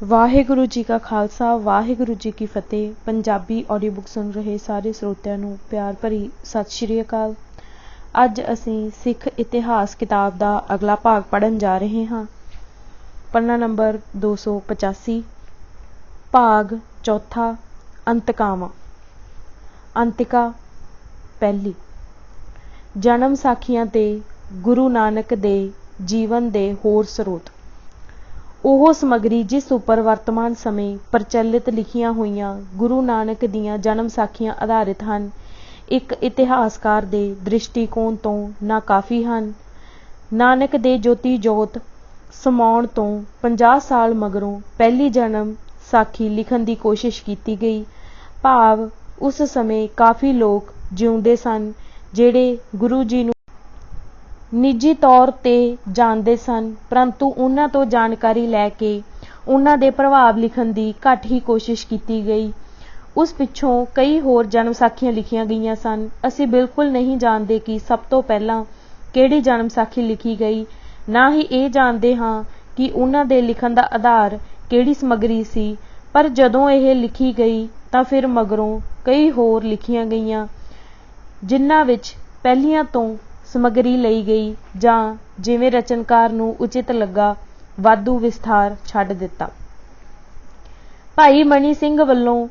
ਵਾਹਿਗੁਰੂ ਜੀ ਕਾ ਖਾਲਸਾ ਵਾਹਿਗੁਰੂ ਜੀ ਕੀ ਫਤਿਹ। Punjabi audio book ਸੁਣ ਰਹੇ ਸਾਰੇ ਸਰੋਤਿਆਂ ਨੂੰ ਪਿਆਰ ਭਰੀ ਸਤਿ ਸ਼੍ਰੀ ਅਕਾਲ। ਅੱਜ ਅਸੀਂ ਸਿੱਖ ਇਤਿਹਾਸ ਕਿਤਾਬ ਦਾ ਅਗਲਾ ਭਾਗ ਪੜ੍ਹਨ ਜਾ ਰਹੇ ਹਾਂ। ਪੰਨਾ ਨੰਬਰ 285, ਭਾਗ ਚੌਥਾ, ਅੰਤਕਾਵਾਂ। ਅੰਤਿਕਾ ਪਹਿਲੀ। ਜਨਮ ਸਾਖੀਆਂ ਤੇ ਗੁਰੂ ਨਾਨਕ ਦੇ ਜੀਵਨ ਦੇ ਹੋਰ ਸਰੋਤ। ਉਹ ਸਮੱਗਰੀ ਜਿਸ ਉੱਪਰ ਵਰਤਮਾਨ ਸਮੇਂ ਪ੍ਰਚਲਿਤ ਲਿਖੀਆਂ ਹੋਈਆਂ ਗੁਰੂ ਨਾਨਕ ਦੀਆਂ ਜਨਮ ਸਾਖੀਆਂ ਆਧਾਰਿਤ ਹਨ, ਇੱਕ ਇਤਿਹਾਸਕਾਰ ਦੇ ਦ੍ਰਿਸ਼ਟੀਕੋਣ ਤੋਂ ਨਾਕਾਫੀ ਹਨ। ਨਾਨਕ ਦੇ ਜੋਤੀ ਜੋਤ ਸਮਾਉਣ ਤੋਂ 50 ਸਾਲ ਮਗਰੋਂ ਪਹਿਲੀ ਜਨਮ ਸਾਖੀ ਲਿਖਣ ਦੀ ਕੋਸ਼ਿਸ਼ ਕੀਤੀ ਗਈ। ਭਾਵ ਉਸ ਸਮੇਂ ਕਾਫੀ ਲੋਕ ਜਿਉਂਦੇ ਸਨ ਜਿਹੜੇ ਗੁਰੂ ਜੀ ਨੂੰ ਨਿੱਜੀ ਤੌਰ ਤੇ ਜਾਣਦੇ ਸਨ, ਪਰੰਤੂ ਉਹਨਾਂ ਤੋਂ ਜਾਣਕਾਰੀ ਲੈ ਕੇ ਉਹਨਾਂ ਦੇ ਪ੍ਰਭਾਵ ਲਿਖਣ ਦੀ ਘੱਟ ਹੀ ਕੋਸ਼ਿਸ਼ ਕੀਤੀ ਗਈ। ਉਸ ਪਿੱਛੋਂ ਕਈ ਹੋਰ ਜਨਮ ਸਾਖੀਆਂ ਲਿਖੀਆਂ ਗਈਆਂ ਸਨ। ਅਸੀਂ ਬਿਲਕੁਲ ਨਹੀਂ ਜਾਣਦੇ ਕਿ ਸਭ ਤੋਂ ਪਹਿਲਾਂ ਕਿਹੜੀ ਜਨਮ ਸਾਖੀ ਲਿਖੀ ਗਈ, ਨਾ ਹੀ ਇਹ ਜਾਣਦੇ ਹਾਂ ਕਿ ਉਹਨਾਂ ਦੇ ਲਿਖਣ ਦਾ ਆਧਾਰ ਕਿਹੜੀ ਸਮੱਗਰੀ ਸੀ। ਪਰ ਜਦੋਂ ਇਹ ਲਿਖੀ ਗਈ ਤਾਂ ਫਿਰ ਮਗਰੋਂ ਕਈ ਹੋਰ ਲਿਖੀਆਂ ਗਈਆਂ, ਜਿਨ੍ਹਾਂ ਵਿੱਚ ਪਹਿਲੀਆਂ ਤੋਂ ਸਮੱਗਰੀ ਲਈ ਗਈ ਜਾਂ ਜਿਵੇਂ ਰਚਨਕਾਰ ਨੂੰ ਉਚਿਤ ਲੱਗਾ ਵਾਧੂ ਵਿਸਥਾਰ ਛੱਡ ਦਿੱਤਾ। ਭਾਈ ਮਨੀ ਸਿੰਘ ਵੱਲੋਂ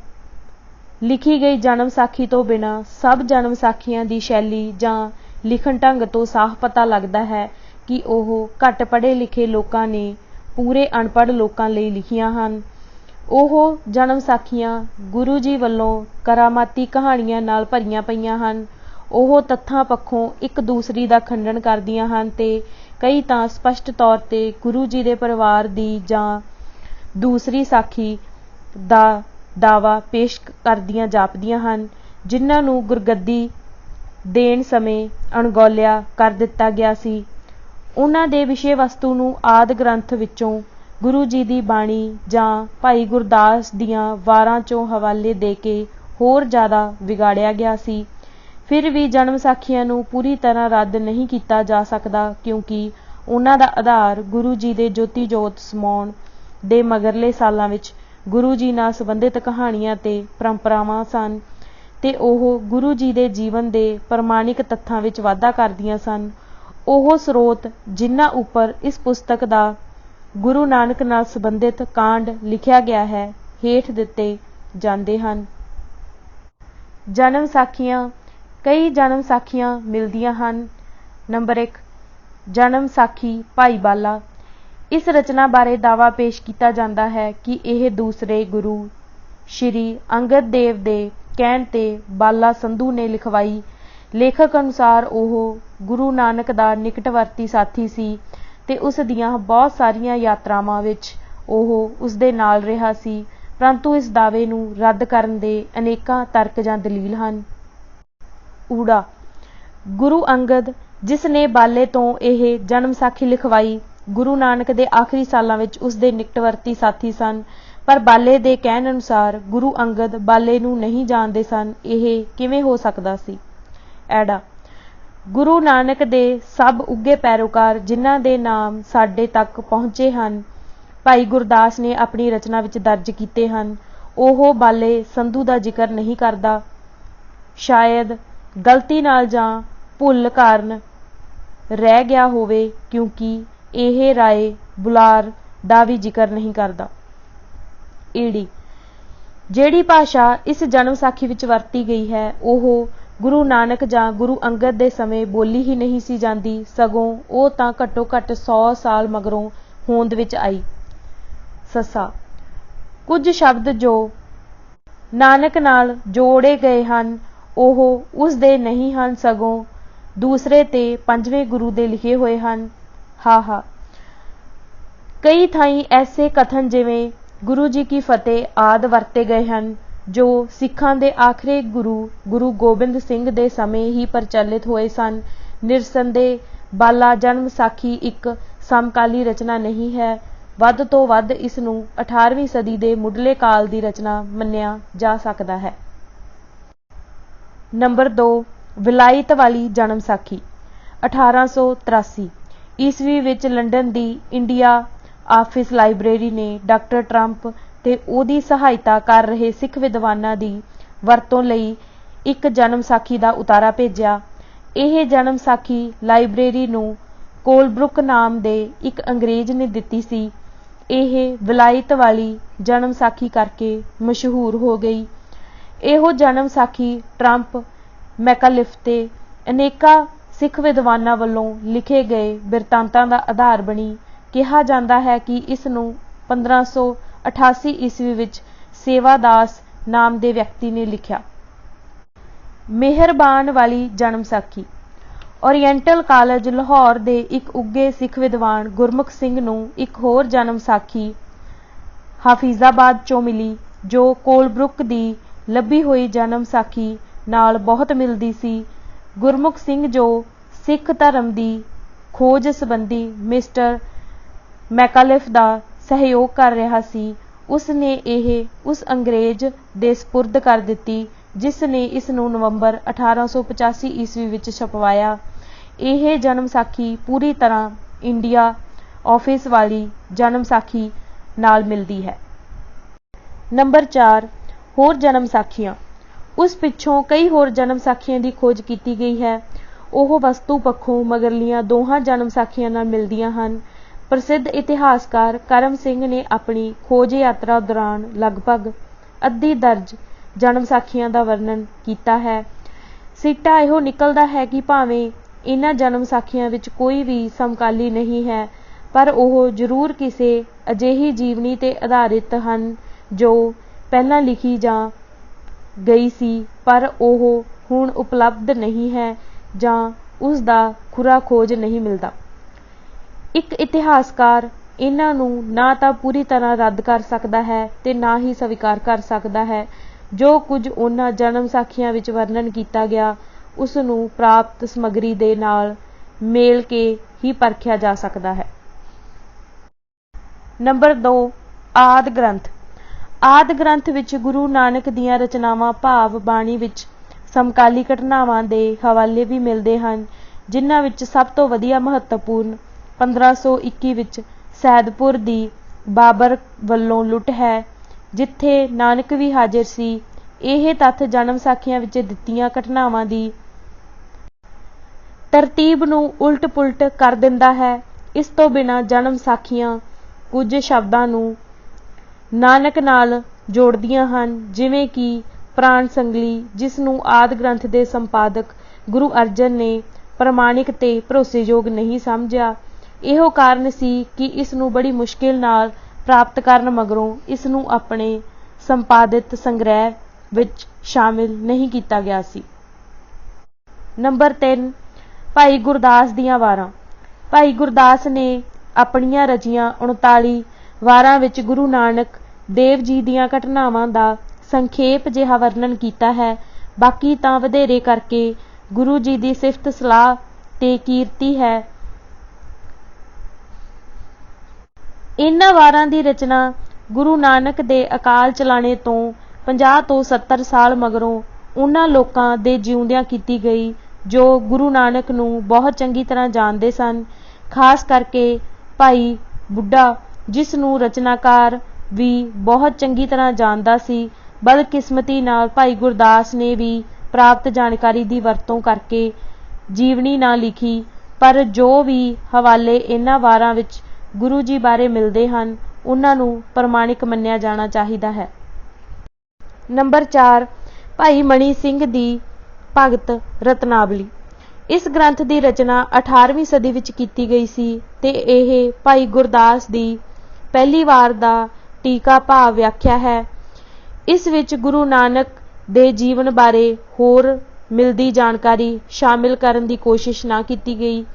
ਲਿਖੀ ਗਈ ਜਨਮ ਸਾਖੀ ਤੋਂ ਬਿਨਾਂ ਸਭ ਜਨਮ ਸਾਖੀਆਂ ਦੀ ਸ਼ੈਲੀ ਜਾਂ ਲਿਖਣ ਢੰਗ ਤੋਂ ਸਾਫ਼ ਪਤਾ ਲੱਗਦਾ ਹੈ ਕਿ ਉਹ ਘੱਟ ਪੜ੍ਹੇ ਲਿਖੇ ਲੋਕਾਂ ਨੇ ਪੂਰੇ ਅਨਪੜ੍ਹ ਲੋਕਾਂ ਲਈ ਲਿਖੀਆਂ ਹਨ। ਉਹ ਜਨਮ ਸਾਖੀਆਂ ਗੁਰੂ ਜੀ ਵੱਲੋਂ ਕਰਾਮਾਤੀ ਕਹਾਣੀਆਂ ਨਾਲ ਭਰੀਆਂ ਪਈਆਂ ਹਨ। ਉਹ ਤੱਥਾਂ ਪੱਖੋਂ ਇੱਕ ਦੂਸਰੀ ਦਾ ਖੰਡਨ ਕਰਦੀਆਂ ਹਨ ਤੇ ਕਈ ਤਾਂ ਸਪਸ਼ਟ ਤੌਰ ਤੇ ਗੁਰੂ ਜੀ ਦੇ ਪਰਿਵਾਰ ਦੀ ਜਾਂ ਦੂਸਰੀ ਸਾਖੀ ਦਾ ਦਾਅਵਾ ਪੇਸ਼ ਕਰਦੀਆਂ ਜਾਪਦੀਆਂ ਹਨ, ਜਿਨ੍ਹਾਂ ਨੂੰ ਗੁਰਗੱਦੀ ਦੇਣ ਸਮੇਂ ਅਣਗੌਲਿਆ ਕਰ ਦਿੱਤਾ ਗਿਆ ਸੀ। ਉਹਨਾਂ ਦੇ ਵਿਸ਼ੇ ਵਸਤੂ ਨੂੰ ਆਦਿ ਗ੍ਰੰਥ ਵਿੱਚੋਂ ਗੁਰੂ ਜੀ ਦੀ ਬਾਣੀ ਜਾਂ ਭਾਈ ਗੁਰਦਾਸ ਦੀਆਂ ਵਾਰਾਂ ਚੋਂ ਹਵਾਲੇ ਦੇ ਕੇ ਹੋਰ ਜ਼ਿਆਦਾ ਵਿਗਾੜਿਆ ਗਿਆ ਸੀ। ਫਿਰ ਵੀ ਜਨਮ ਸਾਖੀਆਂ ਨੂੰ ਪੂਰੀ ਤਰ੍ਹਾਂ ਰੱਦ ਨਹੀਂ ਕੀਤਾ ਜਾ ਸਕਦਾ, ਕਿਉਂਕਿ ਉਹਨਾਂ ਦਾ ਆਧਾਰ ਗੁਰੂ ਜੀ ਦੇ ਜੋਤੀ ਜੋਤ ਸਮਾਉਣ ਦੇ ਮਗਰਲੇ ਸਾਲਾਂ ਵਿੱਚ ਗੁਰੂ ਜੀ ਨਾਲ ਸੰਬੰਧਿਤ ਕਹਾਣੀਆਂ ਤੇ ਪਰੰਪਰਾਵਾਂ ਸਨ ਤੇ ਉਹ ਗੁਰੂ ਜੀ ਦੇ ਜੀਵਨ ਦੇ ਪ੍ਰਮਾਣਿਕ ਤੱਥਾਂ ਵਿੱਚ ਵਾਧਾ ਕਰਦੀਆਂ ਸਨ। ਉਹ ਸਰੋਤ ਜਿਨ੍ਹਾਂ ਉੱਪਰ ਇਸ ਪੁਸਤਕ ਦਾ ਗੁਰੂ ਨਾਨਕ ਨਾਲ ਸੰਬੰਧਿਤ ਕਾਂਡ ਲਿਖਿਆ ਗਿਆ ਹੈ, ਹੇਠ ਦਿੱਤੇ ਜਾਂਦੇ ਹਨ। ਜਨਮ ਸਾਖੀਆਂ। ਕਈ ਜਨਮ ਸਾਖੀਆਂ ਮਿਲਦੀਆਂ ਹਨ। ਨੰਬਰ 1, ਜਨਮ ਸਾਖੀ ਭਾਈ ਬਾਲਾ। ਇਸ ਰਚਨਾ ਬਾਰੇ ਦਾਅਵਾ ਪੇਸ਼ ਕੀਤਾ ਜਾਂਦਾ ਹੈ ਕਿ ਇਹ ਦੂਸਰੇ ਗੁਰੂ ਸ਼੍ਰੀ ਅੰਗਦ ਦੇਵ ਦੇ ਕਹਿਣ ਤੇ ਬਾਲਾ ਸੰਧੂ ਨੇ ਲਿਖਵਾਈ। ਲੇਖਕ ਅਨੁਸਾਰ ਉਹ ਗੁਰੂ ਨਾਨਕ ਦਾ ਨਿਕਟਵਰਤੀ ਸਾਥੀ ਸੀ ਤੇ ਉਸ ਦੀਆਂ ਬਹੁਤ ਸਾਰੀਆਂ ਯਾਤਰਾਵਾਂ ਵਿੱਚ ਉਹ ਉਸ ਦੇ ਨਾਲ ਰਿਹਾ ਸੀ, ਪਰੰਤੂ ਇਸ ਦਾਅਵੇ ਨੂੰ ਰੱਦ ਕਰਨ ਦੇ ਅਨੇਕਾਂ ਤਰਕ ਜਾਂ ਦਲੀਲ ਹਨ। ਊੜਾ। ਗੁਰੂ ਅੰਗਦ, ਜਿਸ ਨੇ ਬਾਲੇ ਤੋਂ ਇਹ ਜਨਮ ਸਾਖੀ ਲਿਖਵਾਈ, ਗੁਰੂ ਨਾਨਕ ਦੇ ਆਖਰੀ ਸਾਲਾਂ ਵਿੱਚ ਉਸ ਦੇ ਨਿਕਟਵਰਤੀ ਸਾਥੀ ਸਨ, ਪਰ ਬਾਲੇ ਦੇ ਕਹਿਣ ਅਨੁਸਾਰ ਗੁਰੂ ਅੰਗਦ ਬਾਲੇ ਨੂੰ ਨਹੀਂ ਜਾਣਦੇ ਸਨ। ਇਹ ਕਿਵੇਂ ਹੋ ਸਕਦਾ ਸੀ? ਐੜਾ। ਗੁਰੂ ਨਾਨਕ ਦੇ ਸਭ ਉੱਘੇ ਪੈਰੋਕਾਰ ਜਿਨ੍ਹਾਂ ਦੇ ਨਾਮ ਸਾਡੇ ਤੱਕ ਪਹੁੰਚੇ ਹਨ, ਭਾਈ ਗੁਰਦਾਸ ਨੇ ਆਪਣੀ ਰਚਨਾ ਵਿੱਚ ਦਰਜ ਕੀਤੇ ਹਨ। ਉਹ ਬਾਲੇ ਸੰਧੂ ਦਾ ਜ਼ਿਕਰ ਨਹੀਂ ਕਰਦਾ। ਸ਼ਾਇਦ ਗਲਤੀ ਨਾਲ ਜਾਂ ਭੁੱਲ ਕਾਰਨ ਰਹਿ ਗਿਆ ਹੋਵੇ, ਕਿਉਂਕਿ ਇਹ ਰਾਏ ਬੁਲਾਰ ਦਾ ਵੀ ਜ਼ਿਕਰ ਨਹੀਂ ਕਰਦਾ। ਈੜੀ। ਜਿਹੜੀ ਭਾਸ਼ਾ ਇਸ ਜਨਮ ਸਾਖੀ ਵਿੱਚ ਵਰਤੀ ਗਈ ਹੈ, ਉਹ ਗੁਰੂ ਨਾਨਕ ਜਾਂ ਗੁਰੂ ਅੰਗਦ ਦੇ ਸਮੇਂ ਬੋਲੀ ਹੀ ਨਹੀਂ ਸੀ ਜਾਂਦੀ, ਸਗੋਂ ਉਹ ਤਾਂ ਘੱਟੋ ਘੱਟ 100 ਸਾਲ ਮਗਰੋਂ ਹੋਂਦ ਵਿੱਚ ਆਈ। ਸੱਸਾ। ਕੁਝ ਸ਼ਬਦ ਜੋ ਨਾਨਕ ਨਾਲ ਜੋੜੇ ਗਏ ਹਨ, ਉਹ ਉਸ ਦੇ ਨਹੀਂ ਹਨ, ਸਗੋਂ ਦੂਸਰੇ ਤੇ 5ਵੇਂ ਗੁਰੂ ਦੇ ਲਿਖੇ ਹੋਏ ਹਨ। ਹਾ। ਕਈ ਥਾਈਂ ਐਸੇ ਕਥਨ ਜਿਵੇਂ ਗੁਰੂ ਜੀ ਕੀ ਫਤਿਹ ਆਦਿ ਵਰਤੇ ਗਏ ਹਨ, ਜੋ ਸਿੱਖਾਂ ਦੇ ਆਖਰੀ ਗੁਰੂ ਗੋਬਿੰਦ ਸਿੰਘ ਦੇ ਸਮੇਂ ਹੀ ਪ੍ਰਚਲਿਤ ਹੋਏ ਸਨ। ਨਿਰਸੰਦੇਹ ਬਾਲਾ ਜਨਮ ਸਾਖੀ ਇੱਕ ਸਮਕਾਲੀ ਰਚਨਾ ਨਹੀਂ ਹੈ। ਵੱਧ ਤੋਂ ਵੱਧ ਇਸ ਨੂੰ 18ਵੀਂ ਸਦੀ ਦੇ ਮੁੱਢਲੇ ਕਾਲ ਦੀ ਰਚਨਾ ਮੰਨਿਆ ਜਾ ਸਕਦਾ ਹੈ। ਨੰਬਰ 2, ਵਿਲਾਇਤ ਵਾਲੀ ਜਨਮ ਸਾਖੀ। 1883 ਈਸਵੀ ਵਿੱਚ ਲੰਡਨ ਦੀ ਇੰਡੀਆ ਆਫਿਸ ਲਾਇਬ੍ਰੇਰੀ ਨੇ ਡਾਕਟਰ ਟਰੰਪ ਤੇ ਉਹਦੀ ਸਹਾਇਤਾ ਕਰ ਰਹੇ ਸਿੱਖ ਵਿਦਵਾਨਾਂ ਦੀ ਵਰਤੋਂ ਲਈ ਇੱਕ ਜਨਮ ਸਾਖੀ ਦਾ ਉਤਾਰਾ ਭੇਜਿਆ। ਇਹ ਜਨਮ ਸਾਖੀ ਲਾਇਬ੍ਰੇਰੀ ਨੂੰ ਕੋਲਬਰੁਕ ਨਾਮ ਦੇ ਇੱਕ ਅੰਗਰੇਜ਼ ਨੇ ਦਿੱਤੀ ਸੀ। ਇਹ ਵਿਲਾਇਤ ਵਾਲੀ ਜਨਮ ਸਾਖੀ ਕਰਕੇ ਮਸ਼ਹੂਰ ਹੋ ਗਈ। ਇਹੋ ਜਨਮ ਸਾਖੀ ਟਰੰਪ, ਮੈਕਾਲਿਫ ਤੇ ਅਨੇਕਾਂ ਸਿੱਖ ਵਿਦਵਾਨਾਂ ਵੱਲੋਂ ਲਿਖੇ ਗਏ ਬਿਰਤਾਂਤਾਂ ਦਾ ਆਧਾਰ ਬਣੀ। ਕਿਹਾ ਜਾਂਦਾ ਹੈ ਕਿ ਇਸ ਨੂੰ 1588 ਈਸਵੀ ਵਿੱਚ ਸੇਵਾਦਾਸ ਨਾਮ ਦੇ ਵਿਅਕਤੀ ਨੇ ਲਿਖਿਆ। ਮਿਹਰਬਾਨ ਵਾਲੀ ਜਨਮ ਸਾਖੀ। ਓਰੀਐਂਟਲ ਕਾਲਜ ਲਾਹੌਰ ਦੇ ਇੱਕ ਉੱਘੇ ਸਿੱਖ ਵਿਦਵਾਨ ਗੁਰਮੁਖ ਸਿੰਘ ਨੂੰ ਇੱਕ ਹੋਰ ਜਨਮ ਸਾਖੀ ਹਾਫਿਜ਼ਾਬਾਦ ਚੋਂ ਮਿਲੀ, ਜੋ ਕੋਲਬਰੁਕ ਦੀ ਲੱਭੀ ਹੋਈ ਜਨਮ ਸਾਖੀ ਨਾਲ ਬਹੁਤ ਮਿਲਦੀ ਸੀ। ਗੁਰਮੁਖ ਸਿੰਘ, ਜੋ ਸਿੱਖ ਧਰਮ ਦੀ ਖੋਜ ਸੰਬੰਧੀ ਮਿਸਟਰ ਮੈਕਾਲਿਫ ਦਾ ਸਹਿਯੋਗ ਕਰ ਰਿਹਾ ਸੀ, ਉਸ ਨੇ ਇਹ ਉਸ ਅੰਗਰੇਜ਼ ਦੇ ਸਪੁਰਦ ਕਰ ਦਿੱਤੀ, ਜਿਸ ਨੇ ਇਸ ਨੂੰ ਨਵੰਬਰ 1885 ਈਸਵੀ ਵਿੱਚ ਛਪਵਾਇਆ। ਇਹ ਜਨਮ ਸਾਖੀ ਪੂਰੀ ਤਰ੍ਹਾਂ ਇੰਡੀਆ ਆਫਿਸ ਵਾਲੀ ਜਨਮ ਸਾਖੀ ਨਾਲ ਮਿਲਦੀ ਹੈ। ਨੰਬਰ 4, ਹੋਰ ਜਨਮ ਸਾਖੀਆਂ। ਉਸ ਪਿੱਛੋਂ ਕਈ ਹੋਰ ਜਨਮ ਸਾਖੀਆਂ ਦੀ ਖੋਜ ਕੀਤੀ ਗਈ ਹੈ। ਉਹ ਵਸਤੂ ਪੱਖੋਂ ਮਗਰਲੀਆਂ ਦੋਹਾਂ ਜਨਮ ਸਾਖੀਆਂ ਨਾਲ ਮਿਲਦੀਆਂ ਹਨ। ਪ੍ਰਸਿੱਧ ਇਤਿਹਾਸਕਾਰ ਕਰਮ ਸਿੰਘ ਨੇ ਆਪਣੀ ਖੋਜ ਯਾਤਰਾ ਦੌਰਾਨ ਲਗਭਗ ਅੱਧੀ ਦਰਜ ਜਨਮ ਸਾਖੀਆਂ ਦਾ ਵਰਣਨ ਕੀਤਾ ਹੈ। ਸਿੱਟਾ ਇਹੋ ਨਿਕਲਦਾ ਹੈ ਕਿ ਭਾਵੇਂ ਇਹਨਾਂ ਜਨਮ ਸਾਖੀਆਂ ਵਿੱਚ ਕੋਈ ਵੀ ਸਮਕਾਲੀ ਨਹੀਂ ਹੈ, ਪਰ ਉਹ ਜ਼ਰੂਰ ਕਿਸੇ ਅਜਿਹੀ ਜੀਵਨੀ ਤੇ ਆਧਾਰਿਤ ਹਨ ਜੋ ਪਹਿਲਾਂ ਲਿਖੀ ਜਾਂ ਗਈ ਸੀ, ਪਰ ਉਹ ਹੁਣ ਉਪਲਬਧ ਨਹੀਂ ਹੈ ਜਾਂ ਉਸ ਦਾ ਖੁਰਾ ਖੋਜ ਨਹੀਂ ਮਿਲਦਾ। ਇੱਕ ਇਤਿਹਾਸਕਾਰ ਇਹਨਾਂ ਨੂੰ ਨਾ ਤਾਂ ਪੂਰੀ ਤਰ੍ਹਾਂ ਰੱਦ ਕਰ ਸਕਦਾ ਹੈ ਤੇ ਨਾ ਹੀ ਸਵੀਕਾਰ ਕਰ ਸਕਦਾ ਹੈ। ਜੋ ਕੁਝ ਉਹਨਾਂ ਜਨਮ ਸਾਖੀਆਂ ਵਿੱਚ ਵਰਣਨ ਕੀਤਾ ਗਿਆ, ਉਸ ਨੂੰ ਪ੍ਰਾਪਤ ਸਮੱਗਰੀ ਦੇ ਨਾਲ ਮੇਲ ਕੇ ਹੀ ਪਰਖਿਆ ਜਾ ਸਕਦਾ ਹੈ। ਨੰਬਰ 2, ਆਦਿ ਗ੍ਰੰਥ। ਆਦਿ ਗ੍ਰੰਥ ਵਿੱਚ ਗੁਰੂ ਨਾਨਕ ਦੀਆਂ ਰਚਨਾਵਾਂ ਭਾਵ ਬਾਣੀ ਵਿੱਚ ਸਮਕਾਲੀ ਘਟਨਾਵਾਂ ਦੇ ਹਵਾਲੇ ਵੀ ਮਿਲਦੇ ਹਨ, ਜਿਨ੍ਹਾਂ ਵਿੱਚ ਸਭ ਤੋਂ ਵਧੀਆ ਮਹੱਤਵਪੂਰਨ 1521 ਵਿੱਚ ਸੈਦਪੁਰ ਦੀ ਬਾਬਰ ਵੱਲੋਂ ਲੁੱਟ ਹੈ, ਜਿੱਥੇ ਨਾਨਕ ਵੀ ਹਾਜ਼ਰ ਸੀ। ਇਹ ਤੱਥ ਜਨਮ ਸਾਖੀਆਂ ਵਿੱਚ ਦਿੱਤੀਆਂ ਘਟਨਾਵਾਂ ਦੀ ਤਰਤੀਬ ਨੂੰ ਉਲਟ-ਪੁਲਟ ਕਰ ਦਿੰਦਾ ਹੈ। ਇਸ ਤੋਂ ਬਿਨਾਂ ਜਨਮ ਸਾਖੀਆਂ ਕੁਝ ਸ਼ਬਦਾਂ ਨੂੰ ਨਾਨਕ ਨਾਲ ਜੋੜਦੀਆਂ ਹਨ, ਜਿਵੇਂ ਕਿ ਪ੍ਰਾਣ ਸੰਗਲੀ, ਜਿਸ ਨੂੰ ਆਦਿ ਗ੍ਰੰਥ ਦੇ ਸੰਪਾਦਕ ਗੁਰੂ ਅਰਜਨ ਨੇ ਪ੍ਰਮਾਣਿਕ ਤੇ ਭਰੋਸੇਯੋਗ ਨਹੀਂ ਸਮਝਿਆ। ਇਹੋ ਕਾਰਨ ਸੀ ਕਿ ਇਸ ਨੂੰ ਬੜੀ ਮੁਸ਼ਕਿਲ ਨਾਲ ਪ੍ਰਾਪਤ ਕਰਨ ਮਗਰੋਂ ਇਸ ਨੂੰ ਆਪਣੇ ਸੰਪਾਦਿਤ ਸੰਗ੍ਰਹਿ ਵਿੱਚ ਸ਼ਾਮਿਲ ਨਹੀਂ ਕੀਤਾ ਗਿਆ ਸੀ। ਨੰਬਰ 3, ਭਾਈ ਗੁਰਦਾਸ ਦੀਆਂ ਵਾਰਾਂ। ਭਾਈ ਗੁਰਦਾਸ ਨੇ ਆਪਣੀਆਂ ਰਚੀਆਂ 39 ਵਾਰਾਂ ਵਿੱਚ ਗੁਰੂ ਨਾਨਕ ਦੇਵ ਜੀ ਦੀਆਂ ਘਟਨਾਵਾਂ ਦਾ ਸੰਖੇਪ ਜਿਹਾ ਵਰਣਨ ਕੀਤਾ ਹੈ। ਬਾਕੀ ਤਾਂ ਵਧੇਰੇ ਕਰਕੇ ਗੁਰੂ ਜੀ ਦੀ ਸਿਫਤ ਸਲਾਹ ਤੇ ਕੀਰਤੀ ਹੈ। ਇਹਨਾਂ ਵਾਰਾਂ ਦੀ ਰਚਨਾ ਗੁਰੂ ਨਾਨਕ ਦੇ ਅਕਾਲ ਚਲਾਣੇ ਤੋਂ 50 ਤੋਂ 70 ਸਾਲ ਮਗਰੋਂ ਉਹਨਾਂ ਲੋਕਾਂ ਦੇ ਜਿਉਂਦਿਆਂ ਕੀਤੀ ਗਈ ਜੋ ਗੁਰੂ ਨਾਨਕ ਨੂੰ ਬਹੁਤ ਚੰਗੀ ਤਰ੍ਹਾਂ ਜਾਣਦੇ ਸਨ, ਖਾਸ ਕਰਕੇ ਭਾਈ ਬੁੱਢਾ, ਜਿਸ ਨੂੰ ਰਚਨਾਕਾਰ ਵੀ ਬਹੁਤ ਚੰਗੀ ਤਰ੍ਹਾਂ ਜਾਣਦਾ ਸੀ। ਬਦਕਿਸਮਤੀ ਨਾਲ ਭਾਈ ਗੁਰਦਾਸ ਨੇ ਵੀ ਪ੍ਰਾਪਤ ਜਾਣਕਾਰੀ ਦੀ ਵਰਤੋਂ ਕਰਕੇ ਜੀਵਨੀ ਨਾ ਲਿਖੀ, ਪਰ ਜੋ ਵੀ ਹਵਾਲੇ ਇਹਨਾਂ ਵਾਰਾਂ ਵਿੱਚ ਗੁਰੂ ਜੀ ਬਾਰੇ ਮਿਲਦੇ ਹਨ, ਉਹਨਾਂ ਨੂੰ ਪ੍ਰਮਾਣਿਕ ਮੰਨਿਆ ਜਾਣਾ ਚਾਹੀਦਾ ਹੈ। ਨੰਬਰ 4, ਭਾਈ ਮਣੀ ਸਿੰਘ ਦੀ ਭਗਤ ਰਤਨਾਵਲੀ। ਇਸ ਗ੍ਰੰਥ ਦੀ ਰਚਨਾ 18ਵੀਂ ਸਦੀ ਵਿੱਚ ਕੀਤੀ ਗਈ ਸੀ ਤੇ ਇਹ ਭਾਈ ਗੁਰਦਾਸ ਦੀ ਪਹਿਲੀ ਵਾਰ ਦਾ ਟੀਕਾ ਭਾਵ ਵਿਆਖਿਆ ਹੈ। ਇਸ ਵਿੱਚ ਗੁਰੂ ਨਾਨਕ ਦੇ ਜੀਵਨ ਬਾਰੇ ਹੋਰ ਮਿਲਦੀ ਜਾਣਕਾਰੀ ਸ਼ਾਮਿਲ ਕਰਨ ਦੀ ਕੋਸ਼ਿਸ਼ ਨਾ ਕੀਤੀ ਗਈ।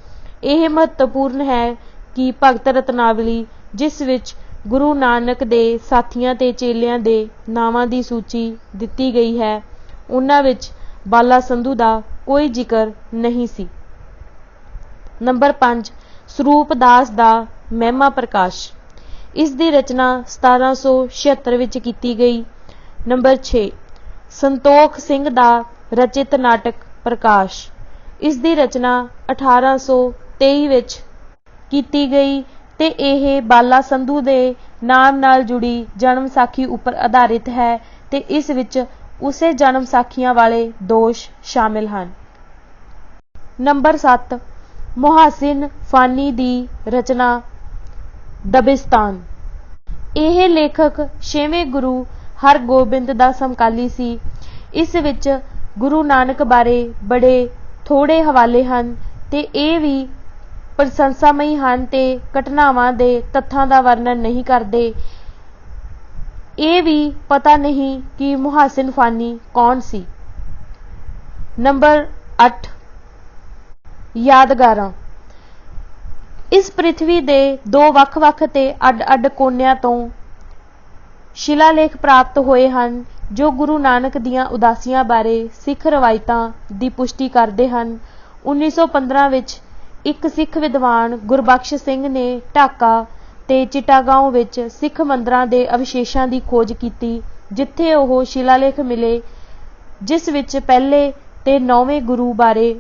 ਇਹ ਮਹੱਤਵਪੂਰਨ ਹੈ ਕਿ ਭਗਤ ਰਤਨਾਵਲੀ, ਜਿਸ ਵਿੱਚ ਗੁਰੂ ਨਾਨਕ ਦੇ ਸਾਥੀਆਂ ਤੇ ਚੇਲਿਆਂ ਦੇ ਨਾਵਾਂ ਦੀ ਸੂਚੀ ਦਿੱਤੀ ਗਈ ਹੈ, ਉਹਨਾਂ ਵਿੱਚ ਬਾਲਾ ਸੰਧੂ ਦਾ ਕੋਈ ਜ਼ਿਕਰ ਨਹੀਂ ਸੀ। ਨੰਬਰ 5, ਸਰੂਪ ਦਾਸ ਦਾ ਮਹਿਮਾ ਪ੍ਰਕਾਸ਼। ਇਸ ਦੀ ਰਚਨਾ 1776 ਵਿੱਚ ਕੀਤੀ ਗਈ। ਨੰਬਰ 6, ਸੰਤੋਖ ਸਿੰਘ ਦਾ ਰਚਿਤ ਨਾਟਕ ਪ੍ਰਕਾਸ਼। ਇਸ ਦੀ ਰਚਨਾ 1823 ਵਿੱਚ ਕੀਤੀ ਗਈ। ਤੇ ਇਹ ਬਾਲਾ ਸੰਧੂ ਦੇ ਨਾਮ ਨਾਲ ਜੁੜੀ ਜਨਮ ਸਾਖੀ ਉੱਪਰ ਆਧਾਰਿਤ ਹੈ ਤੇ ਇਸ ਵਿੱਚ ਉਸੇ ਜਨਮ ਸਾਖੀਆਂ ਵਾਲੇ ਦੋਸ਼ ਸ਼ਾਮਿਲ ਹਨ। ਨੰਬਰ 7 ਮੁਹਾਸਿਨ ਫਾਨੀ ਦੀ ਰਚਨਾ ਦਬਿਸਤਾਨ। ਇਹ ਲੇਖਕ 6ਵੇਂ ਗੁਰੂ ਹਰਗੋਬਿੰਦ ਦਾ ਸਮਕਾਲੀ ਸੀ। ਇਸ ਵਿੱਚ ਗੁਰੂ ਨਾਨਕ ਬਾਰੇ ਬੜੇ ਥੋੜੇ ਹਵਾਲੇ ਹਨ ਤੇ ਇਹ ਵੀ ਪ੍ਰਸ਼ੰਸਾਮਈ ਹਨ ਤੇ ਘਟਨਾਵਾਂ ਦੇ ਤੱਥਾਂ ਦਾ ਵਰਣਨ ਨਹੀਂ ਕਰਦੇ। ਇਹ ਵੀ ਪਤਾ ਨਹੀਂ ਕਿ ਮੁਹਾਸਿਨ ਫਾਨੀ ਕੌਣ ਸੀ। ਨੰਬਰ 8 ਯਾਦਗਾਰਾਂ। ਇਸ ਪ੍ਰਿਥਵੀ ਦੇ ਦੋ ਵੱਖ-ਵੱਖ ਤੇ ਅੱਡ-ਅੱਡ ਕੋਨਿਆਂ ਤੋਂ ਸ਼ਿਲਾਲੇਖ ਪ੍ਰਾਪਤ ਹੋਏ ਹਨ ਜੋ ਗੁਰੂ ਨਾਨਕ ਦੀਆਂ ਉਦਾਸੀਆਂ ਬਾਰੇ ਸਿੱਖ ਰਵਾਇਤਾਂ ਦੀ ਪੁਸ਼ਟੀ ਕਰਦੇ ਹਨ। 1915 ਵਿੱਚ ਇੱਕ ਸਿੱਖ ਵਿਦਵਾਨ ਗੁਰਬਖਸ਼ ਸਿੰਘ ਨੇ ਢਾਕਾ ਤੇ ਚਿਟਾਗਾਓਂ ਵਿੱਚ ਸਿੱਖ ਮੰਦਰਾਂ ਦੇ ਅਵਸ਼ੇਸ਼ਾਂ ਦੀ ਖੋਜ ਕੀਤੀ, ਜਿੱਥੇ ਉਹ ਸ਼ਿਲਾਲੇਖ ਮਿਲੇ ਜਿਸ ਵਿੱਚ ਪਹਿਲੇ ਤੇ 9ਵੇਂ ਗੁਰੂ ਬਾਰੇ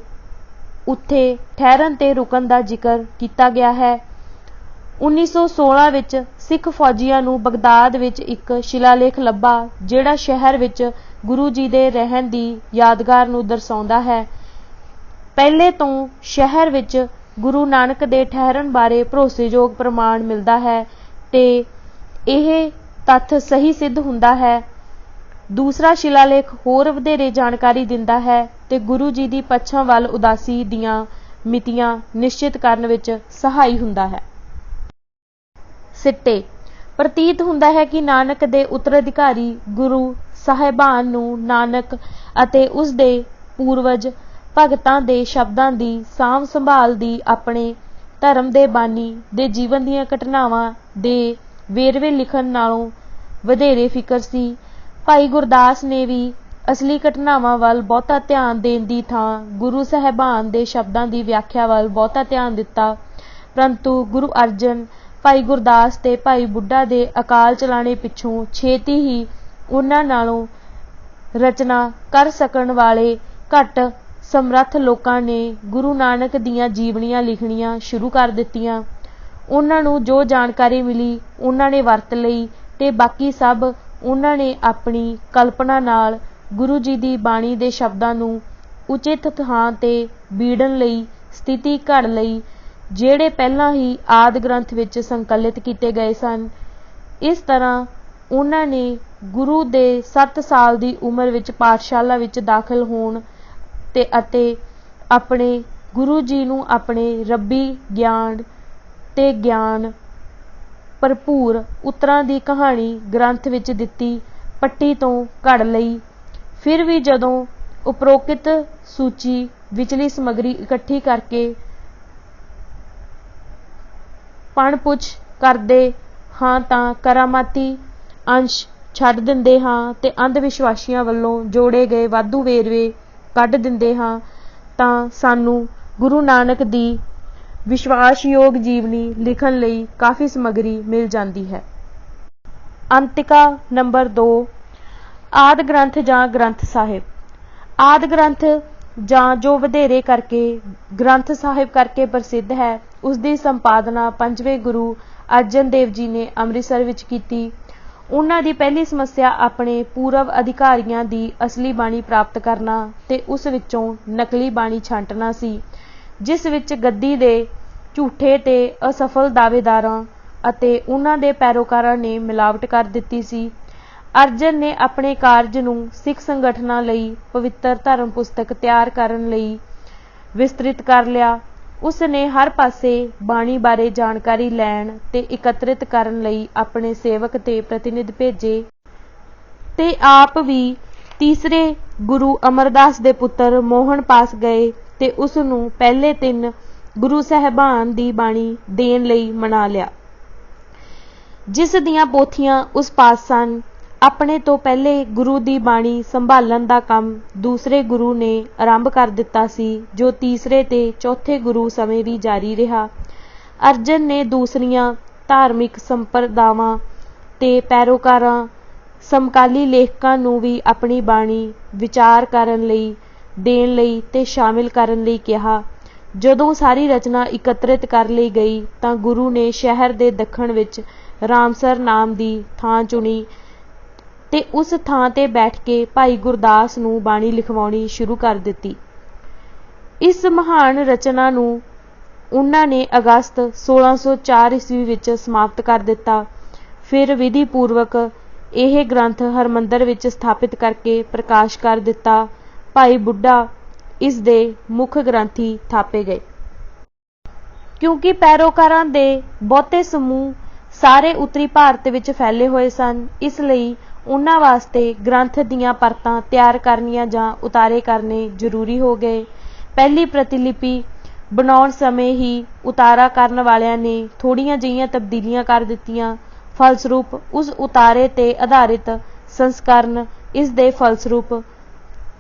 ਉੱਥੇ ਠਹਿਰਨ ਤੇ ਰੁਕਣ ਦਾ ਜ਼ਿਕਰ ਕੀਤਾ ਗਿਆ ਹੈ। 1916 ਵਿੱਚ ਸਿੱਖ ਫੌਜੀਆਂ ਨੂੰ ਬਗਦਾਦ ਵਿੱਚ ਇੱਕ ਸ਼ਿਲਾਲੇਖ ਲੱਭਾ ਜਿਹੜਾ ਸ਼ਹਿਰ ਵਿੱਚ ਗੁਰੂ ਜੀ ਦੇ ਰਹਿਣ ਦੀ ਯਾਦਗਾਰ ਨੂੰ ਦਰਸਾਉਂਦਾ ਹੈ। ਪਹਿਲੇ ਤੋਂ ਸ਼ਹਿਰ ਵਿੱਚ ਗੁਰੂ ਨਾਨਕ ਦੇ ਠਹਿਰਨ ਬਾਰੇ ਭਰੋਸੇਯੋਗ ਪ੍ਰਮਾਣ ਮਿਲਦਾ ਹੈ ਤੇ ਇਹ ਤੱਥ ਸਹੀ ਸਿੱਧ ਹੁੰਦਾ ਹੈ। ਦੂਸਰਾ ਸ਼ਿਲਾਲੇਖ ਹੋਰ ਵਧੇਰੇ ਜਾਣਕਾਰੀ ਦਿੰਦਾ ਹੈ ਤੇ ਗੁਰੂ ਜੀ ਦੀ ਪੱਛਮ ਵੱਲ ਉਦਾਸੀ ਦੀਆਂ ਮਿਤੀਆਂ ਨਿਸ਼ਚਿਤ ਕਰਨ ਵਿੱਚ ਸਹਾਈ ਹੁੰਦਾ ਹੈ। ਸਿੱਟੇ। ਪ੍ਰਤੀਤ ਹੁੰਦਾ ਹੈ ਕਿ ਨਾਨਕ ਦੇ ਉੱਤਰਾਧਿਕਾਰੀ ਗੁਰੂ ਸਾਹਿਬਾਨ ਨੂੰ ਨਾਨਕ ਅਤੇ ਉਸ ਦੇ ਪੂਰਵਜ ਭਗਤਾਂ ਦੇ ਸ਼ਬਦਾਂ ਦੀ ਸਾਂਭ ਸੰਭਾਲ ਦੀ ਆਪਣੇ ਧਰਮ ਦੇ ਬਾਨੀ ਦੇ ਜੀਵਨ ਦੀਆਂ ਘਟਨਾਵਾਂ ਦੇ ਵੇਰਵੇ ਲਿਖਣ ਨਾਲੋਂ ਵਧੇਰੇ ਫਿਕਰ ਸੀ। ਭਾਈ ਗੁਰਦਾਸ ਨੇ ਵੀ ਅਸਲੀ ਘਟਨਾਵਾਂ ਵੱਲ ਬਹੁਤਾ ਧਿਆਨ ਦੇਣ ਦੀ ਥਾਂ ਗੁਰੂ ਸਾਹਿਬਾਨ ਦੇ ਸ਼ਬਦਾਂ ਦੀ ਵਿਆਖਿਆ ਵੱਲ ਬਹੁਤਾ ਧਿਆਨ ਦਿੱਤਾ, ਪਰੰਤੂ ਗੁਰੂ ਅਰਜਨ, ਭਾਈ ਗੁਰਦਾਸ ਤੇ ਭਾਈ ਬੁੱਢਾ ਦੇ ਅਕਾਲ ਚਲਾਣੇ ਪਿੱਛੋਂ ਛੇਤੀ ਹੀ ਉਹਨਾਂ ਨਾਲੋਂ ਰਚਨਾ ਕਰ ਸਕਣ ਵਾਲੇ ਘੱਟ ਸਮਰੱਥ ਲੋਕਾਂ ਨੇ ਗੁਰੂ ਨਾਨਕ ਦੀਆਂ ਜੀਵਨੀਆਂ ਲਿਖਣੀਆਂ ਸ਼ੁਰੂ ਕਰ ਦਿੱਤੀਆਂ। ਉਹਨਾਂ ਨੂੰ ਜੋ ਜਾਣਕਾਰੀ ਮਿਲੀ ਉਹਨਾਂ ਨੇ ਵਰਤ ਲਈ ਤੇ ਬਾਕੀ ਸਭ ਉਹਨਾਂ ਨੇ ਆਪਣੀ ਕਲਪਨਾ ਨਾਲ ਗੁਰੂ ਜੀ ਦੀ ਬਾਣੀ ਦੇ ਸ਼ਬਦਾਂ ਨੂੰ ਉਚਿਤ ਥਾਂ ਤੇ ਬੀੜਨ ਲਈ ਸਥਿਤੀ ਘੜ ਲਈ, ਜਿਹੜੇ ਪਹਿਲਾਂ ਹੀ ਆਦਿ ਗ੍ਰੰਥ ਵਿੱਚ ਸੰਕਲਿਤ ਕੀਤੇ ਗਏ ਸਨ। ਇਸ ਤਰ੍ਹਾਂ ਉਹਨਾਂ ਨੇ ਗੁਰੂ ਦੇ 7 ਸਾਲ ਦੀ ਉਮਰ ਵਿੱਚ ਪਾਠਸ਼ਾਲਾ ਵਿੱਚ ਦਾਖਲ ਹੋਣ ਤੇ ਅਤੇ ਆਪਣੇ ਗੁਰੂ ਜੀ ਨੂੰ ਆਪਣੇ ਰੱਬੀ ਗਿਆਨ ਤੇ ਗਿਆਨ ਭਰਪੂਰ ਉੱਤਰਾਂ ਦੀ ਕਹਾਣੀ ਗ੍ਰੰਥ ਵਿੱਚ ਦਿੱਤੀ ਪੱਟੀ ਤੋਂ ਘੜ ਲਈ। ਫਿਰ ਵੀ ਜਦੋਂ ਉਪਰੋਕਤ ਸੂਚੀ ਵਿਚਲੀ ਸਮੱਗਰੀ ਇਕੱਠੀ ਕਰਕੇ ਪਣ-ਪੁੱਛ ਕਰਦੇ ਹਾਂ ਤਾਂ ਕਰਾਮਾਤੀ ਅੰਸ਼ ਛੱਡ ਦਿੰਦੇ ਹਾਂ ਤੇ ਅੰਧ ਵਿਸ਼ਵਾਸੀਆਂ ਵੱਲੋਂ ਜੋੜੇ ਗਏ ਵਾਧੂ ਵੇਰਵੇ ਕੱਢ ਦਿੰਦੇ ਹਾਂ ਤਾਂ ਸਾਨੂੰ ਗੁਰੂ ਨਾਨਕ ਦੀ ਵਿਸ਼ਵਾਸਯੋਗ ਜੀਵਨੀ ਲਿਖਣ ਲਈ ਕਾਫੀ ਸਮੱਗਰੀ ਮਿਲ ਜਾਂਦੀ ਹੈ। ਅੰਤਿਕਾ ਨੰਬਰ 2 ਆਦਿ ਗ੍ਰੰਥ ਜਾਂ ਗ੍ਰੰਥ ਸਾਹਿਬ। ਆਦਿ ਗ੍ਰੰਥ ਜਾਂ ਜੋ ਵਧੇਰੇ ਕਰਕੇ ਗ੍ਰੰਥ ਸਾਹਿਬ ਕਰਕੇ ਪ੍ਰਸਿੱਧ ਹੈ, ਉਸ ਦੀ ਸੰਪਾਦਨਾ 5ਵੇਂ ਗੁਰੂ ਅਰਜਨ ਦੇਵ ਜੀ ਨੇ ਅੰਮ੍ਰਿਤਸਰ ਵਿੱਚ ਕੀਤੀ। ਉਹਨਾਂ ਦੀ ਪਹਿਲੀ ਸਮੱਸਿਆ ਆਪਣੇ ਪੂਰਵ ਅਧਿਕਾਰੀਆਂ ਦੀ ਅਸਲੀ ਬਾਣੀ ਪ੍ਰਾਪਤ ਕਰਨਾ ਤੇ ਉਸ ਵਿੱਚੋਂ ਨਕਲੀ ਬਾਣੀ ਛਾਂਟਣਾ ਸੀ, ਜਿਸ ਵਿੱਚ ਗੱਦੀ ਦੇ ਝੂਠੇ ਤੇ ਅਸਫਲ ਦਾਅਵੇਦਾਰਾਂ ਅਤੇ ਉਹਨਾਂ ਦੇ ਪੈਰੋਕਾਰਾਂ ਨੇ ਮਿਲਾਵਟ ਕਰ ਦਿੱਤੀ ਸੀ। ਅਰਜਨ ਨੇ ਆਪਣੇ ਕਾਰਜ ਨੂੰ ਸਿੱਖ ਸੰਗਠਨਾਂ ਲਈ ਪਵਿੱਤਰ ਧਰਮ ਪੁਸਤਕ ਤਿਆਰ ਕਰਨ ਲਈ ਵਿਸਤ੍ਰਿਤ ਕਰ ਲਿਆ। ਉਸ ਨੇ ਹਰ ਪਾਸੇ ਬਾਣੀ ਬਾਰੇ ਜਾਣਕਾਰੀ ਲੈਣ ਤੇ ਇਕੱਤਰਿਤ ਕਰਨ ਲਈ ਆਪਣੇ ਸੇਵਕ ਤੇ ਪ੍ਰਤੀਨਿਧ ਭੇਜੇ ਤੇ ਆਪ ਵੀ ਤੀਸਰੇ ਗੁਰੂ ਅਮਰਦਾਸ ਦੇ ਪੁੱਤਰ ਮੋਹਨ ਪਾਸ ਗਏ ਤੇ ਉਸ ਨੂੰ ਪਹਿਲੇ 3 ਗੁਰੂ ਸਾਹਿਬਾਨ ਦੀ ਬਾਣੀ ਦੇਣ ਲਈ ਮਨਾ ਲਿਆ, ਜਿਸ ਦੀਆਂ ਪੋਥੀਆਂ ਉਸ ਪਾਸ ਸਨ। ਆਪਣੇ ਤੋਂ ਪਹਿਲੇ ਗੁਰੂ ਦੀ ਬਾਣੀ ਸੰਭਾਲਣ ਦਾ ਕੰਮ ਦੂਸਰੇ ਗੁਰੂ ਨੇ ਆਰੰਭ ਕਰ ਦਿੱਤਾ ਸੀ, ਜੋ ਤੀਸਰੇ ਤੇ ਚੌਥੇ ਗੁਰੂ ਸਮੇਂ ਵੀ ਜਾਰੀ ਰਿਹਾ। ਅਰਜਨ ਨੇ ਦੂਸਰੀਆਂ ਧਾਰਮਿਕ ਸੰਪਰਦਾਵਾਂ ਤੇ ਪੈਰੋਕਾਰਾਂ ਸਮਕਾਲੀ ਲੇਖਕਾਂ ਨੂੰ ਵੀ ਆਪਣੀ ਬਾਣੀ ਵਿਚਾਰ ਕਰਨ ਲਈ ਦੇਣ ਲਈ ਤੇ ਸ਼ਾਮਿਲ ਕਰਨ ਲਈ ਕਿਹਾ। ਜਦੋਂ ਸਾਰੀ ਰਚਨਾ ਇਕੱਤਰਿਤ ਕਰ ਲਈ ਗਈ ਤਾਂ ਗੁਰੂ ਨੇ ਸ਼ਹਿਰ ਦੇ ਦੱਖਣ ਵਿੱਚ ਰਾਮਸਰ ਨਾਮ ਦੀ ਥਾਂ ਚੁਣੀ ਤੇ ਉਸ ਥਾਂ ਤੇ ਬੈਠ ਕੇ ਭਾਈ ਗੁਰਦਾਸ ਨੂੰ ਬਾਣੀ ਲਿਖਵਾਉਣੀ ਸ਼ੁਰੂ ਕਰ ਦਿੱਤੀ। ਇਸ ਮਹਾਨ ਰਚਨਾ ਨੂੰ ਉਹਨਾਂ ਨੇ ਅਗਸਤ 1604 ਈਸਵੀ ਵਿੱਚ ਸਮਾਪਤ ਕਰ ਦਿੱਤਾ। ਫਿਰ ਵਿਧੀ ਪੂਰਵਕ ਇਹ ਗ੍ਰੰਥ ਹਰਮੰਦਰ ਵਿੱਚ ਸਥਾਪਿਤ ਕਰਕੇ ਪ੍ਰਕਾਸ਼ ਕਰ ਦਿੱਤਾ। ਭਾਈ ਬੁੱਢਾ ਇਸ ਦੇ ਮੁੱਖ ਗ੍ਰੰਥੀ ਥਾਪੇ ਗਏ। ਕਿਉਂਕਿ ਪੈਰੋਕਾਰਾਂ ਦੇ ਬਹੁਤੇ ਸਮੂਹ ਸਾਰੇ ਉੱਤਰੀ ਭਾਰਤ ਵਿੱਚ ਫੈਲੇ ਹੋਏ ਸਨ, ਇਸ ਲਈ ਉਹਨਾਂ ਵਾਸਤੇ ਗ੍ਰੰਥ ਦੀਆਂ ਪਰਤਾਂ ਤਿਆਰ ਕਰਨੀਆਂ ਜਾਂ ਉਤਾਰੇ ਕਰਨੇ ਜ਼ਰੂਰੀ ਹੋ ਗਏ। ਪਹਿਲੀ ਪ੍ਰਤਿਲਿਪੀ ਬਣਾਉਣ ਸਮੇਂ ਹੀ ਉਤਾਰਾ ਕਰਨ ਵਾਲਿਆਂ ਨੇ ਥੋੜ੍ਹੀਆਂ ਜਿਹੀਆਂ ਤਬਦੀਲੀਆਂ ਕਰ ਦਿੱਤੀਆਂ। ਫਲਸਰੂਪ ਉਸ ਉਤਾਰੇ ਤੇ ਆਧਾਰਿਤ ਸੰਸਕਰਣ ਇਸ ਦੇ ਫਲਸਰੂਪ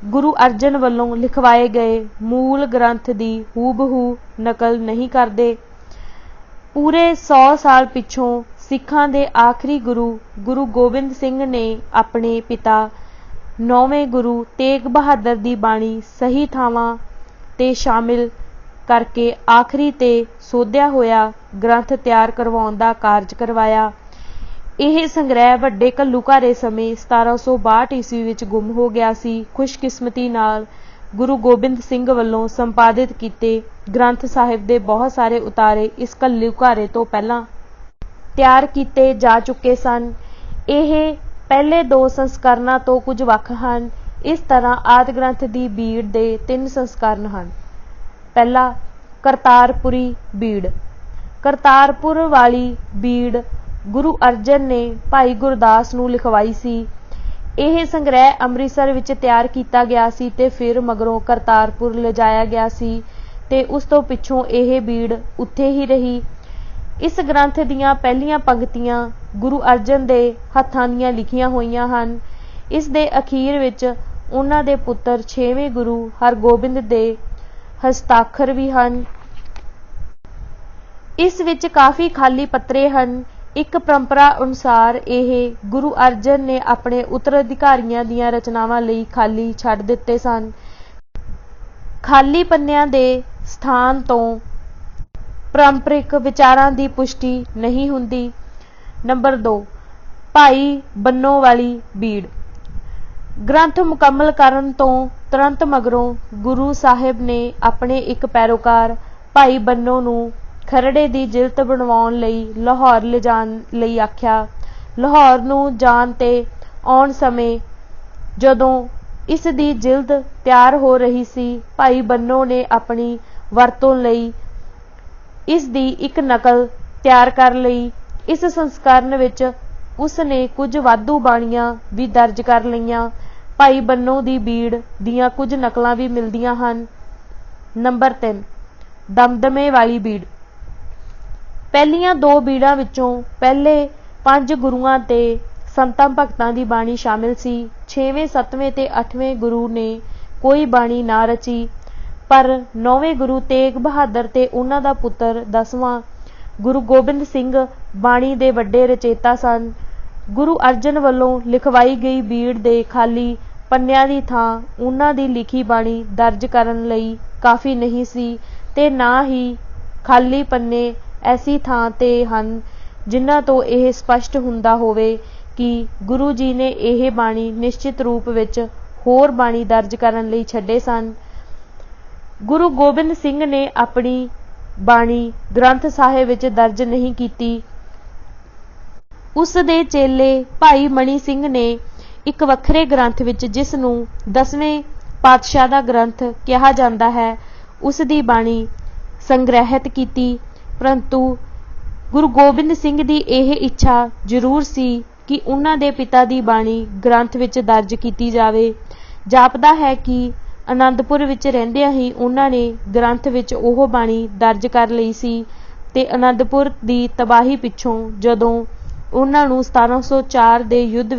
ਗੁਰੂ ਅਰਜਨ ਵੱਲੋਂ ਲਿਖਵਾਏ ਗਏ ਮੂਲ ਗ੍ਰੰਥ ਦੀ ਹੂਬਹੂ ਨਕਲ ਨਹੀਂ ਕਰਦੇ। ਪੂਰੇ 100 ਸਾਲ ਪਿੱਛੋਂ ਸਿੱਖਾਂ ਦੇ ਆਖਰੀ ਗੁਰੂ ਗੋਬਿੰਦ ਸਿੰਘ ਨੇ ਆਪਣੇ ਪਿਤਾ 9ਵੇਂ ਗੁਰੂ ਤੇਗ ਬਹਾਦਰ ਦੀ ਬਾਣੀ ਸਹੀ ਥਾਵਾਂ ਤੇ ਸ਼ਾਮਿਲ ਕਰਕੇ ਆਖਰੀ ਤੇ ਸੋਧਿਆ ਹੋਇਆ ਗ੍ਰੰਥ ਤਿਆਰ ਕਰਵਾਉਣ ਦਾ ਕਾਰਜ ਕਰਵਾਇਆ। ਇਹ ਸੰਗ੍ਰਹਿ ਵੱਡੇ ਘੱਲੂਘਾਰੇ ਸਮੇਂ 1762 ਈਸਵੀ ਵਿੱਚ ਗੁੰਮ ਹੋ ਗਿਆ ਸੀ। ਖੁਸ਼ਕਿਸਮਤੀ ਨਾਲ ਗੁਰੂ ਗੋਬਿੰਦ ਸਿੰਘ ਵੱਲੋਂ ਸੰਪਾਦਿਤ ਕੀਤੇ ਗ੍ਰੰਥ ਸਾਹਿਬ ਦੇ ਬਹੁਤ ਸਾਰੇ ਉਤਾਰੇ ਇਸ ਘੱਲੂਘਾਰੇ ਤੋਂ ਪਹਿਲਾਂ ਤਿਆਰ ਕੀਤੇ ਜਾ ਚੁੱਕੇ ਸਨ। ਇਹ ਪਹਿਲੇ 2 ਸੰਸਕਰਣਾਂ ਤੋਂ ਕੁਝ ਵੱਖ ਹਨ। ਇਸ ਤਰ੍ਹਾਂ ਆਦਿ ਗ੍ਰੰਥ ਦੀ ਬੀੜ ਦੇ 3 ਸੰਸਕਰਣ ਹਨ। ਪਹਿਲਾ, ਕਰਤਾਰਪੁਰੀ ਬੀੜ। ਕਰਤਾਰਪੁਰ ਵਾਲੀ ਬੀੜ ਗੁਰੂ ਅਰਜਨ ਨੇ ਭਾਈ ਗੁਰਦਾਸ ਨੂੰ ਲਿਖਵਾਈ ਸੀ। ਇਹ ਸੰਗ੍ਰਹਿ ਅੰਮ੍ਰਿਤਸਰ ਵਿੱਚ ਤਿਆਰ ਕੀਤਾ ਗਿਆ ਸੀ ਤੇ ਫਿਰ ਮਗਰੋਂ ਕਰਤਾਰਪੁਰ ਲਿਜਾਇਆ ਗਿਆ ਸੀ ਤੇ ਉਸ ਤੋਂ ਪਿੱਛੋਂ ਇਹ ਬੀੜ ਉੱਥੇ ਹੀ ਰਹੀ। ਇਸ ਗ੍ਰੰਥ ਦੀਆਂ ਪਹਿਲੀਆਂ ਪੰਕਤੀਆਂ ਗੁਰੂ ਅਰਜਨ ਦੇ ਹੱਥਾਂ ਦੀਆਂ ਲਿਖੀਆਂ ਹੋਈਆਂ ਹਨ। ਇਸ ਦੇ ਅਖੀਰ ਵਿੱਚ ਉਹਨਾਂ ਦੇ ਪੁੱਤਰ 6ਵੇਂ ਗੁਰੂ ਹਰਗੋਬਿੰਦ ਦੇ ਹਸਤਾਖਰ ਵੀ ਹਨ। ਇਸ ਵਿੱਚ ਕਾਫੀ ਖਾਲੀ ਪੱਤਰੇ ਹਨ। ਇੱਕ ਪਰੰਪਰਾ ਅਨੁਸਾਰ ਇਹ ਗੁਰੂ ਅਰਜਨ ਨੇ ਆਪਣੇ ਉੱਤਰਾਧਿਕਾਰੀਆਂ ਦੀਆਂ ਰਚਨਾਵਾਂ ਲਈ ਖਾਲੀ ਛੱਡ ਦਿੱਤੇ ਸਨ। ਖਾਲੀ ਪੰਨਿਆਂ ਦੇ ਸਥਾਨ ਤੋਂ ਪਾਰੰਪਰਿਕ ਵਿਚਾਰਾਂ ਦੀ ਪੁਸ਼ਟੀ ਨਹੀਂ ਹੁੰਦੀ। ਨੰਬਰ 2, ਭਾਈ ਬੰਨੋ ਵਾਲੀ ਬੀੜ। ਗ੍ਰੰਥ ਮੁਕੰਮਲ ਕਰਨ ਤੋਂ ਤੁਰੰਤ ਮਗਰੋਂ ਗੁਰੂ ਸਾਹਿਬ ਨੇ ਆਪਣੇ ਇੱਕ ਪੈਰੋਕਾਰ ਭਾਈ ਬੰਨੋ ਨੂੰ ਖਰੜੇ ਦੀ ਜਿਲਦ ਬਣਵਾਉਣ ਲਈ ਲਾਹੌਰ ਲਿਜਾਣ ਲਈ ਆਖਿਆ। ਲਾਹੌਰ ਨੂੰ ਜਾਣ ਤੇ ਆਉਣ ਸਮੇਂ ਜਦੋਂ ਇਸ ਦੀ ਜਿਲਦ ਤਿਆਰ ਹੋ ਰਹੀ ਸੀ, ਭਾਈ ਬੰਨੋ ਨੇ ਆਪਣੀ ਵਰਤੋਂ ਲਈ ਇਸ ਦੀ ਇੱਕ ਨਕਲ ਤਿਆਰ ਕਰ ਲਈ। ਇਸ ਸੰਸਕਰਣ ਵਿੱਚ ਉਸ ਨੇ ਕੁਝ ਵਾਧੂ ਬਾਣੀਆਂ ਵੀ ਦਰਜ ਕਰ ਲਈਆਂ। ਭਾਈ ਬੰਨੋ ਦੀ ਬੀੜ ਦੀਆਂ ਕੁਝ ਨਕਲਾਂ ਵੀ ਮਿਲਦੀਆਂ ਹਨ। ਨੰਬਰ 3, ਦਮਦਮੇ ਵਾਲੀ ਬੀੜ। ਪਹਿਲੀਆਂ 2 ਬੀੜਾਂ ਵਿੱਚੋਂ ਪਹਿਲੇ 5 ਗੁਰੂਆਂ ਤੇ ਸੰਤਾਂ ਭਗਤਾਂ ਦੀ ਬਾਣੀ ਸ਼ਾਮਿਲ ਸੀ। 6ਵੇਂ 7ਵੇਂ ਤੇ 8ਵੇਂ ਗੁਰੂ ਨੇ ਕੋਈ ਬਾਣੀ ਨਾ ਰਚੀ, ਪਰ 9ਵੇਂ ਗੁਰੂ ਤੇਗ ਬਹਾਦਰ ਤੇ ਉਹਨਾਂ ਦਾ ਪੁੱਤਰ 10ਵਾਂ ਗੁਰੂ ਗੋਬਿੰਦ ਸਿੰਘ ਬਾਣੀ ਦੇ ਵੱਡੇ ਰਚੇਤਾ ਸਨ। ਗੁਰੂ ਅਰਜਨ ਵੱਲੋਂ ਲਿਖਵਾਈ ਗਈ ਬੀੜ ਦੇ ਖਾਲੀ ਪੰਨਿਆਂ ਦੀ ਥਾਂ ਉਹਨਾਂ ਦੀ ਲਿਖੀ ਬਾਣੀ ਦਰਜ ਕਰਨ ਲਈ ਕਾਫੀ ਨਹੀਂ ਸੀ ਤੇ ਨਾ ਹੀ ਖਾਲੀ ਪੰਨੇ ਐਸੀ ਥਾਂ ਤੇ ਹਨ ਜਿਨ੍ਹਾਂ ਤੋਂ ਇਹ ਸਪਸ਼ਟ ਹੁੰਦਾ ਹੋਵੇ ਕਿ ਗੁਰੂ ਜੀ ਨੇ ਇਹ ਬਾਣੀ ਨਿਸ਼ਚਿਤ ਰੂਪ ਵਿੱਚ ਹੋਰ ਬਾਣੀ ਦਰਜ ਕਰਨ ਲਈ ਛੱਡੇ ਸਨ। ਗੁਰੂ ਗੋਬਿੰਦ ਸਿੰਘ ਨੇ ਆਪਣੀ ਬਾਣੀ ਗ੍ਰੰਥ ਸਾਹਿਬ ਵਿੱਚ ਦਰਜ ਨਹੀਂ ਕੀਤੀ। ਉਸ ਦੇ ਚੇਲੇ ਭਾਈ ਮਣੀ ਸਿੰਘ ਨੇ ਇੱਕ ਵੱਖਰੇ ਗ੍ਰੰਥ ਵਿੱਚ, ਜਿਸ ਨੂੰ 10ਵੇਂ ਪਾਤਸ਼ਾਹ ਦਾ ਗ੍ਰੰਥ ਕਿਹਾ ਜਾਂਦਾ ਹੈ, ਉਸ ਦੀ ਬਾਣੀ ਸੰਗ੍ਰਹਿਤ ਕੀਤੀ। ਪਰੰਤੂ ਗੁਰੂ ਗੋਬਿੰਦ ਸਿੰਘ ਦੀ ਇਹ ਇੱਛਾ ਜ਼ਰੂਰ ਸੀ ਕਿ ਉਹਨਾਂ ਦੇ ਪਿਤਾ ਦੀ ਬਾਣੀ ਗ੍ਰੰਥ ਵਿੱਚ ਦਰਜ ਕੀਤੀ ਜਾਵੇ। ਜਾਪਦਾ ਹੈ ਕਿ ਆਨੰਦਪੁਰ ਵਿੱਚ ਰਹਿੰਦਿਆਂ ਹੀ ਉਹਨਾਂ ਨੇ ਗ੍ਰੰਥ ਵਿੱਚ ਉਹ ਬਾਣੀ ਦਰਜ ਕਰ ਲਈ ਸੀ ਤੇ ਆਨੰਦਪੁਰ ਦੀ ਤਬਾਹੀ ਪਿੱਛੋਂ ਜਦੋਂ ਉਹਨਾਂ ਨੂੰ 1704 ਦੇ ਯੁੱਧ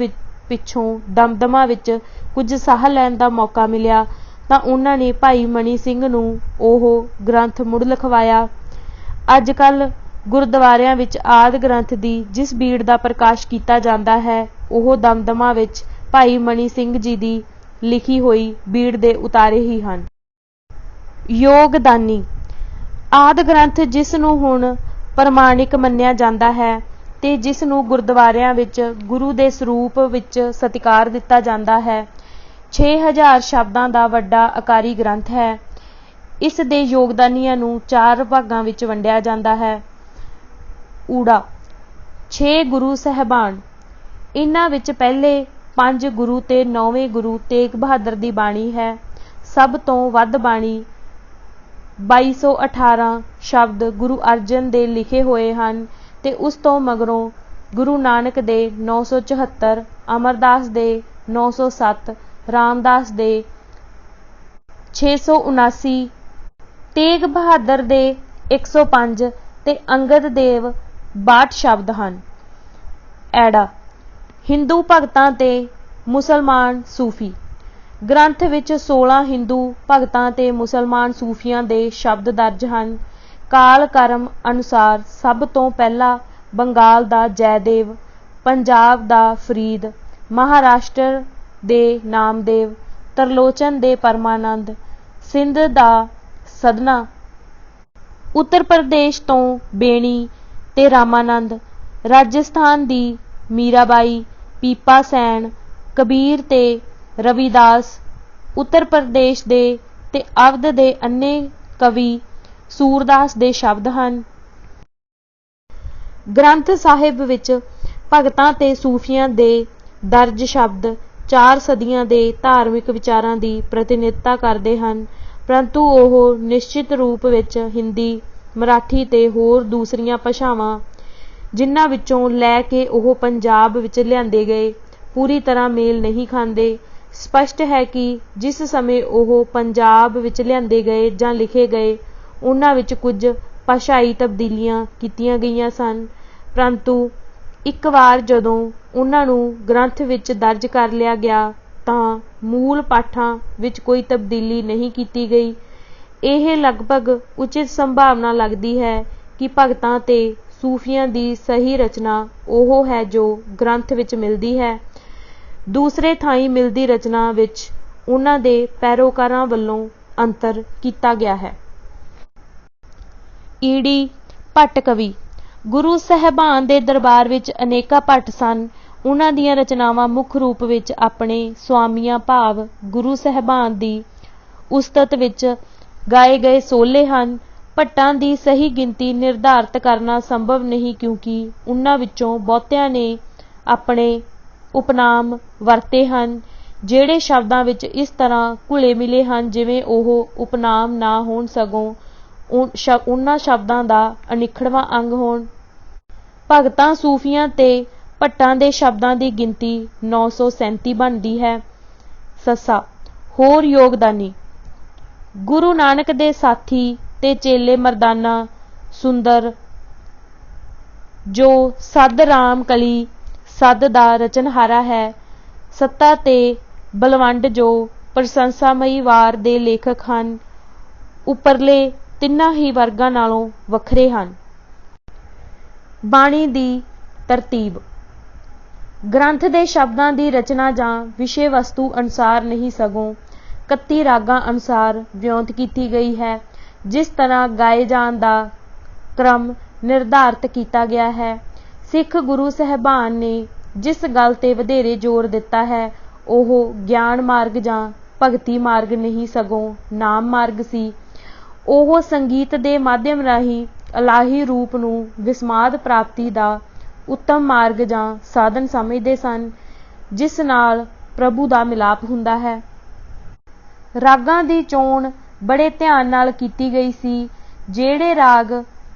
ਪਿੱਛੋਂ ਦਮਦਮਾ ਵਿੱਚ ਕੁਝ ਸਾਹ ਲੈਣ ਦਾ ਮੌਕਾ ਮਿਲਿਆ ਤਾਂ ਉਹਨਾਂ ਨੇ ਭਾਈ ਮਣੀ ਸਿੰਘ ਨੂੰ ਉਹ ਗ੍ਰੰਥ ਮੁੜ ਲਿਖਵਾਇਆ। ਅੱਜ ਕੱਲ੍ਹ ਗੁਰਦੁਆਰਿਆਂ ਵਿੱਚ ਆਦਿ ਗ੍ਰੰਥ ਦੀ ਜਿਸ ਬੀੜ ਦਾ ਪ੍ਰਕਾਸ਼ ਕੀਤਾ ਜਾਂਦਾ ਹੈ, ਉਹ ਦਮਦਮਾ ਵਿੱਚ ਭਾਈ ਮਣੀ ਸਿੰਘ ਜੀ ਦੀ ਲਿਖੀ ਹੋਈ ਬੀੜ ਦੇ ਉਤਾਰੇ ਹੀ ਹਨ। ਯੋਗਦਾਨੀ। ਆਦਿ ਗ੍ਰੰਥ ਜਿਸ ਨੂੰ ਹੁਣ ਪ੍ਰਮਾਣਿਕ ਮੰਨਿਆ ਜਾਂਦਾ ਹੈ ਤੇ ਜਿਸ ਨੂੰ ਗੁਰਦੁਆਰਿਆਂ ਵਿੱਚ ਗੁਰੂ ਦੇ ਸਰੂਪ ਵਿੱਚ ਸਤਿਕਾਰ ਦਿੱਤਾ ਜਾਂਦਾ ਹੈ 6000 ਸ਼ਬਦਾਂ ਦਾ ਵੱਡਾ ਆਕਾਰੀ ਗ੍ਰੰਥ ਹੈ। ਇਸ ਦੇ ਯੋਗਦਾਨੀਆਂ ਨੂੰ 4 ਭਾਗਾਂ ਵਿੱਚ ਵੰਡਿਆ ਜਾਂਦਾ ਹੈ। ਊੜਾ 6 ਗੁਰੂ ਸਾਹਿਬਾਨ, ਇਹਨਾਂ ਵਿੱਚ ਪਹਿਲੇ 5 ਗੁਰੂ ਤੇ 9ਵੇਂ ਗੁਰੂ ਤੇਗ ਬਹਾਦਰ ਦੀ ਬਾਣੀ ਹੈ। ਸਭ ਤੋਂ ਵੱਧ ਬਾਣੀ 2218 ਸ਼ਬਦ ਗੁਰੂ ਅਰਜਨ ਦੇ ਲਿਖੇ ਹੋਏ ਹਨ ਤੇ ਉਸ ਤੋਂ ਮਗਰੋਂ ਗੁਰੂ ਨਾਨਕ ਦੇ 974, ਅਮਰਦਾਸ ਦੇ 907, ਰਾਮਦਾਸ ਦੇ 679, ਤੇਗ ਬਹਾਦਰ ਦੇ 105 ਤੇ ਅੰਗਦ ਦੇਵ 62 ਸ਼ਬਦ ਹਨ। ਐੜਾ ਹਿੰਦੂ ਭਗਤਾਂ ਤੇ ਮੁਸਲਮਾਨ ਸੂਫੀ, ਗ੍ਰੰਥ ਵਿੱਚ 16 ਹਿੰਦੂ ਭਗਤਾਂ ਤੇ ਮੁਸਲਮਾਨ ਸੂਫੀਆਂ ਦੇ ਸ਼ਬਦ ਦਰਜ ਹਨ। ਕਾਲ ਕਰਮ ਅਨੁਸਾਰ ਸਭ ਤੋਂ ਪਹਿਲਾਂ ਬੰਗਾਲ ਦਾ ਜੈਦੇਵ, ਪੰਜਾਬ ਦਾ ਫਰੀਦ, ਮਹਾਰਾਸ਼ਟਰ ਦੇ ਨਾਮਦੇਵ, ਤਰਲੋਚਨ ਦੇ ਪਰਮਾਨੰਦ, ਸਿੰਧ ਦਾ ਸਦਨਾ, ਉੱਤਰ ਪ੍ਰਦੇਸ਼ ਤੋਂ ਬੇਣੀ ਤੇ ਰਾਮਾਨੰਦ, ਰਾਜਸਥਾਨ ਦੀ ਮੀਰਾਬਾਈ, ਪੀਪਾ ਸੈਣ, ਕਬੀਰ ਤੇ ਰਵਿਦਾਸ, ਉੱਤਰ ਪ੍ਰਦੇਸ਼ ਦੇ ਤੇ ਅਵਧ ਦੇ ਅੰਨੇ ਕਵੀ ਸੂਰਦਾਸ ਦੇ ਸ਼ਬਦ ਹਨ। ਗ੍ਰੰਥ ਸਾਹਿਬ ਵਿੱਚ ਭਗਤਾਂ ਤੇ ਸੂਫੀਆਂ ਦੇ ਦਰਜ ਸ਼ਬਦ 4 ਸਦੀਆਂ ਦੇ ਧਾਰਮਿਕ ਵਿਚਾਰਾਂ ਦੀ ਪ੍ਰਤੀਨਿਧਤਾ ਕਰਦੇ ਹਨ, ਪਰੰਤੂ ਉਹ ਨਿਸ਼ਚਿਤ ਰੂਪ ਵਿੱਚ ਹਿੰਦੀ, ਮਰਾਠੀ ਤੇ ਹੋਰ ਦੂਸਰੀਆਂ ਭਾਸ਼ਾਵਾਂ ਜਿਨ੍ਹਾਂ ਵਿੱਚੋਂ ਲੈ ਕੇ ਉਹ ਪੰਜਾਬ ਵਿੱਚ ਲਿਆਂਦੇ ਗਏ ਪੂਰੀ ਤਰ੍ਹਾਂ ਮੇਲ ਨਹੀਂ ਖਾਂਦੇ। ਸਪਸ਼ਟ ਹੈ ਕਿ ਜਿਸ ਸਮੇਂ ਉਹ ਪੰਜਾਬ ਵਿੱਚ ਲਿਆਂਦੇ ਗਏ ਜਾਂ ਲਿਖੇ ਗਏ ਉਹਨਾਂ ਵਿੱਚ ਕੁਝ ਭਾਸ਼ਾਈ ਤਬਦੀਲੀਆਂ ਕੀਤੀਆਂ ਗਈਆਂ ਸਨ, ਪਰੰਤੂ ਇੱਕ ਵਾਰ ਜਦੋਂ ਉਹਨਾਂ ਨੂੰ ਗ੍ਰੰਥ ਵਿੱਚ ਦਰਜ ਕਰ ਲਿਆ ਗਿਆ ਤਾਂ ਮੂਲ ਪਾਠਾਂ ਵਿੱਚ ਕੋਈ ਤਬਦੀਲੀ ਨਹੀਂ ਕੀਤੀ ਗਈ। ਇਹ ਲਗਭਗ ਉਚਿਤ ਸੰਭਾਵਨਾ ਲੱਗਦੀ ਹੈ ਕਿ ਭਗਤਾਂ ਤੇ ਸੂਫੀਆਂ ਦੀ ਸਹੀ ਰਚਨਾ ਉਹ ਹੈ ਜੋ ਗ੍ਰੰਥ ਵਿੱਚ ਮਿਲਦੀ ਹੈ। ਦੂਸਰੇ ਥਾਈਂ ਮਿਲਦੀ ਰਚਨਾ ਵਿੱਚ ਉਹਨਾਂ ਦੇ ਪੈਰੋਕਾਰਾਂ ਵੱਲੋਂ ਅੰਤਰ ਕੀਤਾ ਗਿਆ ਹੈ। ਈੜੀ ਭੱਟ ਕਵੀ, ਗੁਰੂ ਸਾਹਿਬਾਨ ਦੇ ਦਰਬਾਰ ਵਿੱਚ ਅਨੇਕਾਂ ਭੱਟ ਸਨ। ਉਹਨਾਂ ਦੀਆਂ ਰਚਨਾਵਾਂ ਮੁੱਖ ਰੂਪ ਵਿੱਚ ਆਪਣੇ ਸੁਆਮੀਆਂ ਭਾਵ ਗੁਰੂ ਸਾਹਿਬਾਨ ਦੀ ਉਸਤਤ ਵਿੱਚ ਗਾਏ ਗਏ ਸੋਹਲੇ ਹਨ। ਭੱਟਾਂ ਦੀ ਸਹੀ ਗਿਣਤੀ ਨਿਰਧਾਰਤ ਕਰਨਾ ਸੰਭਵ ਨਹੀਂ ਕਿਉਂਕਿ ਉਹਨਾਂ ਵਿੱਚੋਂ ਬਹੁਤਿਆਂ ਨੇ ਆਪਣੇ ਉਪਨਾਮ ਵਰਤੇ ਹਨ ਜਿਹੜੇ ਸ਼ਬਦਾਂ ਵਿੱਚ ਇਸ ਤਰ੍ਹਾਂ ਘੁਲੇ ਮਿਲੇ ਹਨ ਜਿਵੇਂ ਉਹ ਉਪਨਾਮ ਨਾ ਹੋਣ ਸਗੋਂ ਉਹਨਾਂ ਸ਼ਬਦਾਂ ਦਾ ਅਨਿੱਖੜਵਾਂ ਅੰਗ ਹੋਣ। ਭਗਤਾਂ ਸੂਫੀਆਂ ਤੇ ਭੱਟਾਂ ਦੇ ਸ਼ਬਦਾਂ ਦੀ ਗਿਣਤੀ 937 ਬਣਦੀ ਹੈ। ਸੱਸਾ ਹੋਰ ਯੋਗਦਾਨੀ, ਗੁਰੂ ਨਾਨਕ ਦੇ ਸਾਥੀ ਤੇ ਚੇਲੇ ਮਰਦਾਨਾ ਸੁੰਦਰ ਜੋ ਸਦ ਰਾਮ ਕਲੀ ਸਦ ਦਾ ਰਚਨਹਾਰਾ ਹੈ। ਸੱਤਾ ਤੇ ਬਲਵੰਡ ਜੋ ਪ੍ਰਸ਼ੰਸਾਮਈ ਵਾਰ ਦੇ ਲੇਖਕ ਹਨ, ਉੱਪਰਲੇ ਤਿੰਨਾਂ ਹੀ ਵਰਗਾਂ ਨਾਲੋਂ ਵੱਖਰੇ ਹਨ। ਬਾਣੀ ਦੀ ਤਰਤੀਬ, ਗ੍ਰੰਥ ਦੇ ਸ਼ਬਦਾਂ ਦੀ ਰਚਨਾ ਜਾਂ ਵਿਸ਼ੇ ਵਸਤੂ ਅਨੁਸਾਰ ਨਹੀਂ ਸਗੋਂ 31 ਰਾਗਾਂ ਅਨੁਸਾਰ ਵਿਉਂਤ ਕੀਤੀ ਗਈ ਹੈ। ਜਿਸ ਤਰ੍ਹਾਂ ਗਾਏ ਜਾਣ ਦਾ ਕ੍ਰਮ ਨਿਰਧਾਰਤ ਕੀਤਾ ਗਿਆ ਹੈ। ਸਿੱਖ ਗੁਰੂ ਸਾਹਿਬਾਨ ਨੇ ਜਿਸ ਗੱਲ ਤੇ ਵਧੇਰੇ ਜ਼ੋਰ ਦਿੱਤਾ ਹੈ ਉਹ ਗਿਆਨ ਮਾਰਗ ਜਾਂ ਭਗਤੀ ਮਾਰਗ ਨਹੀਂ ਸਗੋਂ ਨਾਮ ਮਾਰਗ ਸੀ। ਉਹ ਸੰਗੀਤ ਦੇ ਮਾਧਿਅਮ ਰਾਹੀਂ ਇਲਾਹੀ ਰੂਪ ਨੂੰ ਵਿਸਮਾਦ ਪ੍ਰਾਪਤੀ ਦਾ ਉੱਤਮ ਮਾਰਗ ਜਾਂ ਸਾਧਨ ਸਮਝਦੇ ਸਨ ਜਿਸ ਨਾਲ ਪ੍ਰਭੂ ਦਾ ਮਿਲਾਪ ਹੁੰਦਾ ਹੈ। ਰਾਗਾਂ ਦੀ ਚੋਣ ਬੜੇ ਧਿਆਨ ਨਾਲ ਕੀਤੀ ਗਈ ਸੀ। ਜਿਹੜੇ ਰਾਗ